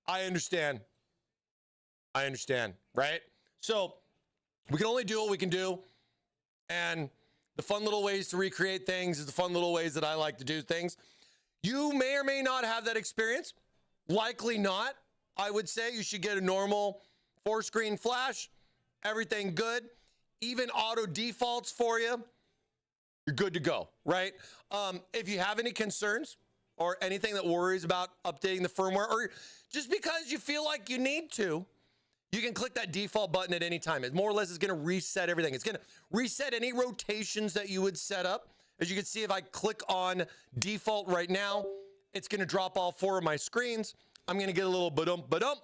I understand, right? So we can only do what we can do. And the fun little ways to recreate things is the fun little ways that I like to do things. You may or may not have that experience. Likely not. I would say you should get a normal 4-screen flash. Everything good. Even auto defaults for you. You're good to go, right? If you have any concerns or anything that worries about updating the firmware, or just because you feel like you need to, you can click that default button at any time. It more or less is going to reset everything. It's going to reset any rotations that you would set up. As you can see, if I click on default right now, it's going to drop all 4 of my screens. I'm going to get a little ba-dump.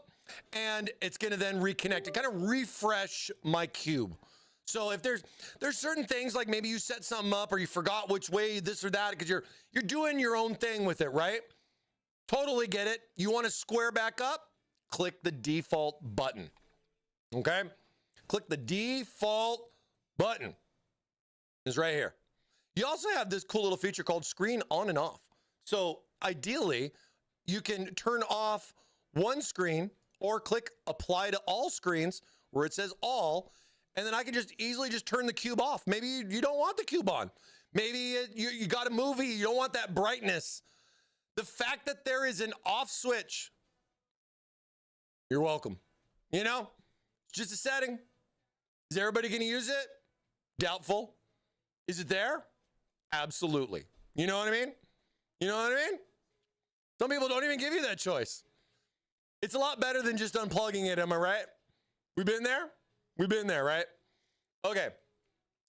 and it's gonna then reconnect it, kind of refresh my cube. So if there's certain things like maybe you set something up or you forgot which way this or that because you're doing your own thing with it, right? Totally get it. You want to square back up? Click the default button. Okay? Click the default button. It's right here. You also have this cool little feature called screen on and off. So ideally, you can turn off one screen or click apply to all screens where it says all, and then I can just easily just turn the cube off. Maybe you don't want the cube on. Maybe you got a movie, you don't want that brightness. The fact that there is an off switch, you're welcome. You know, it's just a setting. Is everybody going to use it? Doubtful. Is it there? Absolutely. You know what I mean? You know what I mean? Some people don't even give you that choice. It's a lot better than just unplugging it, am I right? We've been there? We've been there, right? Okay.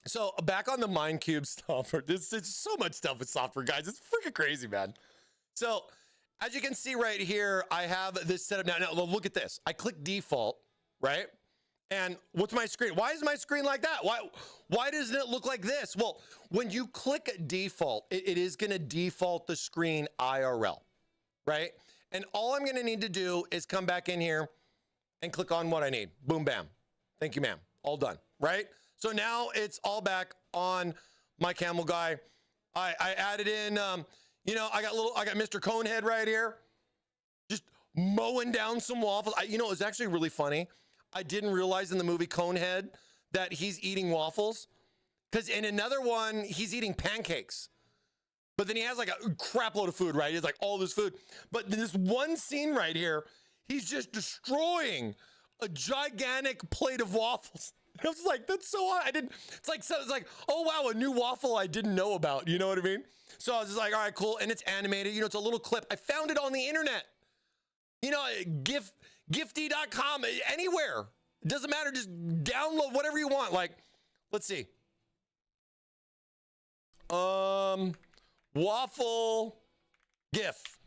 So back on the Minecube stuff. It's so much stuff with software, guys. It's freaking crazy, man. So as you can see right here, I have this set up now. Now look at this. I click default, right? And what's my screen? Why is my screen like that? Why doesn't it look like this? Well, when you click default, it is going to default the screen IRL, right? And all I'm going to need to do is come back in here and click on what I need. Boom, bam. Thank you, ma'am. All done, right? So now it's all back on my camel guy. I added in, you know, I got Mr. Conehead right here, just mowing down some waffles. You know, it was actually really funny. I didn't realize in the movie Conehead that he's eating waffles, because in another one, he's eating pancakes. But then he has like a crap load of food, right? He has like all this food. But in this one scene right here, he's just destroying a gigantic plate of waffles. I was like, that's so odd. It's like, oh wow, a new waffle I didn't know about. You know what I mean? So I was just like, all right, cool. And it's animated. You know, it's a little clip. I found it on the internet. You know, gifty.com, anywhere. It doesn't matter. Just download whatever you want. Like, let's see. Waffle GIF.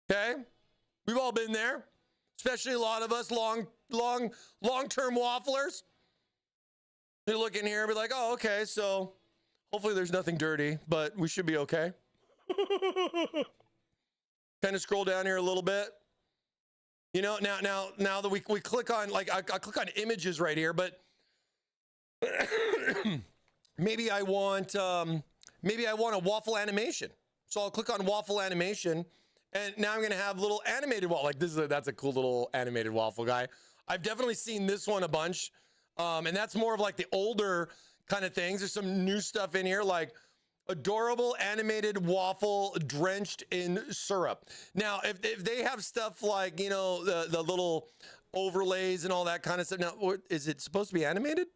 Okay? We've all been there. Especially a lot of us long-term wafflers. They look in here and be like, oh, okay, so hopefully there's nothing dirty, but we should be okay. Kind of scroll down here a little bit. You know, now that we click on, like, I click on images right here, but maybe I want a waffle animation. So I'll click on waffle animation, and now I'm gonna have little animated waffle. Like that's a cool little animated waffle guy. I've definitely seen this one a bunch, and that's more of like the older kind of things. There's some new stuff in here, like adorable animated waffle drenched in syrup. Now, if they have stuff like, you know, the little overlays and all that kind of stuff. Now, is it supposed to be animated?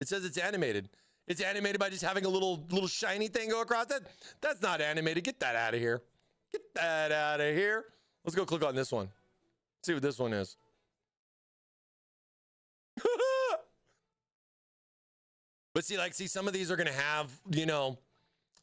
It says it's animated. It's animated by just having a little shiny thing go across it. That's not animated. Get that out of here. Get that out of here. Let's go click on this one. See what this one is. But see, some of these are going to have, you know,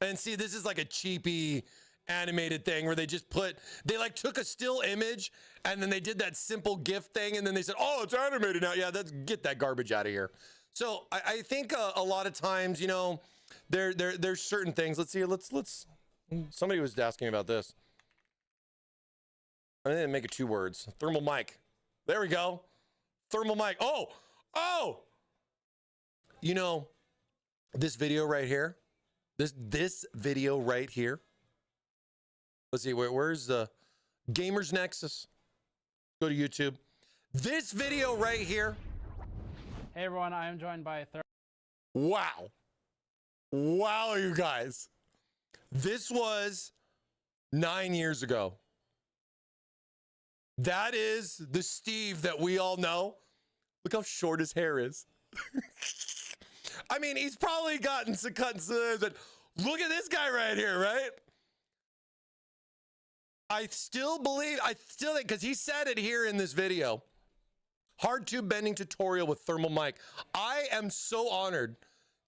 and see, this is like a cheapy animated thing where they took a still image and then they did that simple GIF thing. And then they said, oh, it's animated now. Yeah, get that garbage out of here. So I think a lot of times, you know, there's certain things. Let's see. Let's. Somebody was asking about this. I didn't make it 2 words. ThermalMike. There we go. ThermalMike. Oh. You know, this video right here. This video right here. Let's see. Where's the Gamers Nexus? Go to YouTube. This video right here. Hey everyone, I am joined by Wow, you guys. This was 9 years ago. That is the Steve that we all know. Look how short his hair is. I mean, he's probably gotten some cuts. Look at this guy right here, right? I still think, because he said it here in this video. Hard tube bending tutorial with ThermalMike. I am so honored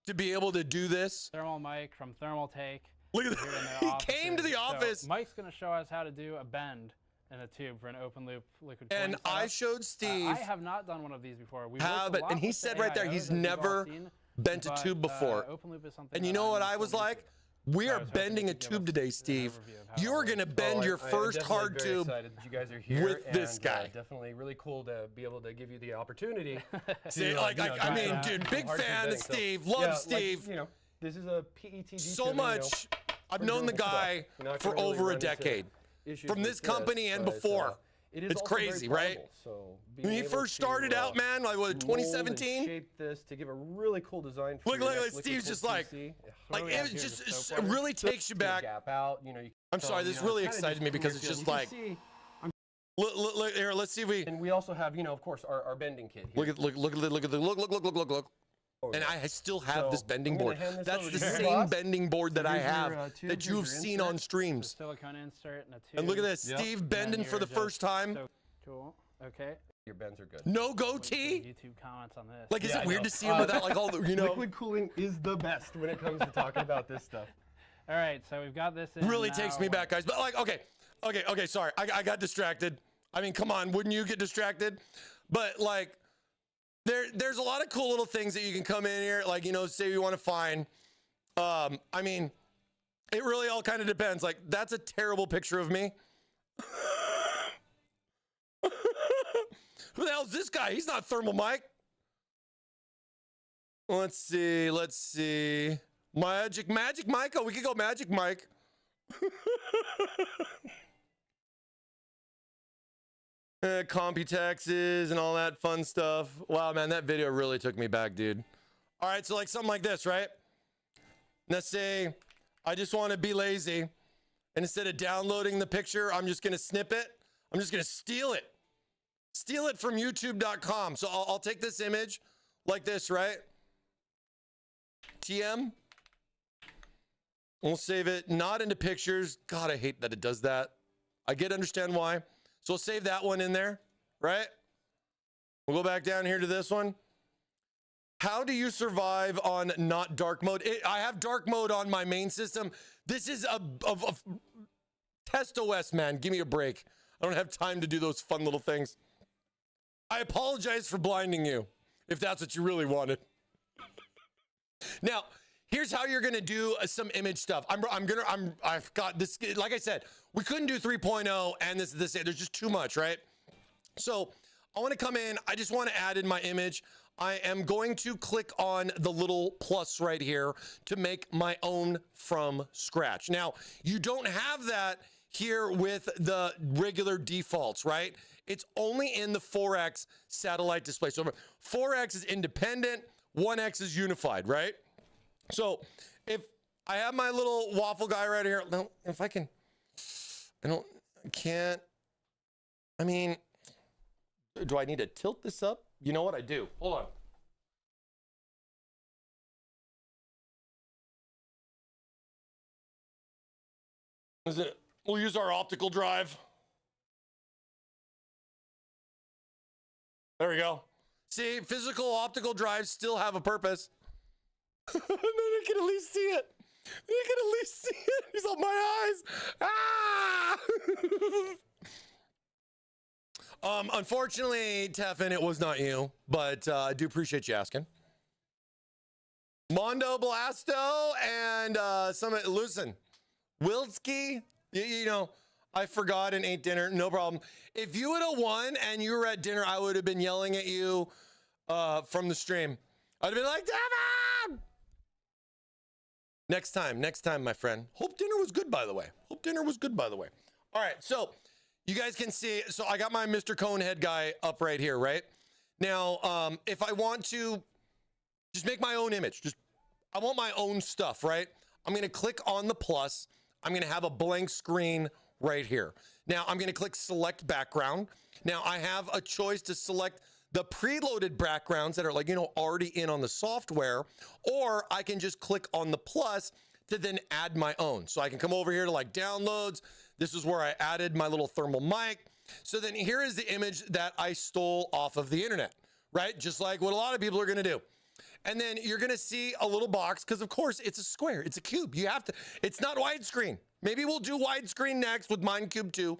to be able to do this. ThermalMike from Thermaltake. Look at that. He came to the office. So Mike's going to show us how to do a bend in a tube for an open loop liquid And cooling I setup. showed Steve I have not done one of these before. We how, worked a but lot and he with the said right there AIOs, he's as we've all never seen, bent a but, tube before. Open loop is something And you that know what I'm I was still new like? to. We So I are was hoping bending you a could give tube us today, an Steve. overview of how You're it gonna works. bend your I am first definitely hard very tube. excited that you guys are here with this and, guy. definitely really cool to be able to give you the opportunity. See, to, like, you know, I try mean, out dude, some big hard tube fan of bending. So, Steve. Love yeah, Steve. Like, you know, this is a PETG So tube, much. I've for known the durable stuff. guy You're not for gonna really over run a into decade. issues From with this company and but, before. it is It's also very crazy, right? pliable, So When he being first able to, started out, man, like what, mold and 2017? shape this to give a really cool design for Look, your look, next look, liquid Steve's cooled just like, PC. like we have it here? just The it soap water? really takes you back. Gap out, you know, you I'm sorry, you this know, really kinda excited just me because clear it's field. just You like, can see- look here, let's see if we, and we also have, you know, of course, our bending kit here. look. And I still have this So, bending I'm gonna board. hand this That's over the to you, same boss. bending board that I here's your, have tube, that here's you've your seen insert. on streams. Silicone insert and a tube. And look at this, Yep. Steve And bending for you're the first just time. So cool. Okay. Your bends are good. No Wait for goatee. YouTube comments on this. Like, is Yeah, it I weird know. to see him without like all the, you know? Liquid cooling is the best when it comes to talking about this stuff. All right, so we've got this in Really now. takes me back, guys. But like, okay, sorry. I got distracted. I mean, come on, wouldn't you get distracted? But like, there's a lot of cool little things that you can come in here, like, you know, say you want to find. I mean, it really all kind of depends. Like, that's a terrible picture of me. Who the hell's this guy? He's not ThermalMike. Let's see. Magic Mike. Oh, we could go Magic Mike. Computexes and all that fun stuff. Wow, man, that video really took me back, dude. All right, so like something like this, right? Let's say I just want to be lazy, and instead of downloading the picture, I'm just gonna snip it. I'm just gonna steal it. Steal it from YouTube.com. So I'll take this image like this, right? TM. We'll save it not into pictures. God, I hate that it does that. I understand why. So we'll save that one in there, right? We'll go back down here to this one. How do you survive on not dark mode? I have dark mode on my main system. This is a test OS, man. Give me a break. I don't have time to do those fun little things. I apologize for blinding you, if that's what you really wanted. Now, here's how you're gonna do some image stuff. I've got this, like I said, we couldn't do 3.0 and this, there's just too much, right? So I wanna come in, I just wanna add in my image. I am going to click on the little plus right here to make my own from scratch. Now, you don't have that here with the regular defaults, right? It's only in the 4X satellite display. So 4X is independent, 1X is unified, right? So if I have my little waffle guy right here, now if I can, I can't, I mean, do I need to tilt this up? You know what I do? Hold on. We'll use our optical drive. There we go. See, physical optical drives still have a purpose. And then I can at least see it. You can at least see it. He's on my eyes. Ah! Unfortunately, Teffin, it was not you, but I do appreciate you asking. Mondo Blasto and listen, Wildsky, you know, I forgot and ate dinner, no problem. If you would have won and you were at dinner, I would have been yelling at you from the stream. I'd have been like, Devin! Next time, my friend. Hope dinner was good, by the way. All right, so you guys can see, so I got my Mr. Conehead guy up right here, right? Now, if I want to just make my own image, I want my own stuff, right? I'm gonna click on the plus. I'm gonna have a blank screen right here. Now, I'm gonna click select background. Now, I have a choice to select the preloaded backgrounds that are like, you know, already in on the software, or I can just click on the plus to then add my own. So I can come over here to like downloads. This is where I added my little ThermalMike. So then here is the image that I stole off of the internet, right? Just like what a lot of people are gonna do. And then you're gonna see a little box, because of course it's a square, it's a cube. You have to, it's not widescreen. Maybe we'll do widescreen next with Minecube 2.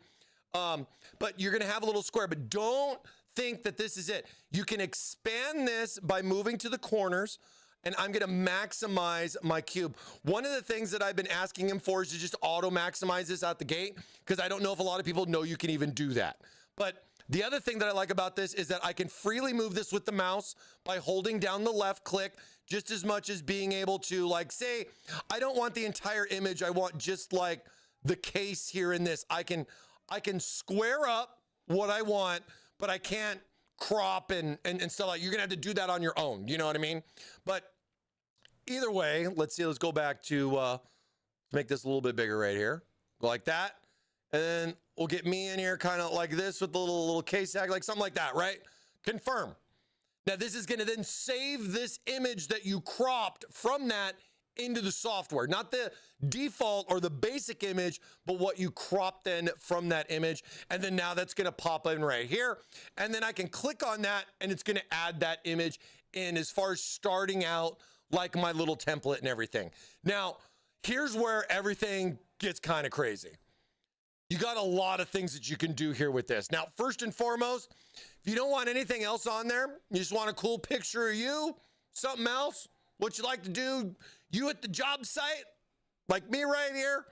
But you're gonna have a little square, but don't think that this is it. You can expand this by moving to the corners, and I'm gonna maximize my cube. One of the things that I've been asking him for is to just auto maximize this out the gate, because I don't know if a lot of people know you can even do that. But the other thing that I like about this is that I can freely move this with the mouse by holding down the left click, just as much as being able to, like, say, I don't want the entire image, I want just like the case here in this. I can square up what I want, but I can't crop and stuff like. You're gonna have to do that on your own, you know what I mean? But either way, let's see, let's go back to make this a little bit bigger right here. Go like that. And then we'll get me in here kind of like this with the little case tag, like something like that, right? Confirm. Now this is gonna then save this image that you cropped from that into the software, not the default or the basic image, but what you cropped then from that image. And then now that's gonna pop in right here. And then I can click on that and it's gonna add that image in as far as starting out like my little template and everything. Now, here's where everything gets kind of crazy. You got a lot of things that you can do here with this. Now, first and foremost, if you don't want anything else on there, you just want a cool picture of you, something else, what you like to do, you at the job site, like me right here,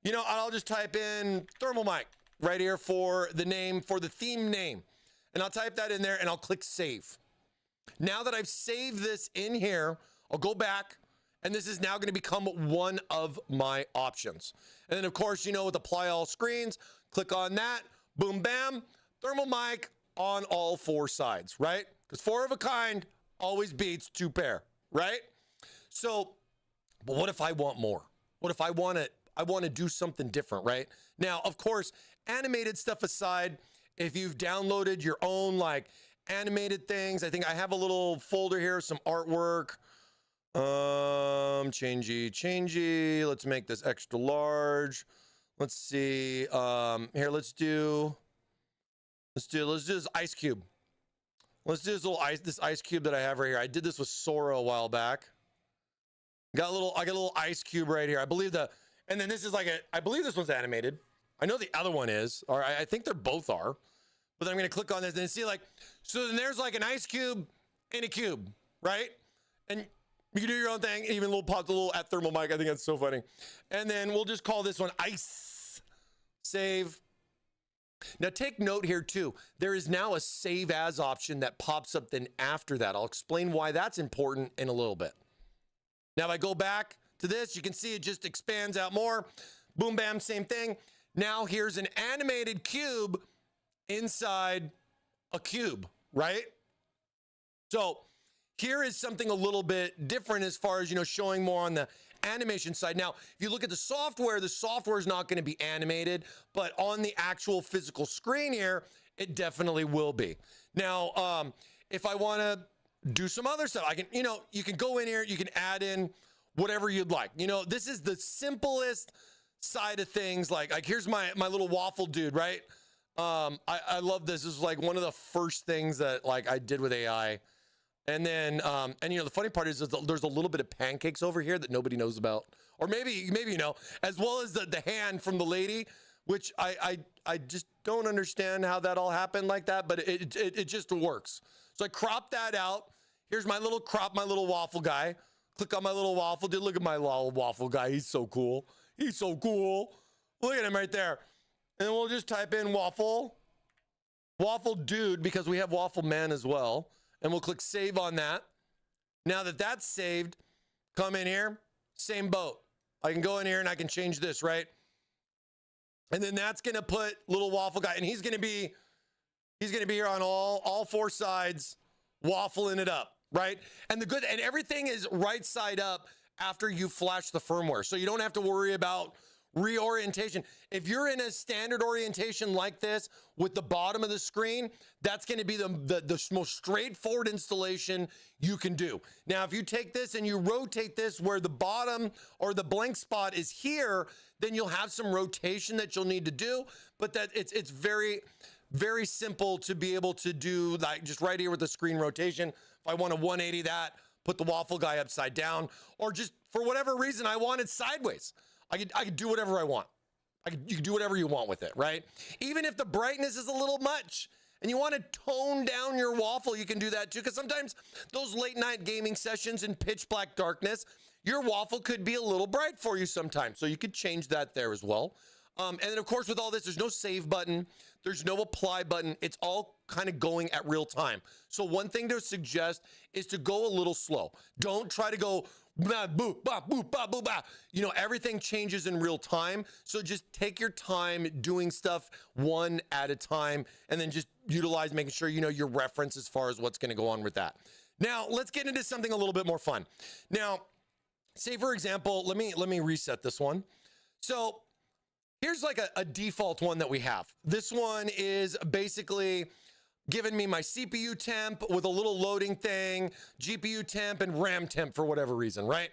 you know, I'll just type in ThermalMike right here for the name, for the theme name. And I'll type that in there and I'll click save. Now that I've saved this in here, I'll go back and this is now going to become one of my options. And then of course, you know, with apply all screens, click on that, boom, bam, ThermalMike on all four sides, right? Because 4 of a kind always beats 2 pair, right? So, but what if I want more? What if I want to do something different, right? Now, of course, animated stuff aside, if you've downloaded your own like animated things, I think I have a little folder here, some artwork. Changey. Let's make this extra large. Let's see. Here, let's do this ice cube. Let's do this ice cube that I have right here. I did this with Sora a while back. I got a little ice cube right here. I believe and then this is like I believe this one's animated. I know the other one is, or I think they're both are. But then I'm gonna click on this and see, like, so then there's like an ice cube in a cube, right? And you can do your own thing, even a little at ThermalMike. I think that's so funny. And then we'll just call this one ice. Save. Now take note here too. There is now a save as option that pops up then after that. I'll explain why that's important in a little bit. Now if I go back to this, you can see it just expands out more. Boom, bam, same thing. Now here's an animated cube inside a cube, right? So here is something a little bit different as far as, you know, showing more on the animation side. Now, if you look at the software is not going to be animated, but on the actual physical screen here, it definitely will be. Now, if I want to do some other stuff, I can, you know, you can go in here, you can add in whatever you'd like. You know, this is the simplest side of things. Like here's my little waffle dude, right? I love this. This is like one of the first things that like I did with AI. And then, and you know, the funny part is there's a little bit of pancakes over here that nobody knows about, or maybe you know, as well as the hand from the lady, which I just don't understand how that all happened like that, but it just works. So I crop that out. Here's my little waffle guy. Click on my little waffle dude. Look at my little waffle guy. He's so cool. He's so cool. Look at him right there. And then we'll just type in waffle dude, because we have waffle man as well. And we'll click save on that. Now that that's saved, come in here, same boat. I can go in here and I can change this, right? And then that's gonna put little waffle guy, and he's gonna be here on all 4 sides, waffling it up, right? And everything is right side up after you flash the firmware. So you don't have to worry about reorientation. If you're in a standard orientation like this with the bottom of the screen, that's going to be the most straightforward installation you can do. Now, if you take this and you rotate this where the bottom or the blank spot is here, then you'll have some rotation that you'll need to do, but that it's very, very simple to be able to do, like just right here with the screen rotation. If I want to 180 that, put the waffle guy upside down, or just for whatever reason I want it sideways. I could do whatever I want. You can do whatever you want with it, right? Even if the brightness is a little much and you want to tone down your Waffle, you can do that too. Because sometimes those late night gaming sessions in pitch black darkness, your Waffle could be a little bright for you sometimes. So you could change that there as well. And then of course with all this, there's no save button. There's no apply button. It's all kind of going at real time. So one thing to suggest is to go a little slow. Don't try to go bah, boo, bah, boo, bah, boo, bah. You know, everything changes in real time. So just take your time doing stuff one at a time, and then just utilize making sure you know your reference as far as what's going to go on with that. Now, let's get into something a little bit more fun. Now, say for example, let me reset this one. So here's like a default one that we have. This one is basically giving me my CPU temp with a little loading thing, GPU temp, and RAM temp for whatever reason, right?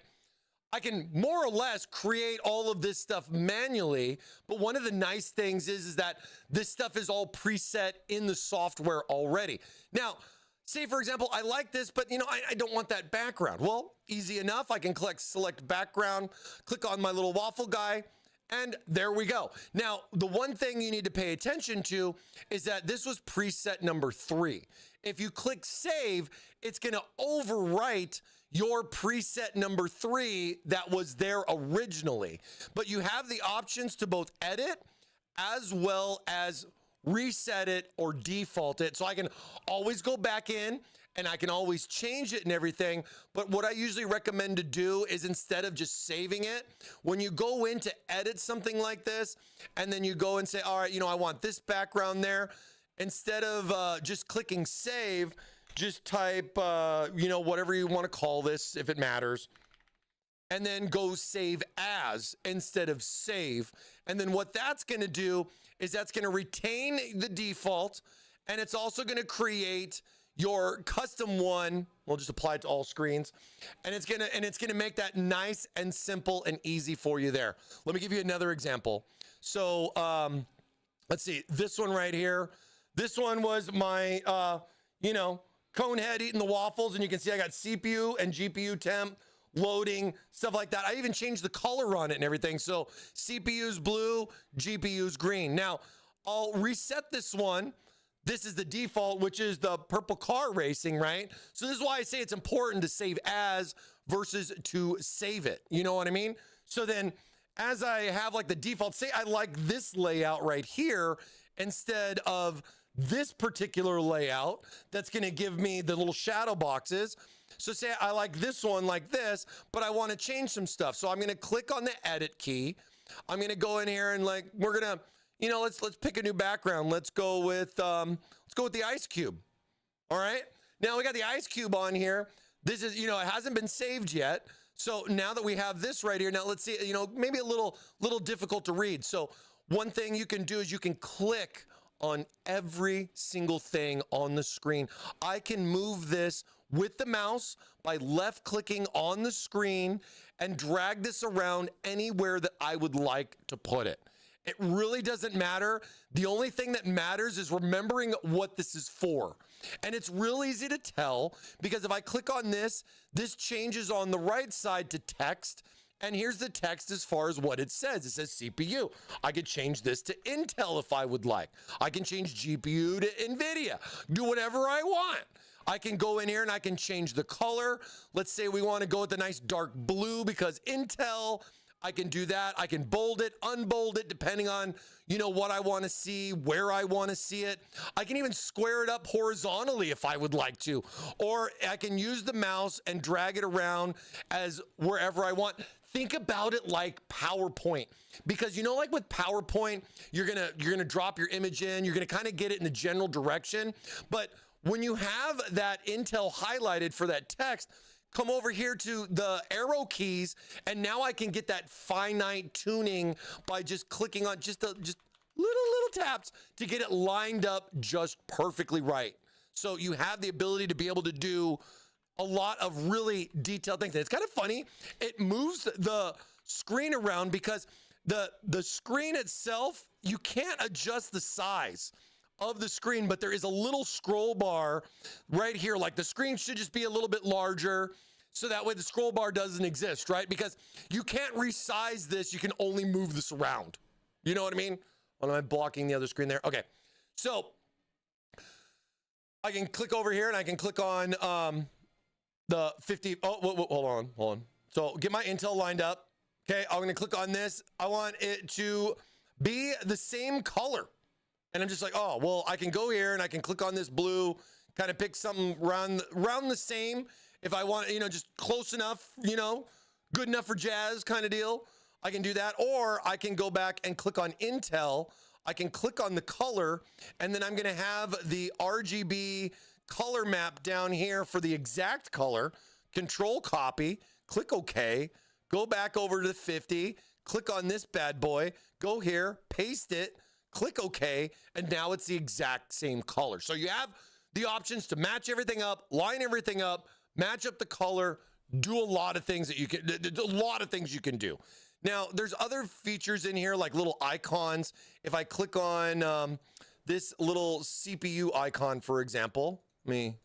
I can more or less create all of this stuff manually, but one of the nice things is that this stuff is all preset in the software already. Now, say for example, I like this, but you know, I don't want that background. Well, easy enough. I can select background, click on my little Waffle guy, and there we go. Now, the one thing you need to pay attention to is that this was preset number 3. If you click save, it's going to overwrite your preset number 3 that was there originally. But you have the options to both edit as well as reset it or default it. So I can always go back in and I can always change it and everything. But what I usually recommend to do is, instead of just saving it, when you go in to edit something like this, and then you go and say, all right, you know, I want this background there, instead of just clicking save, just type, you know, whatever you want to call this, if it matters, and then go save as instead of save. And then what that's going to do is that's going to retain the default, and it's also going to create your custom one. We'll just apply it to all screens, and it's gonna make that nice and simple and easy for you there. Let me give you another example. So let's see, this one right here. This one was my you know, Conehead eating the waffles, and you can see I got CPU and GPU temp loading, stuff like that. I even changed the color on it and everything. So CPU's blue, GPU's green. Now I'll reset this one. This is the default, which is the purple car racing, right? So this is why I say it's important to save as versus to save it. You know what I mean? So then as I have like the default, say I like this layout right here instead of this particular layout that's going to give me the little shadow boxes. So say I like this one like this, but I want to change some stuff. So I'm going to click on the edit key. I'm going to go in here and like, we're going to, you know, let's pick a new background. Let's go with the ice cube. All right. Now we got the ice cube on here. This is, you know, it hasn't been saved yet. So now that we have this right here, now let's see, you know, maybe a little difficult to read. So one thing you can do is you can click on every single thing on the screen. I can move this with the mouse by left clicking on the screen and drag this around anywhere that I would like to put it. It really doesn't matter. The only thing that matters is remembering what this is for. And it's real easy to tell, because if I click on this, this changes on the right side to text. And here's the text as far as what it says. It says CPU. I could change this to Intel if I would like. I can change GPU to NVIDIA. Do whatever I want. I can go in here and I can change the color. Let's say we want to go with the nice dark blue because Intel. I can do that. I can bold it, unbold it, depending on, you know, what I want to see, where I want to see it. I can even square it up horizontally if I would like to, or I can use the mouse and drag it around as wherever I want. Think about it like PowerPoint, because you know, like with PowerPoint, you're gonna drop your image in, you're gonna kind of get it in the general direction. But when you have that Intel highlighted for that text, come over here to the arrow keys, and now I can get that finite tuning by just clicking on just little taps to get it lined up just perfectly right. So you have the ability to be able to do a lot of really detailed things. And it's kind of funny. It moves the screen around because the screen itself, you can't adjust the size of the screen, but there is a little scroll bar right here. Like the screen should just be a little bit larger, so that way the scroll bar doesn't exist, right? Because you can't resize this, you can only move this around. You know what I mean? What am I blocking the other screen there? Okay. So I can click over here and I can click on the 50. Oh, hold on. So get my Intel lined up. Okay, I'm gonna click on this. I want it to be the same color. And I'm just like, oh, well, I can go here and I can click on this blue, kind of pick something around the same. If I want, just close enough, good enough for jazz kind of deal, I can do that. Or I can go back and click on Intel. I can click on the color, and then I'm gonna have the RGB color map down here for the exact color. Control copy, click OK, go back over to the 50, click on this bad boy, go here, paste it, click OK, and now it's the exact same color. So you have the options to match everything up, line everything up, match up the color, do a lot of things that you can do. Now, there's other features in here like little icons. If I click on this little CPU icon, for example, maybe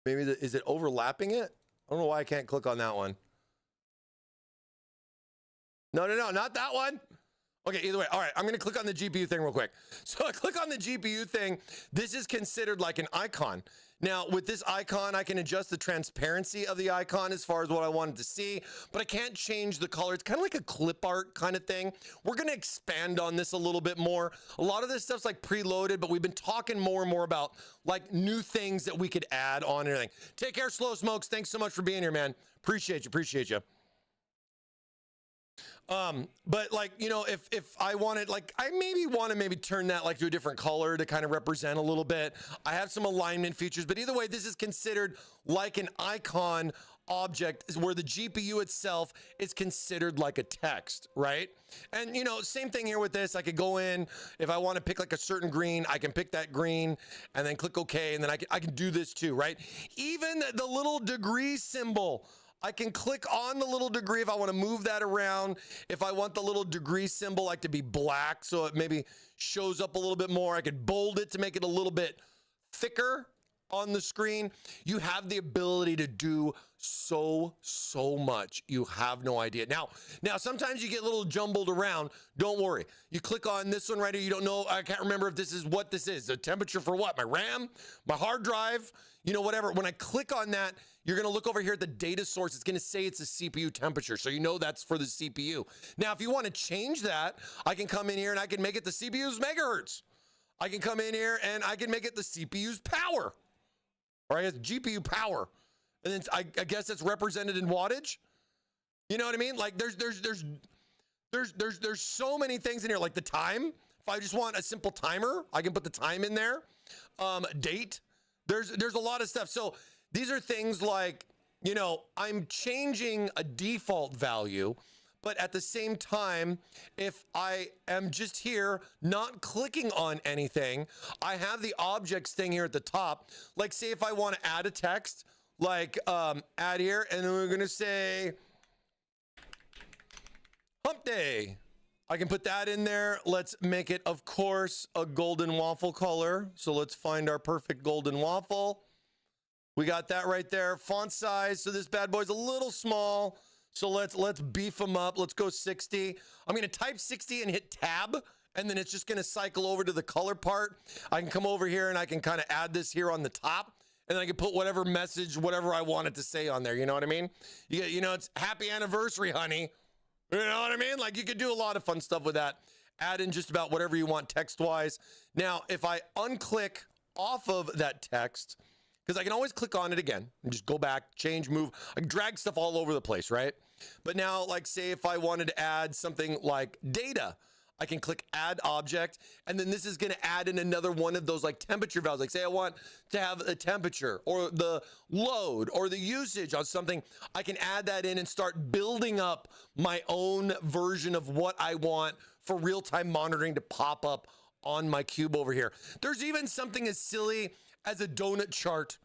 is it overlapping it? I don't know why I can't click on that one. No, not that one. Okay, either way. All right, I'm going to click on the GPU thing real quick. So I click on the GPU thing. This is considered like an icon. Now, with this icon, I can adjust the transparency of the icon as far as what I wanted to see, but I can't change the color. It's kind of like a clip art kind of thing. We're going to expand on this a little bit more. A lot of this stuff's like preloaded, but we've been talking more and more about like new things that we could add on and everything. Take care, Slow Smokes. Thanks so much for being here, man. Appreciate you. But like, if I wanted, like, I want to turn that like to a different color to kind of represent a little bit. I have some alignment features, but either way, this is considered like an icon object where the GPU itself is considered like a text, right? And same thing here with this. I could go in, if I want to pick like a certain green, I can pick that green and then click OK. And then I can do this too, right? Even the little degree symbol, I can click on the little degree if I want to move that around. If I want the little degree symbol like to be black so it maybe shows up a little bit more, I could bold it to make it a little bit thicker on the screen. You have the ability to do so much. You have no idea. Now sometimes you get a little jumbled around. Don't worry. You click on this one right here. You don't know. I can't remember if this is what this is. The temperature for what? My RAM? My hard drive? Whatever. When I click on that, you're going to look over here at the data source. It's going to say it's a CPU temperature. So that's for the CPU. Now, if you want to change that, I can come in here and I can make it the CPU's megahertz. I can come in here and I can make it the CPU's power. Or I guess GPU power. And then I guess it's represented in wattage. You know what I mean? Like there's so many things in here, like the time. If I just want a simple timer, I can put the time in there. Date. There's a lot of stuff. So these are things like, I'm changing a default value, but at the same time, if I am just here, not clicking on anything, I have the objects thing here at the top. Like say if I want to add a text, like add here, and then we're going to say Hump Day. I can put that in there. Let's make it, of course, a golden waffle color. So let's find our perfect golden waffle. We got that right there. Font size. So this bad boy's a little small. So let's beef them up. Let's go 60. I'm going to type 60 and hit tab, and then it's just going to cycle over to the color part. I can come over here and I can kind of add this here on the top, and then I can put whatever message, whatever I want it to say on there. You know what I mean? It's happy anniversary, honey. You know what I mean? Like you could do a lot of fun stuff with that. Add in just about whatever you want text-wise. Now, if I unclick off of that text, because I can always click on it again and just go back, change, move. I can drag stuff all over the place, right? But now, like say if I wanted to add something like data, I can click add object, and then this is going to add in another one of those like temperature values. Like say I want to have a temperature or the load or the usage on something. I can add that in and start building up my own version of what I want for real-time monitoring to pop up on my cube over here. There's even something as silly as a donut chart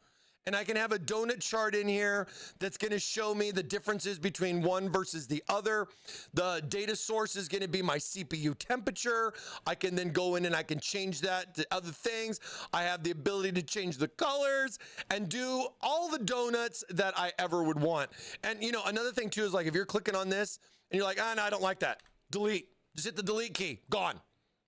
And I can have a donut chart in here that's going to show me the differences between one versus the other. The data source is going to be my CPU temperature. I can then go in and I can change that to other things. I have the ability to change the colors and do all the donuts that I ever would want. And you know, another thing too is like if you're clicking on this and you're like, ah, no, I don't like that. Delete. Just hit the delete key. Gone.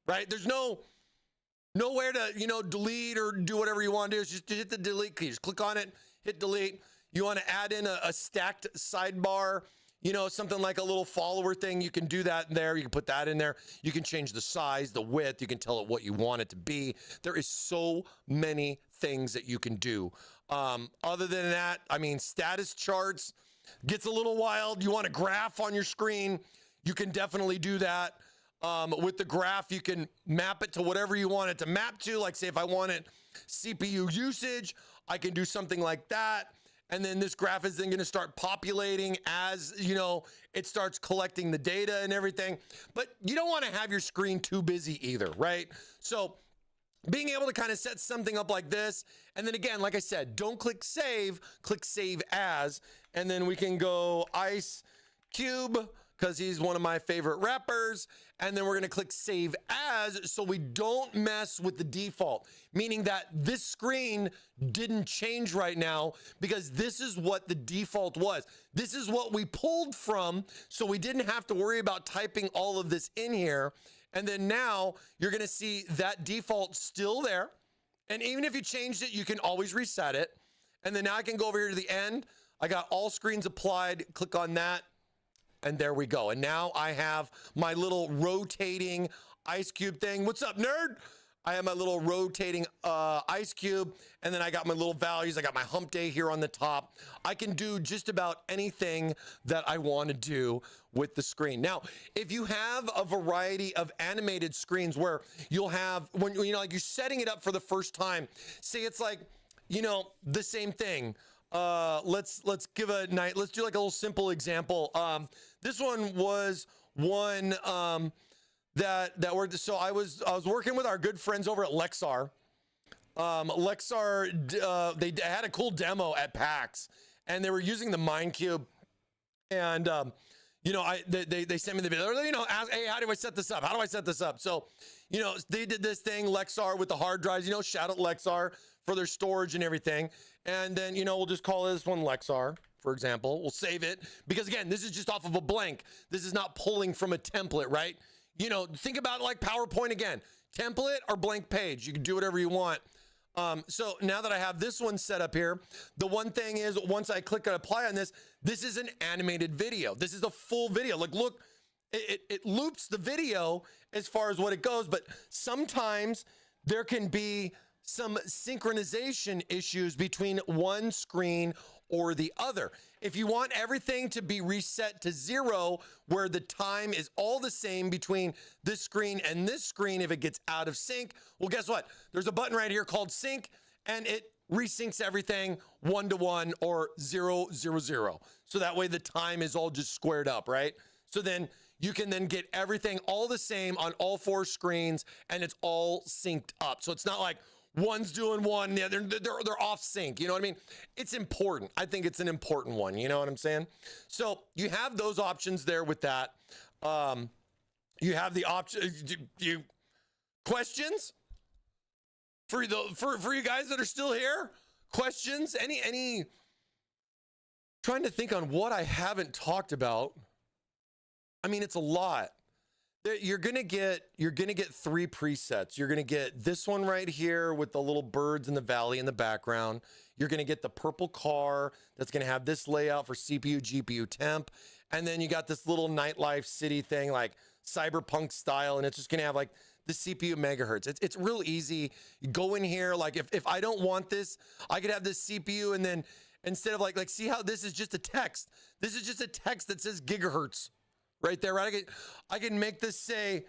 Right? There's nowhere to, you know, delete or do whatever you want to do. Just hit the delete key. Just click on it, hit delete. You want to add in a stacked sidebar, you know, something like a little follower thing. You can do that in there. You can put that in there. You can change the size, the width. You can tell it what you want it to be. There is so many things that you can do. Other than that, I mean, status charts gets a little wild. You want a graph on your screen, you can definitely do that. With the graph, you can map it to whatever you want it to map to. Like say if I wanted CPU usage, I can do something like that. And then this graph is then gonna start populating as, you know, it starts collecting the data and everything. But you don't wanna have your screen too busy either, right? So being able to kind of set something up like this. And then again, like I said, don't click save as, and then we can go Ice Cube, because he's one of my favorite rappers. And then we're gonna click save as so we don't mess with the default, meaning that this screen didn't change right now because this is what the default was. This is what we pulled from, so we didn't have to worry about typing all of this in here. And then now you're gonna see that default still there. And even if you changed it, you can always reset it. And then now I can go over here to the end. I got all screens applied, click on that. And there we go. And now I have my little rotating ice cube thing. What's up, nerd? I have my little rotating ice cube. And then I got my little values. I got my hump day here on the top. I can do just about anything that I want to do with the screen. Now, if you have a variety of animated screens where you'll have, when you know, like you're setting it up for the first time, say it's like, you know, the same thing. Let's give a night. Let's do like a little simple example. This one was one that worked. So I was working with our good friends over at Lexar. Lexar, they had a cool demo at PAX, and they were using the Minecube. And you know, they sent me the video. You know, ask, hey, how do I set this up? How do I set this up? So, you know, they did this thing, Lexar with the hard drives. You know, shout out Lexar for their storage and everything. And then, you know, we'll just call this one Lexar, for example. We'll save it because again, this is just off of a blank. This is not pulling from a template, right? You know, think about it like PowerPoint again, template or blank page. You can do whatever you want. So now that I have this one set up here, the one thing is once I click and apply on this, this is an animated video. This is a full video. Like, look, it loops the video as far as what it goes, but sometimes there can be some synchronization issues between one screen or the other. If you want everything to be reset to 0, where the time is all the same between this screen and this screen, if it gets out of sync, well, guess what? There's a button right here called sync, and it resyncs everything 1-to-1 or 0-0-0. So that way the time is all just squared up, right? So then you can then get everything all the same on all 4 screens, and it's all synced up. So it's not like one's doing one, yeah, they're off sync. You know what I mean? It's important. I think it's an important one. You know what I'm saying? So you have those options there with that. You have the option. You questions for you guys that are still here? Questions? Any? Trying to think on what I haven't talked about. I mean, it's a lot. You're gonna get 3 presets. You're gonna get this one right here with the little birds in the valley in the background. You're gonna get the purple car that's gonna have this layout for CPU, GPU, temp, and then you got this little nightlife city thing like cyberpunk style, and it's just gonna have like the CPU megahertz. It's real easy. You go in here, like if I don't want this, I could have this CPU, and then instead of like see how this is just a text. This is just a text that says gigahertz. Right there, right? I can make this say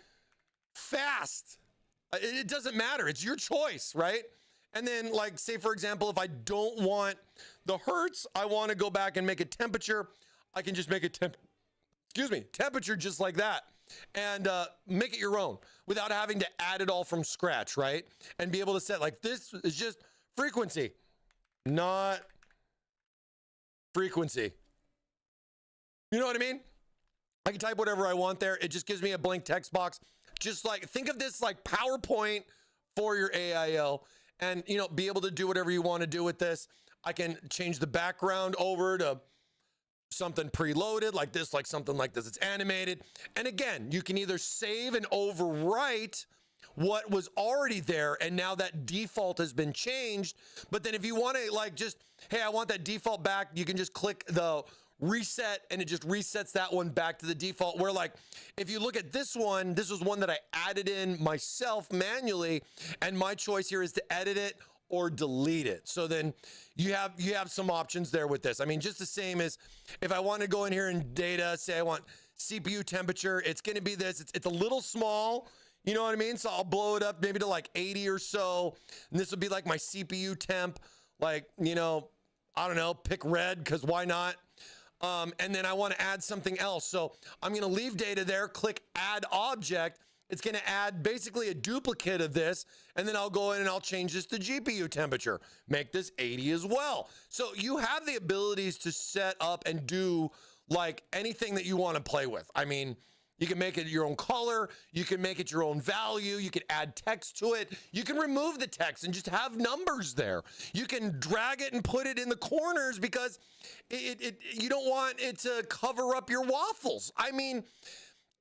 fast. It doesn't matter. It's your choice, right? And then like, say for example, if I don't want the hertz, I want to go back and make a temperature. I can just make a temperature just like that and make it your own without having to add it all from scratch, right? And be able to set like this is just frequency. not frequency. You know what I mean? I can type whatever I want there. It just gives me a blank text box. Just like, think of this like PowerPoint for your AIO, and, you know, be able to do whatever you want to do with this. I can change the background over to something preloaded like this, like something like this. It's animated. And again, you can either save and overwrite what was already there, and now that default has been changed. But then if you want to like just, hey, I want that default back, you can just click the reset and it just resets that one back to the default. Where like, if you look at this one, this was one that I added in myself manually, and my choice here is to edit it or delete it. So then you have some options there with this. I mean, just the same as if I want to go in here and data, say I want CPU temperature, it's going to be this. It's a little small, you know what I mean? So I'll blow it up maybe to like 80 or so. And this would be like my CPU temp, like, you know, I don't know, pick red, because why not? And then I want to add something else. So I'm going to leave data there, click add object. It's going to add basically a duplicate of this. And then I'll go in and I'll change this to GPU temperature, make this 80 as well. So you have the abilities to set up and do like anything that you want to play with. I mean, you can make it your own color. You can make it your own value. You can add text to it. You can remove the text and just have numbers there. You can drag it and put it in the corners because you don't want it to cover up your waffles. I mean,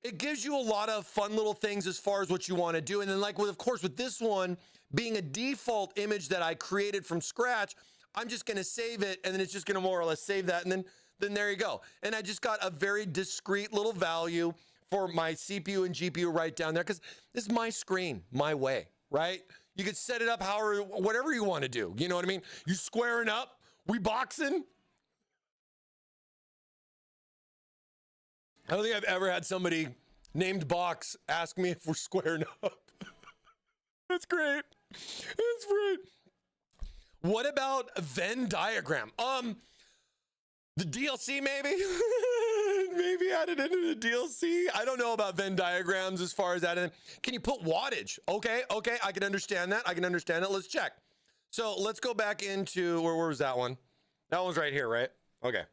it gives you a lot of fun little things as far as what you want to do. And then like with, of course, with this one being a default image that I created from scratch, I'm just going to save it, and then it's just going to more or less save that. And then there you go. And I just got a very discrete little value for my CPU and GPU right down there, because this is my screen, my way, right? You could set it up however, whatever you want to do. You know what I mean? You squaring up, we boxing. I don't think I've ever had somebody named Box ask me if we're squaring up. That's great. That's great. What about a Venn diagram? The DLC maybe? Maybe added into the DLC. I don't know about Venn diagrams as far as that. Can you put wattage? Okay, I can understand that. Let's check. So let's go back into, where was that one? That one's right here, right? Okay.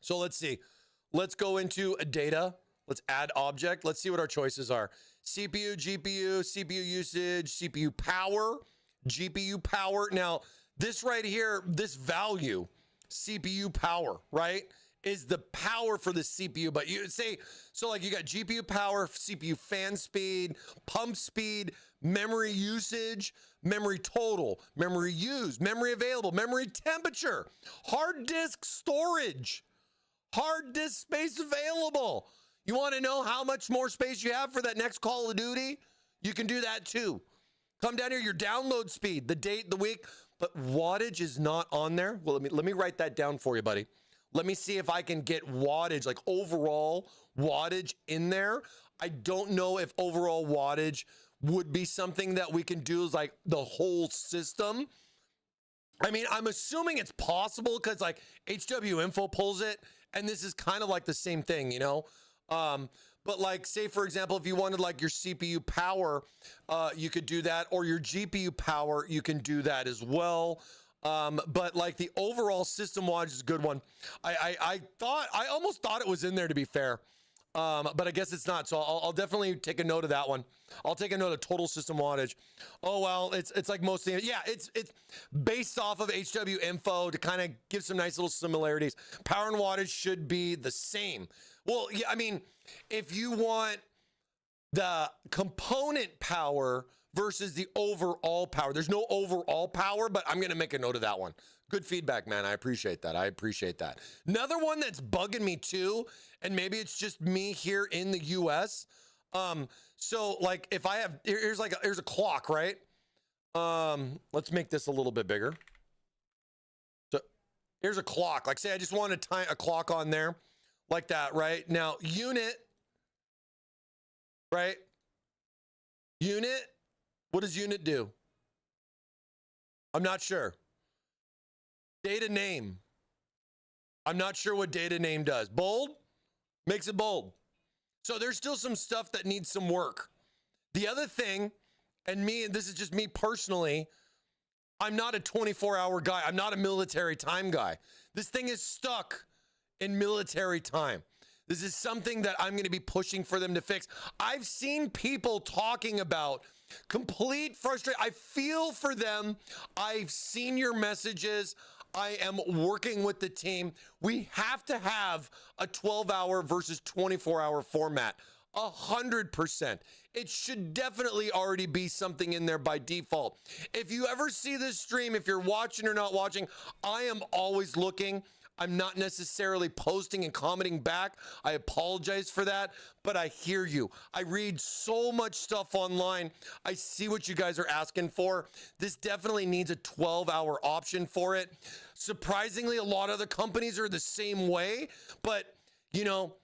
So let's see. Let's go into a data. Let's add object. Let's see what our choices are. CPU, GPU, CPU usage, CPU power, GPU power. Now, this right here, this value, CPU power, right, is the power for the CPU. But you say, so like you got GPU power, CPU fan speed, pump speed, memory usage, memory total, memory used, memory available, memory temperature, hard disk storage, hard disk space available. You want to know how much more space you have for that next Call of Duty? You can do that too. Come down here, your download speed, the date, the week, but wattage is not on there. Well, let me write that down for you, buddy. Let me see if I can get wattage, like overall wattage in there. I don't know if overall wattage would be something that we can do as like the whole system. I mean, I'm assuming it's possible because like HW Info pulls it, and this is kind of like the same thing, you know? But like, say for example, if you wanted like your CPU power, you could do that, or your GPU power, you can do that as well. But like the overall system wattage is a good one. I almost thought it was in there, to be fair. But I guess it's not. So I'll definitely take a note of that one. I'll take a note of total system wattage. Oh, well, it's like mostly, yeah, it's based off of HW Info to kind of give some nice little similarities. Power and wattage should be the same. Well, yeah, I mean, if you want the component power versus the overall power, there's no overall power, but I'm going to make a note of that one. Good feedback, man. I appreciate that. Another one that's bugging me too, and maybe it's just me here in the US. So like if I have, here's a clock, right? Let's make this a little bit bigger. So here's a clock. Like say I just want to tie a clock on there like that, right? Now unit, right? Unit, what does unit do? I'm not sure. Data name. I'm not sure what data name does. Bold makes it bold. So there's still some stuff that needs some work. The other thing, and this is just me personally, I'm not a 24-hour guy. I'm not a military time guy. This thing is stuck in military time. This is something that I'm going to be pushing for them to fix. I've seen people talking about complete frustration. I feel for them. I've seen your messages. I am working with the team. We have to have a 12-hour versus 24-hour format. 100%. It should definitely already be something in there by default. If you ever see this stream, if you're watching or not watching, I am always looking. I'm not necessarily posting and commenting back. I apologize for that, but I hear you. I read so much stuff online. I see what you guys are asking for. This definitely needs a 12-hour option for it. Surprisingly, a lot of the companies are the same way, but you know,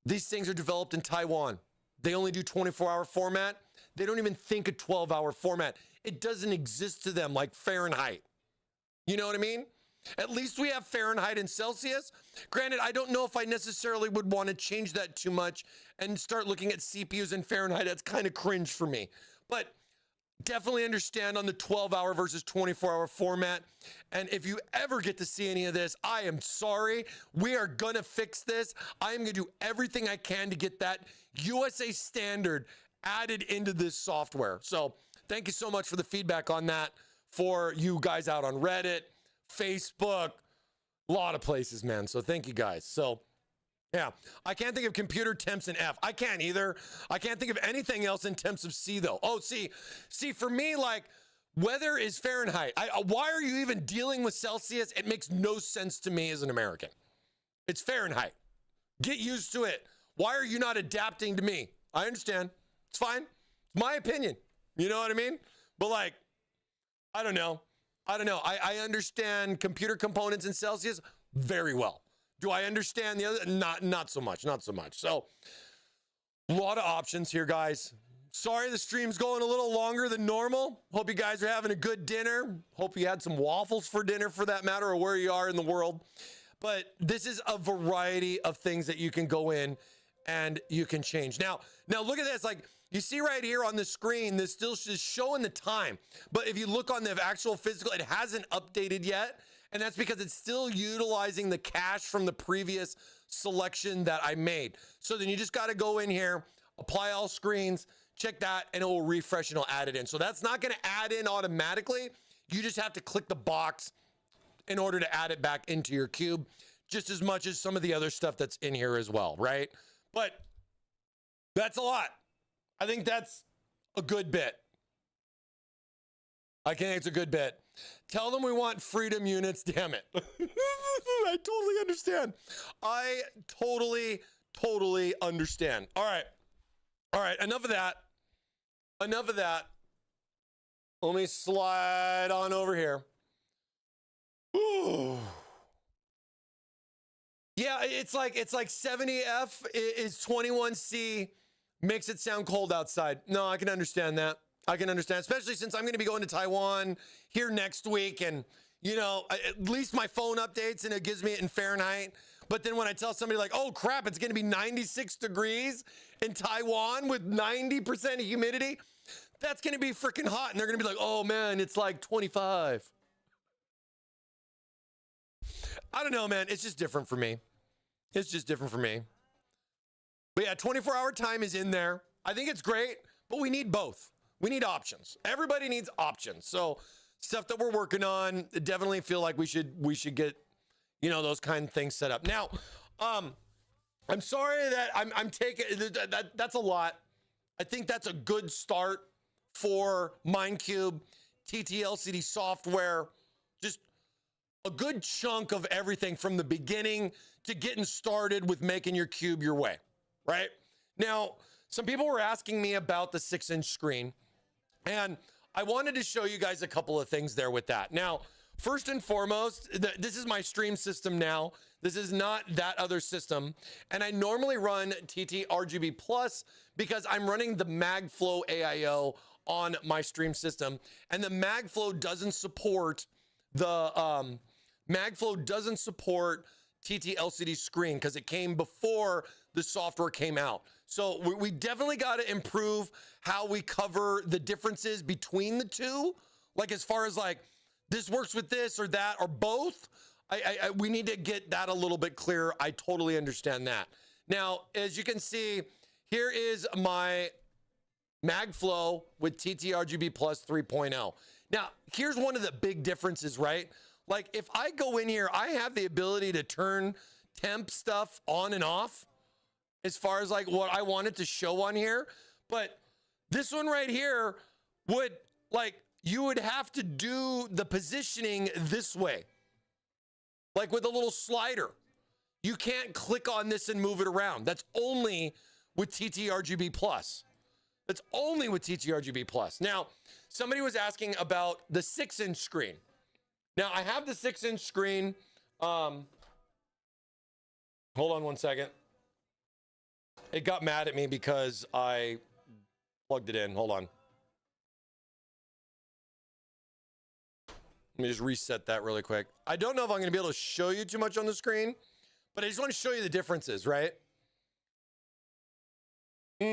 these things are developed in Taiwan. They only do 24-hour format. They don't even think a 12-hour format. It doesn't exist to them like Fahrenheit. You know what I mean? At least we have Fahrenheit and Celsius. Granted, I don't know if I necessarily would want to change that too much and start looking at CPUs in Fahrenheit. That's kind of cringe for me. But definitely understand on the 12-hour versus 24-hour format. And if you ever get to see any of this, I am sorry. We are going to fix this. I am going to do everything I can to get that USA standard added into this software. So thank you so much for the feedback on that for you guys out on Reddit, Facebook, a lot of places, man. So thank you guys. So yeah, I can't think of computer temps in F. I can't either. I can't think of anything else in temps of C though. Oh, see, for me, like weather is Fahrenheit. Why are you even dealing with Celsius? It makes no sense to me as an American. It's Fahrenheit. Get used to it. Why are you not adapting to me? I understand. It's fine. It's my opinion. You know what I mean? But like, I don't know. I understand computer components in Celsius very well. Do I understand the other? Not so much. So a lot of options here, guys. Sorry the stream's going a little longer than normal. Hope you guys are having a good dinner. Hope you had some waffles for dinner for that matter, or where you are in the world. But this is a variety of things that you can go in and you can change. Now look at this. Like, you see right here on the screen, this still is showing the time. But if you look on the actual physical, it hasn't updated yet. And that's because it's still utilizing the cache from the previous selection that I made. So then you just got to go in here, apply all screens, check that, and it will refresh and it'll add it in. So that's not going to add in automatically. You just have to click the box in order to add it back into your cube, just as much as some of the other stuff that's in here as well, right? But that's a lot. I think that's a good bit. I think it's a good bit. Tell them we want freedom units, damn it. I totally understand. I totally understand. All right, enough of that. Let me slide on over here. Ooh. Yeah, it's like 70F is 21C. Makes it sound cold outside. No, I can understand that. I can understand, especially since I'm going to be going to Taiwan here next week. And, you know, at least my phone updates and it gives me it in Fahrenheit. But then when I tell somebody like, oh, crap, it's going to be 96 degrees in Taiwan with 90% humidity, that's going to be freaking hot. And they're going to be like, oh, man, it's like 25. I don't know, man. It's just different for me. But yeah, 24-hour time is in there. I think it's great, but we need both. We need options. Everybody needs options. So stuff that we're working on, definitely feel like we should get, you know, those kind of things set up. Now, I'm sorry that I'm taking that's a lot. I think that's a good start for Minecube, TTLCD software, just a good chunk of everything from the beginning to getting started with making your cube your way. Right now, some people were asking me about the 6-inch screen, and I wanted to show you guys a couple of things there with that. Now, first and foremost, this is my stream system now. This is not that other system, and I normally run TT RGB Plus because I'm running the MagFlow AIO on my stream system, and the MagFlow doesn't support TT LCD screen because it came before the software came out. So we definitely got to improve how we cover the differences between the two. Like as far as like this works with this or that or both. We need to get that a little bit clearer. I totally understand that. Now, as you can see, here is my MagFlow with TTRGB Plus 3.0. Now, here's one of the big differences, right? Like if I go in here, I have the ability to turn temp stuff on and off as far as like what I wanted to show on here. But this one right here would like, you would have to do the positioning this way, like with a little slider. You can't click on this and move it around. That's only with TTRGB Plus. That's only with TTRGB Plus. Now, somebody was asking about the 6-inch screen. Now, I have the 6-inch screen. Hold on one second. It got mad at me because I plugged it in. Hold on. Let me just reset that really quick. I don't know if I'm going to be able to show you too much on the screen, but I just want to show you the differences, right? How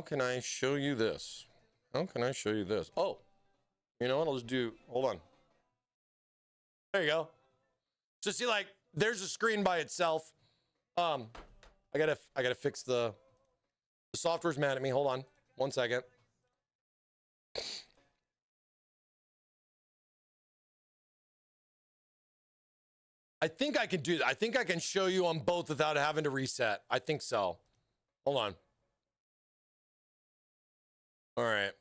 can I show you this? How can I show you this? Oh, you know what? I'll just do, hold on. There you go. So see, like, there's a screen by itself. I gotta fix the software's mad at me. Hold on one second. I think I can do that. I think I can show you on both without having to reset. I think so. Hold on. All right.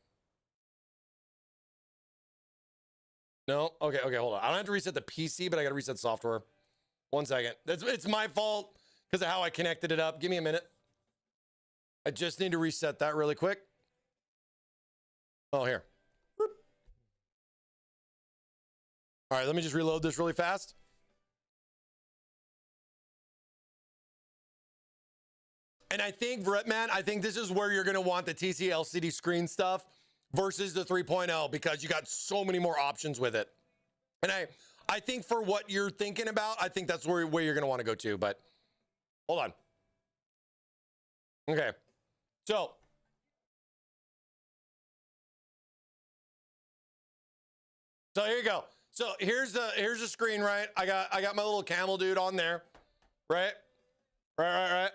No? Okay, hold on. I don't have to reset the PC, but I got to reset software. One second. It's my fault because of how I connected it up. Give me a minute. I just need to reset that really quick. Oh, here. Boop. All right, let me just reload this really fast. And I think, Bretman, I think this is where you're going to want the TC LCD screen stuff versus the 3.0 because you got so many more options with it. And I think for what you're thinking about, I think that's where you're going to want to go to. But hold on. Okay. So here you go. So here's the screen, right? I got my little camel dude on there, right? Right.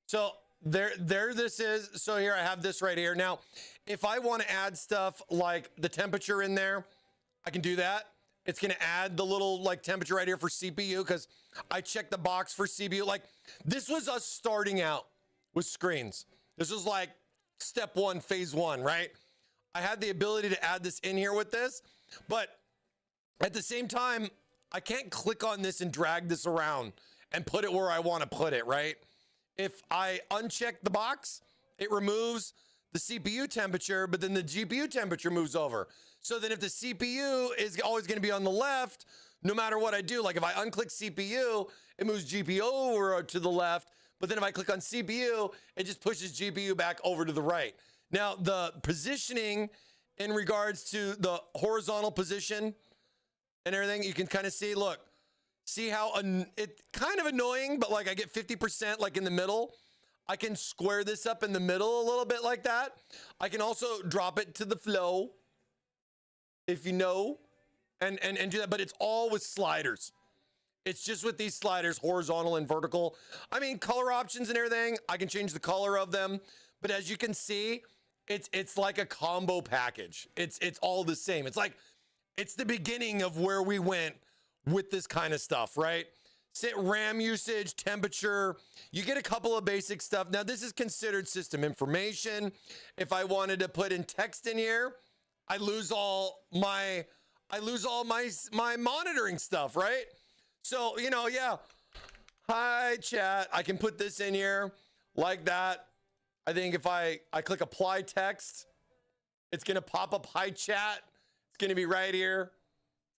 So there this is. So here I have this right here. Now, if I want to add stuff like the temperature in there, I can do that. It's going to add the little like temperature right here for CPU because I checked the box for CPU. Like this was us starting out with screens. This was like step one, phase one, right? I had the ability to add this in here with this, but at the same time, I can't click on this and drag this around and put it where I want to put it, right? If I uncheck the box, it removes the CPU temperature, but then the GPU temperature moves over. So then if the CPU is always going to be on the left, no matter what I do, like if I unclick CPU, it moves GPU over to the left. But then if I click on CPU, it just pushes GPU back over to the right. Now, the positioning in regards to the horizontal position and everything, you can kind of see, look, see how it's kind of annoying, but like I get 50% like in the middle. I can square this up in the middle a little bit like that. I can also drop it to the flow, if you know, and do that, but it's all with sliders. It's just with these sliders, horizontal and vertical. I mean, color options and everything, I can change the color of them, but as you can see, it's like a combo package. It's all the same. It's like, it's the beginning of where we went with this kind of stuff, right? Set RAM usage, temperature, you get a couple of basic stuff. Now this is considered system information. If I wanted to put in text in here, I lose all my monitoring stuff, right? So, you know, yeah. Hi chat, I can put this in here like that. I think if I click apply text, it's gonna pop up hi chat. It's gonna be right here.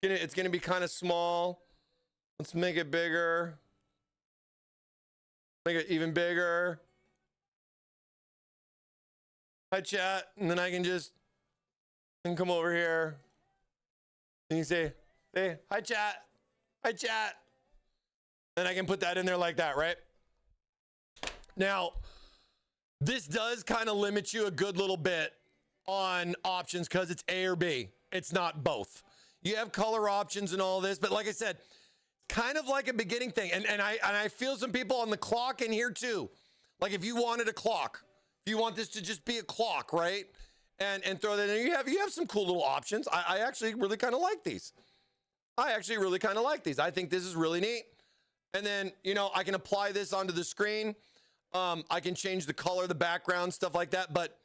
It's gonna be kind of small. Let's make it bigger. Make it even bigger. Hi chat, and then I can just come over here. And you say, hey, hi chat. Hi chat. And I can put that in there like that, right? Now, this does kind of limit you a good little bit on options because it's A or B. It's not both. You have color options and all this, but like I said, kind of like a beginning thing. And I feel some people on the clock in here too. Like if you wanted a clock, if you want this to just be a clock, right? And throw that in, you have some cool little options. I actually really kind of like these. I think this is really neat. And then, you know, I can apply this onto the screen. I can change the color, the background, stuff like that, but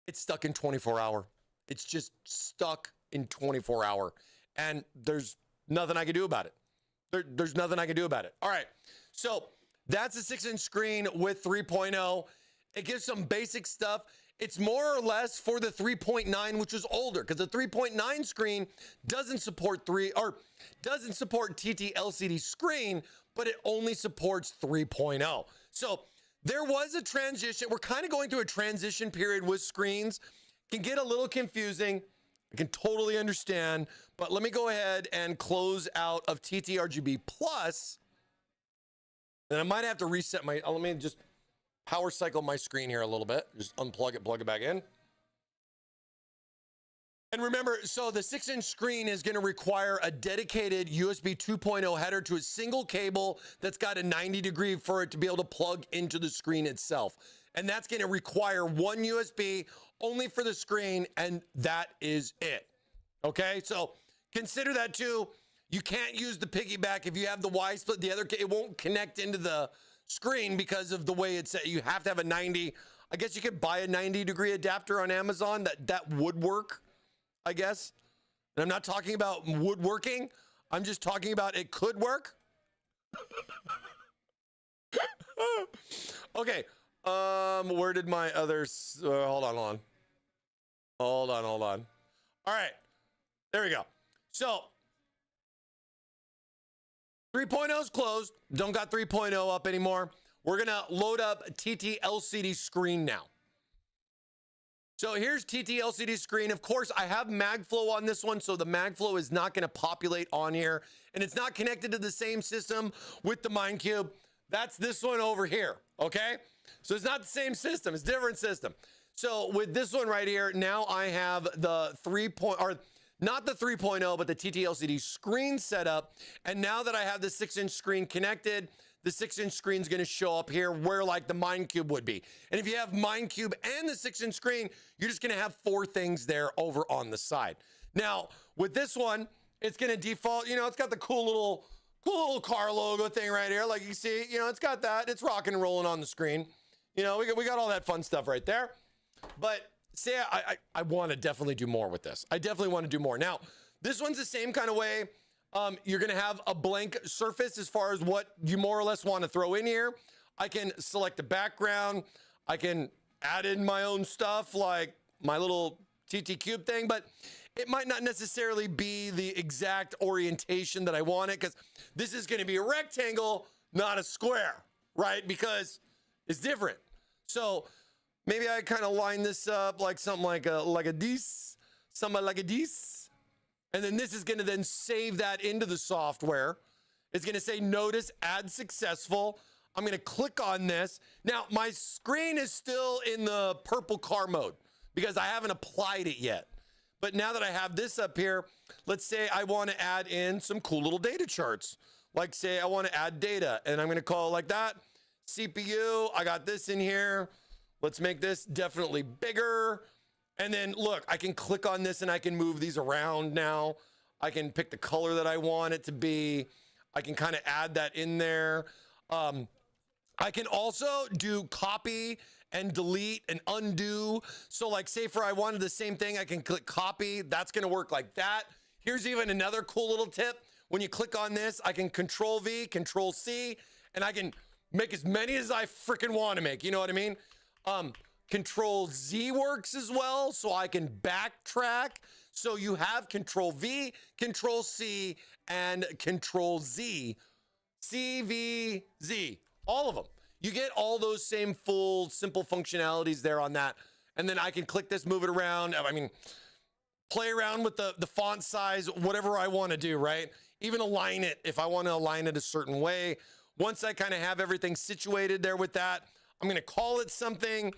it's stuck in 24 hour. It's just stuck in 24 hour. And there's nothing I can do about it. There's nothing I can do about it. All right. So that's a 6-inch screen with 3.0. It gives some basic stuff. It's more or less for the 3.9, which is older, because the 3.9 screen doesn't support TT LCD screen, but it only supports 3.0. So there was a transition. We're kind of going through a transition period with screens. Can get a little confusing. I can totally understand, but let me go ahead and close out of TT RGB Plus. And I might have to reset my, let me just power cycle my screen here a little bit. Just unplug it, plug it back in. And remember, so the 6-inch screen is going to require a dedicated USB 2.0 header to a single cable that's got a 90-degree for it to be able to plug into the screen itself. And that's going to require one USB only for the screen, and that is it. Okay, so consider that too. You can't use the piggyback if you have the Y split. The other, it won't connect into the screen because of the way it's set. You have to have a 90. I guess you could buy a 90-degree adapter on Amazon. That would work, I guess. And I'm not talking about woodworking. I'm just talking about it could work. Okay. Where did my others? Hold on. All right. There we go. So 3.0 is closed. Don't got 3.0 up anymore. We're going to load up TT LCD screen now. So here's TT LCD screen. Of course, I have MagFlow on this one, so the MagFlow is not going to populate on here, and it's not connected to the same system with the Minecube. That's this one over here, okay? So it's not the same system. It's a different system. So with this one right here, now I have the not the 3.0, but the TT LCD screen set up. And now that I have the 6-inch screen connected, the 6-inch screen is going to show up here where like the Minecube would be. And if you have Minecube and the 6-inch screen, you're just going to have 4 things there over on the side. Now, with this one, it's going to default, you know, it's got the cool little car logo thing right here. Like you see, you know, it's got that. It's rocking and rolling on the screen. You know, we got all that fun stuff right there. But see, I want to definitely do more with this. I definitely want to do more. Now, this one's the same kind of way. You're going to have a blank surface as far as what you more or less want to throw in here. I can select the background. I can add in my own stuff like my little TT Cube thing, but it might not necessarily be the exact orientation that I want it, because this is going to be a rectangle, not a square, right? Because it's different. So maybe I kind of line this up like something like a this, something like a this. And then this is going to then save that into the software. It's going to say, notice, add successful. I'm going to click on this. Now, my screen is still in the purple car mode because I haven't applied it yet. But now that I have this up here, let's say I want to add in some cool little data charts. Like say I want to add data, and I'm going to call it like that. CPU, I got this in here. Let's make this definitely bigger. And then look, I can click on this and I can move these around now. I can pick the color that I want it to be. I can kind of add that in there. I can also do copy and delete and undo. So like say for I wanted the same thing, I can click copy. That's going to work like that. Here's even another cool little tip. When you click on this, I can Control V, Control C, and I can make as many as I freaking want to make. You know what I mean? Control Z works as well, so I can backtrack. So you have Control V, Control C, and Control Z. C, V, Z. All of them. You get all those same full, simple functionalities there on that. And then I can click this, move it around. I mean, play around with the font size, whatever I want to do, right? Even align it if I want to align it a certain way. Once I kind of have everything situated there with that, I'm going to call it something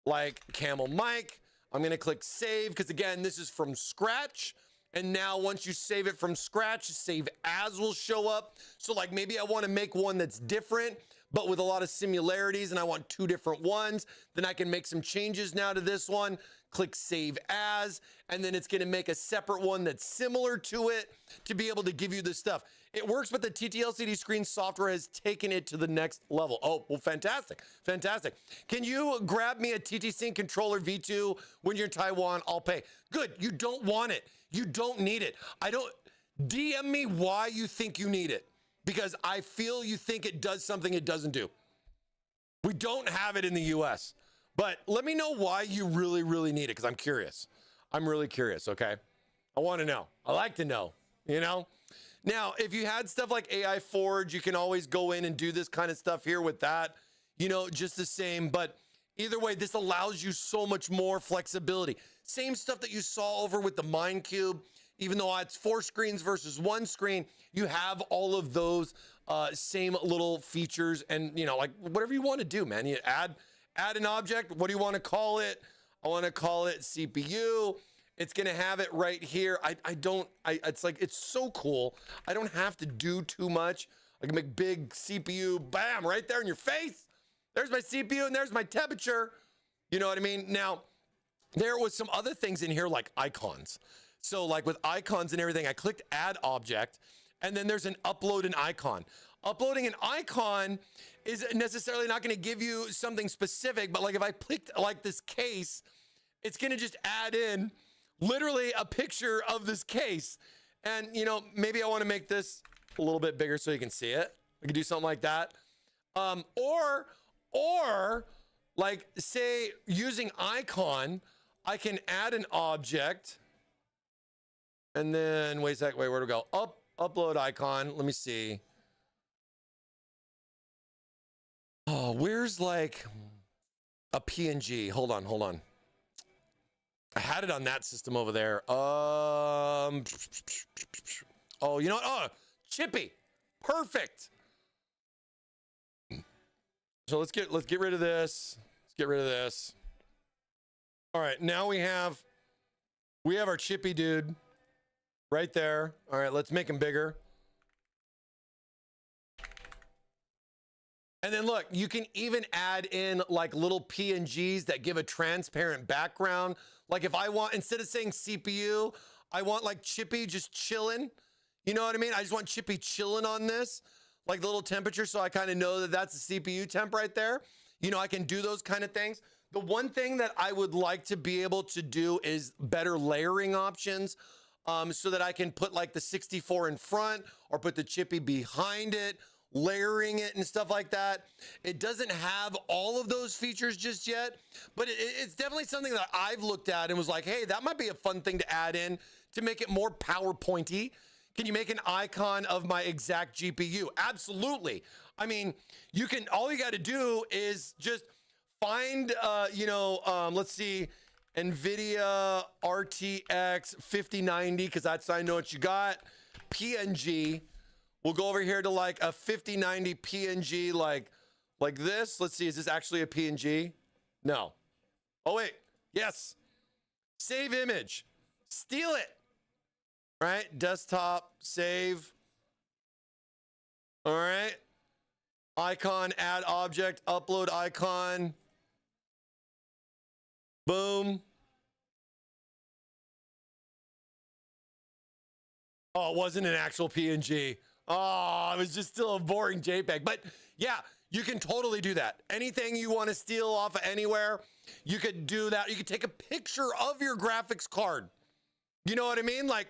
like Camel Mike. I'm gonna click save, because again, this is from scratch. And now once you save it from scratch, save as will show up. So like maybe I want to make one that's different, but with a lot of similarities, and I want 2 different ones. Then I can make some changes now to this one, click save as, and then it's going to make a separate one that's similar to it to be able to give you this stuff. It works, but the TTLCD screen software has taken it to the next level. Oh, well, fantastic. Fantastic. Can you grab me a TT Sync controller V2 when you're in Taiwan? I'll pay. Good. You don't want it. You don't need it. DM me why you think you need it, because I feel you think it does something it doesn't do. We don't have it in the US, but let me know why you really, really need it, because I'm curious. I'm really curious, okay? I want to know. I like to know, you know? Now, if you had stuff like AI Forge, you can always go in and do this kind of stuff here with that, you know, just the same. But either way, this allows you so much more flexibility. Same stuff that you saw over with the Minecube. Even though it's 4 screens versus 1 screen, you have all of those same little features, and you know, like whatever you want to do, man. You add an object. What do you want to call it? I want to call it CPU. It's gonna have it right here. It's like, it's so cool. I don't have to do too much. I can make big CPU, bam, right there in your face. There's my CPU and there's my temperature. You know what I mean? Now, there was some other things in here like icons. So like with icons and everything, I clicked add object, and then there's an upload an icon. Uploading an icon is necessarily not going to give you something specific, but like if I clicked like this case, it's going to just add in literally a picture of this case. And you know, maybe I want to make this a little bit bigger so you can see it. We can do something like that. Or like say using icon, I can add an object. And then, wait a sec, where'd it go? Upload icon, let me see. Oh, where's like a PNG? Hold on. I had it on that system over there. Oh, you know what? Oh, Chippy, perfect. So let's get rid of this. Let's get rid of this. All right, now we have our Chippy dude. Right there. All right, let's make him bigger. And then look, you can even add in like little PNGs that give a transparent background. Like if I want, instead of saying CPU, I want like Chippy just chilling. You know what I mean? I just want Chippy chilling on this, like the little temperature, so I kind of know that that's the CPU temp right there. You know, I can do those kind of things. The one thing that I would like to be able to do is better layering options. So that I can put like the 64 in front or put the Chippy behind it, layering it and stuff like that. It doesn't have all of those features just yet, but it's definitely something that I've looked at and was like, hey, that might be a fun thing to add in to make it more PowerPointy. Can you make an icon of my exact GPU? Absolutely. I mean, you can, all you got to do is just find, let's see, NVIDIA RTX 5090, because that's, I know what you got. PNG. We'll go over here to like a 5090 PNG, like this. Let's see, is this actually a PNG? No. Oh, wait. Yes. Save image. Steal it. All right. Desktop, save. All right. Icon, add object, upload icon. Boom. Oh, it wasn't an actual PNG. Oh, it was just still a boring JPEG. But yeah, you can totally do that. Anything you want to steal off of anywhere, you could do that. You could take a picture of your graphics card. You know what I mean? Like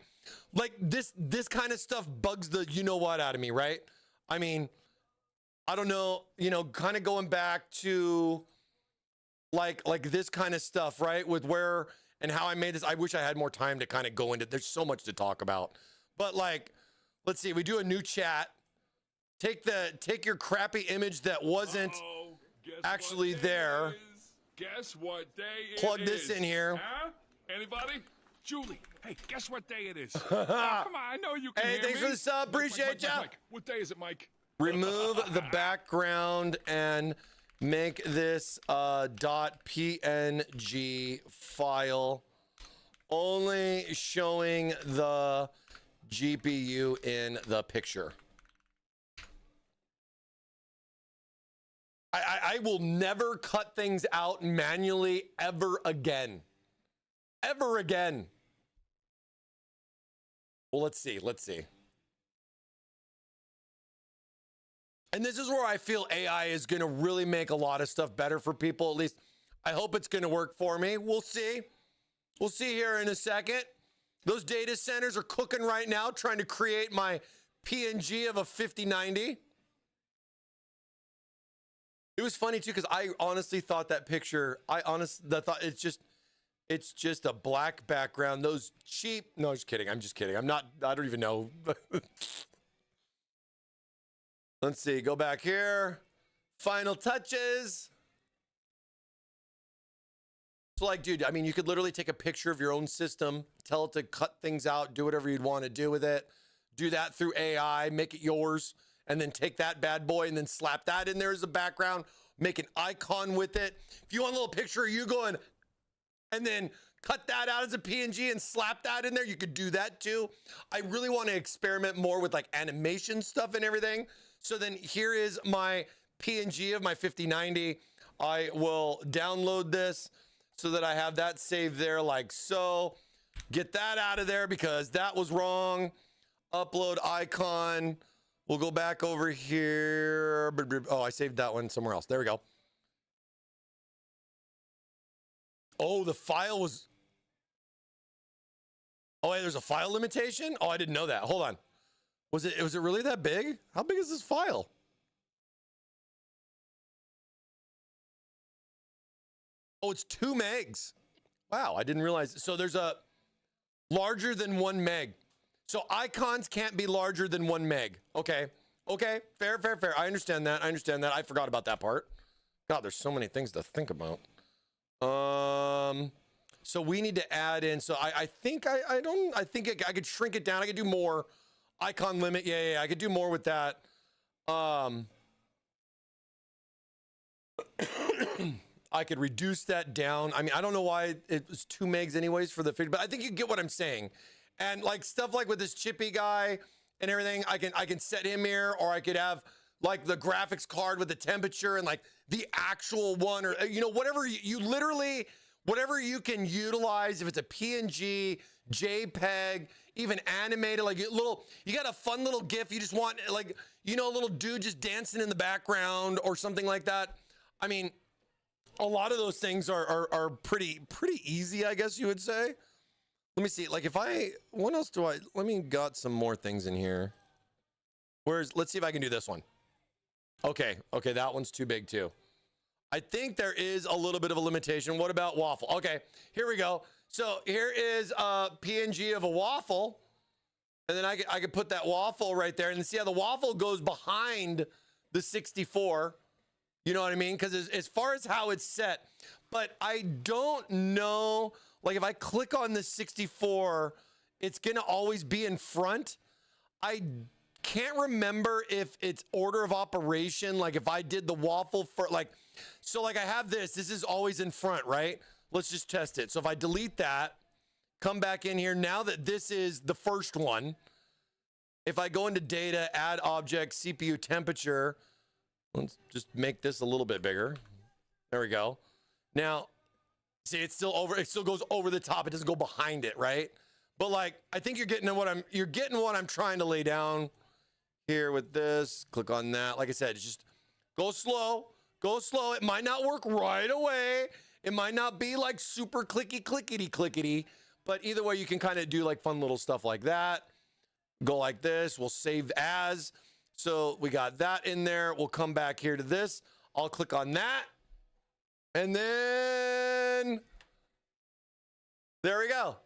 this kind of stuff bugs the you know what out of me, right? I mean, I don't know, kind of going back to like this kind of stuff, right? With where and how I made this. I wish I had more time to kind of go into, there's so much to talk about. But like, let's see, we do a new chat. Take your crappy image that wasn't actually there. Guess what day it is? Plug this in here. Huh? Anybody? Julie, hey, guess what day it is? Oh, come on, I know you can Hey, hear thanks me. for the sub, appreciate ya. Mike, what day is it, Mike? Remove the background and make this a .png file only showing the GPU in the picture. I will never cut things out manually ever again. Ever again. Well, let's see. Let's see. And this is where I feel AI is going to really make a lot of stuff better for people. At least I hope it's going to work for me. We'll see. We'll see here in a second. Those data centers are cooking right now, trying to create my PNG of a 5090. It was funny too, because I honestly thought that picture, I thought it's just a black background. Those cheap, no, just kidding. I'm just kidding. I don't even know. Let's see, go back here. Final touches. So like, dude, I mean, you could literally take a picture of your own system, tell it to cut things out, do whatever you'd want to do with it. Do that through AI, make it yours, and then take that bad boy and then slap that in there as a background, make an icon with it. If you want a little picture of you going, and then cut that out as a PNG and slap that in there, you could do that too. I really want to experiment more with like animation stuff and everything. So then here is my PNG of my 5090. I will download this so that I have that saved there like so. Get that out of there because that was wrong. Upload icon. We'll go back over here. Oh, I saved that one somewhere else. There we go. Oh, the file was... Oh, wait, there's a file limitation? Oh, I didn't know that. Hold on. Was it really that big? How big is this file? Oh, it's 2 megs. Wow, I didn't realize. So there's a larger than 1 meg. So icons can't be larger than 1 meg. Okay. Okay. Fair. I understand that. I forgot about that part. God, there's so many things to think about. So we need to add in. So I think I could shrink it down. I could do more. Icon limit. Yeah. I could do more with that. I could reduce that down. I mean, I don't know why it was 2 megs anyways for the figure, but I think you get what I'm saying. And like stuff like with this chippy guy and everything, I can set him here, or I could have like the graphics card with the temperature and like the actual one, or you know, whatever you literally, whatever you can utilize. If it's a PNG, JPEG, even animated, like you got a fun little GIF. You just want like, you know, a little dude just dancing in the background or something like that. I mean, a lot of those things are pretty easy, I guess you would say. Let me see. Like what else do let me got some more things in here. Let's see if I can do this one. Okay, that one's too big too. I think there is a little bit of a limitation. What about Waffle? Okay, here we go. So here is a PNG of a Waffle. And then I could put that Waffle right there. And see how the Waffle goes behind the 64. You know what I mean? Because as far as how it's set. But I don't know, like if I click on the 64, it's going to always be in front. I can't remember if it's order of operation. Like if I did the Waffle for like, so like I have this is always in front, right? Let's just test it. So if I delete that, come back in here. Now that this is the first one, if I go into data, add object, CPU temperature, let's just make this a little bit bigger. There we go. Now, see, it still goes over the top. It doesn't go behind it, right? But like, I think you're getting what I'm trying to lay down here with this. Click on that. Like I said, just go slow. Go slow. It might not work right away. It might not be like super clickety, but either way, you can kind of do like fun little stuff like that. Go like this. We'll save as. So we got that in there. We'll come back here to this. I'll click on that. And then there we go.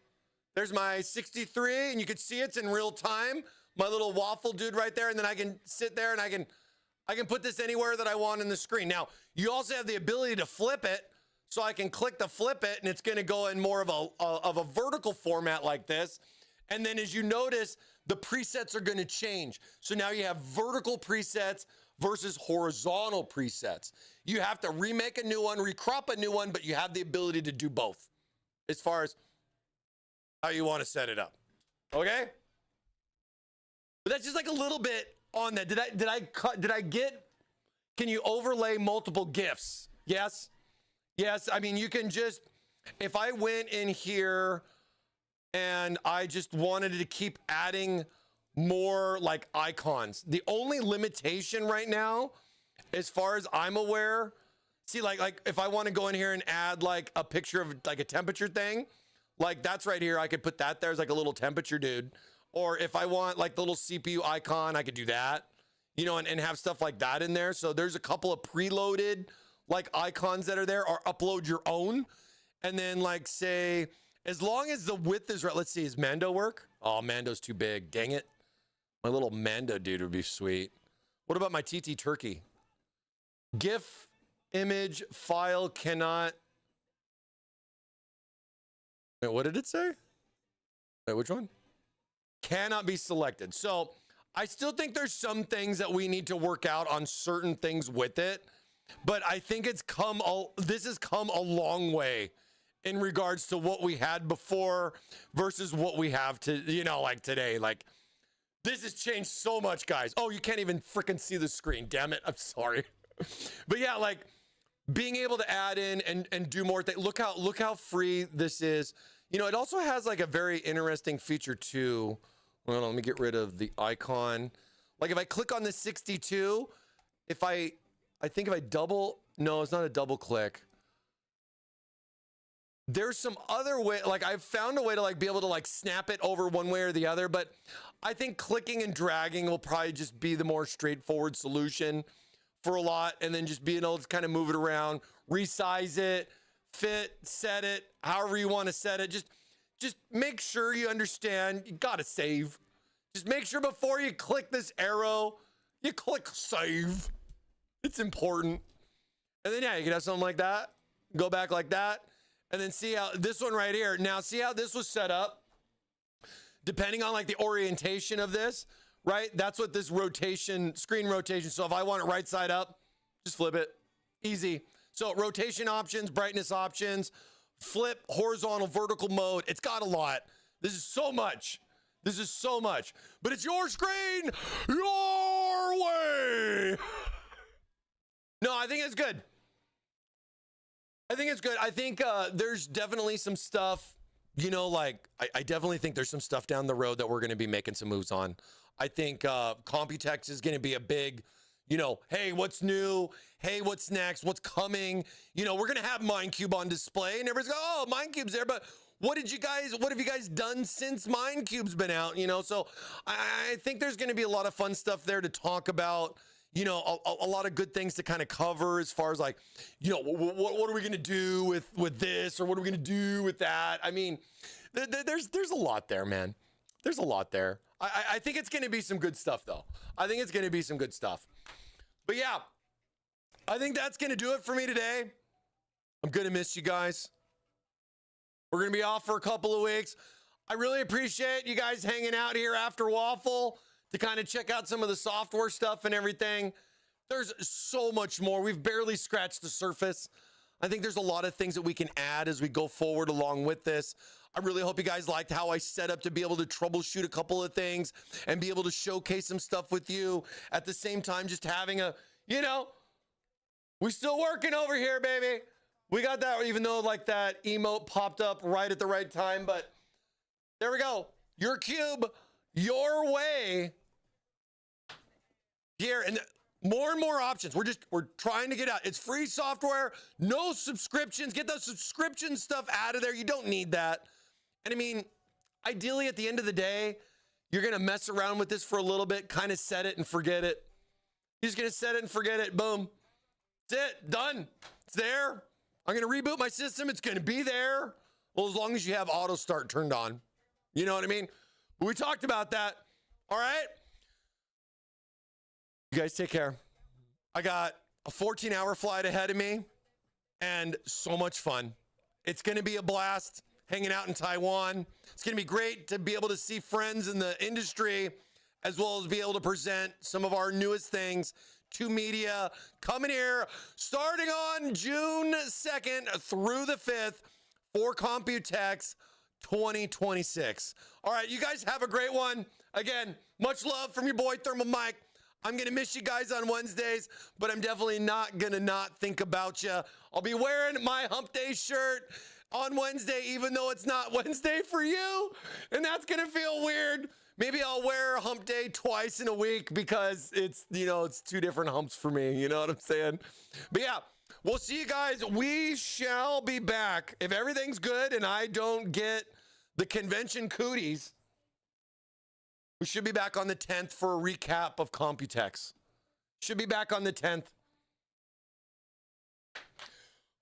There's my 63, and you can see it's in real time. My little Waffle dude right there. And then I can sit there and I can put this anywhere that I want in the screen. Now, you also have the ability to flip it. So I can click the flip it, and it's going to go in more of a vertical format like this. And then as you notice, the presets are going to change. So now you have vertical presets, versus horizontal presets. You have to remake a new one, recrop a new one, but you have the ability to do both as far as how you want to set it up. Okay? But that's just like a little bit on that. Did I get, can you overlay multiple GIFs? Yes. Yes. I mean, you can just, if I went in here and I just wanted to keep adding more like icons, the only limitation right now, as far as I'm aware, see, like if I want to go in here and add like a picture of like a temperature thing, like that's right here. I could put that there as like a little temperature dude. Or if I want like the little CPU icon, I could do that, you know, and have stuff like that in there. So there's a couple of preloaded like icons that are there, or upload your own. And then like say, as long as the width is right, let's see, is Mando work? Oh, Mando's too big. Dang it. My little Mando dude would be sweet. What about my TT Turkey? GIF image file cannot. Wait, what did it say? Wait, which one? Cannot be selected. So I still think there's some things that we need to work out on certain things with it, but I think this has come a long way in regards to what we had before versus what we have to, you know, like today. Like this has changed so much, guys. Oh, you can't even freaking see the screen. Damn it. I'm sorry. But yeah, like being able to add in and do more things. Look how free this is. You know, it also has like a very interesting feature too. Well, let me get rid of the icon. Like if I click on the 62, if I think if I double, no, it's not a double click. There's some other way, like I've found a way to like be able to like snap it over one way or the other, but I think clicking and dragging will probably just be the more straightforward solution for a lot. And then just being able to kind of move it around, resize it, fit, set it, however you want to set it. Just make sure you understand, you got to save. Just make sure before you click this arrow, you click save. It's important. And then, yeah, you can have something like that. Go back like that. And then see how this one right here. Now, see how this was set up? Depending on like the orientation of this, right? That's what this rotation, screen rotation. So if I want it right side up, just flip it. Easy. So rotation options, brightness options, flip, horizontal, vertical mode. It's got a lot. This is so much. This is so much. But it's your screen, your way. No, I think it's good. I think it's good. I think there's definitely some stuff, you know, like I definitely think there's some stuff down the road that we're going to be making some moves on. I think Computex is going to be a big, you know, hey, what's new? Hey, what's next? What's coming? You know, we're going to have Minecube on display and everybody's going, oh, Minecube's there. But what have you guys done since Minecube's been out? You know, so I think there's going to be a lot of fun stuff there to talk about. You know, a lot of good things to kind of cover as far as like, you know, what are we going to do with this, or what are we going to do with that? I mean, there's a lot there, man. There's a lot there. I think it's going to be some good stuff, though. I think it's going to be some good stuff. But yeah, I think that's going to do it for me today. I'm going to miss you guys. We're going to be off for a couple of weeks. I really appreciate you guys hanging out here after Waffle to kind of check out some of the software stuff and everything. There's so much more. We've barely scratched the surface. I think there's a lot of things that we can add as we go forward along with this. I really hope you guys liked how I set up to be able to troubleshoot a couple of things and be able to showcase some stuff with you. At the same time, just having a, you know, we still working over here, baby. We got that, even though like that emote popped up right at the right time, but there we go. Your cube, your way. Here, and more and more options. We're trying to get out. It's free software, no subscriptions. Get those subscription stuff out of there. You don't need that. And I mean, ideally at the end of the day, you're going to mess around with this for a little bit, kind of set it and forget it. You're just going to set it and forget it. Boom. That's it. Done. It's there. I'm going to reboot my system. It's going to be there. Well, as long as you have auto start turned on. You know what I mean? We talked about that. All right. You guys take care. I got a 14-hour flight ahead of me and so much fun. It's going to be a blast hanging out in Taiwan. It's going to be great to be able to see friends in the industry, as well as be able to present some of our newest things to media coming here starting on June 2nd through the 5th for Computex 2026. All right, you guys have a great one. Again, much love from your boy ThermalMike. I'm going to miss you guys on Wednesdays, but I'm definitely not going to not think about you. I'll be wearing my Hump Day shirt on Wednesday, even though it's not Wednesday for you. And that's going to feel weird. Maybe I'll wear Hump Day twice in a week because it's, you know, it's two different humps for me. You know what I'm saying? But yeah, we'll see you guys. We shall be back. If everything's good and I don't get the convention cooties, we should be back on the 10th for a recap of Computex. Should be back on the 10th.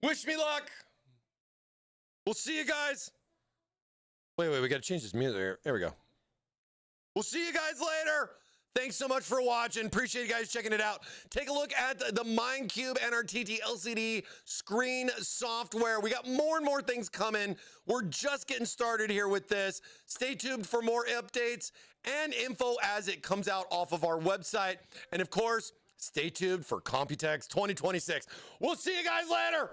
Wish me luck. We'll see you guys. Wait, we got to change this music here. There we go. We'll see you guys later. Thanks so much for watching. Appreciate you guys checking it out. Take a look at the Minecube NRTT LCD screen software. We got more and more things coming. We're just getting started here with this. Stay tuned for more updates and info as it comes out off of our website. And of course, stay tuned for Computex 2026. We'll see you guys later.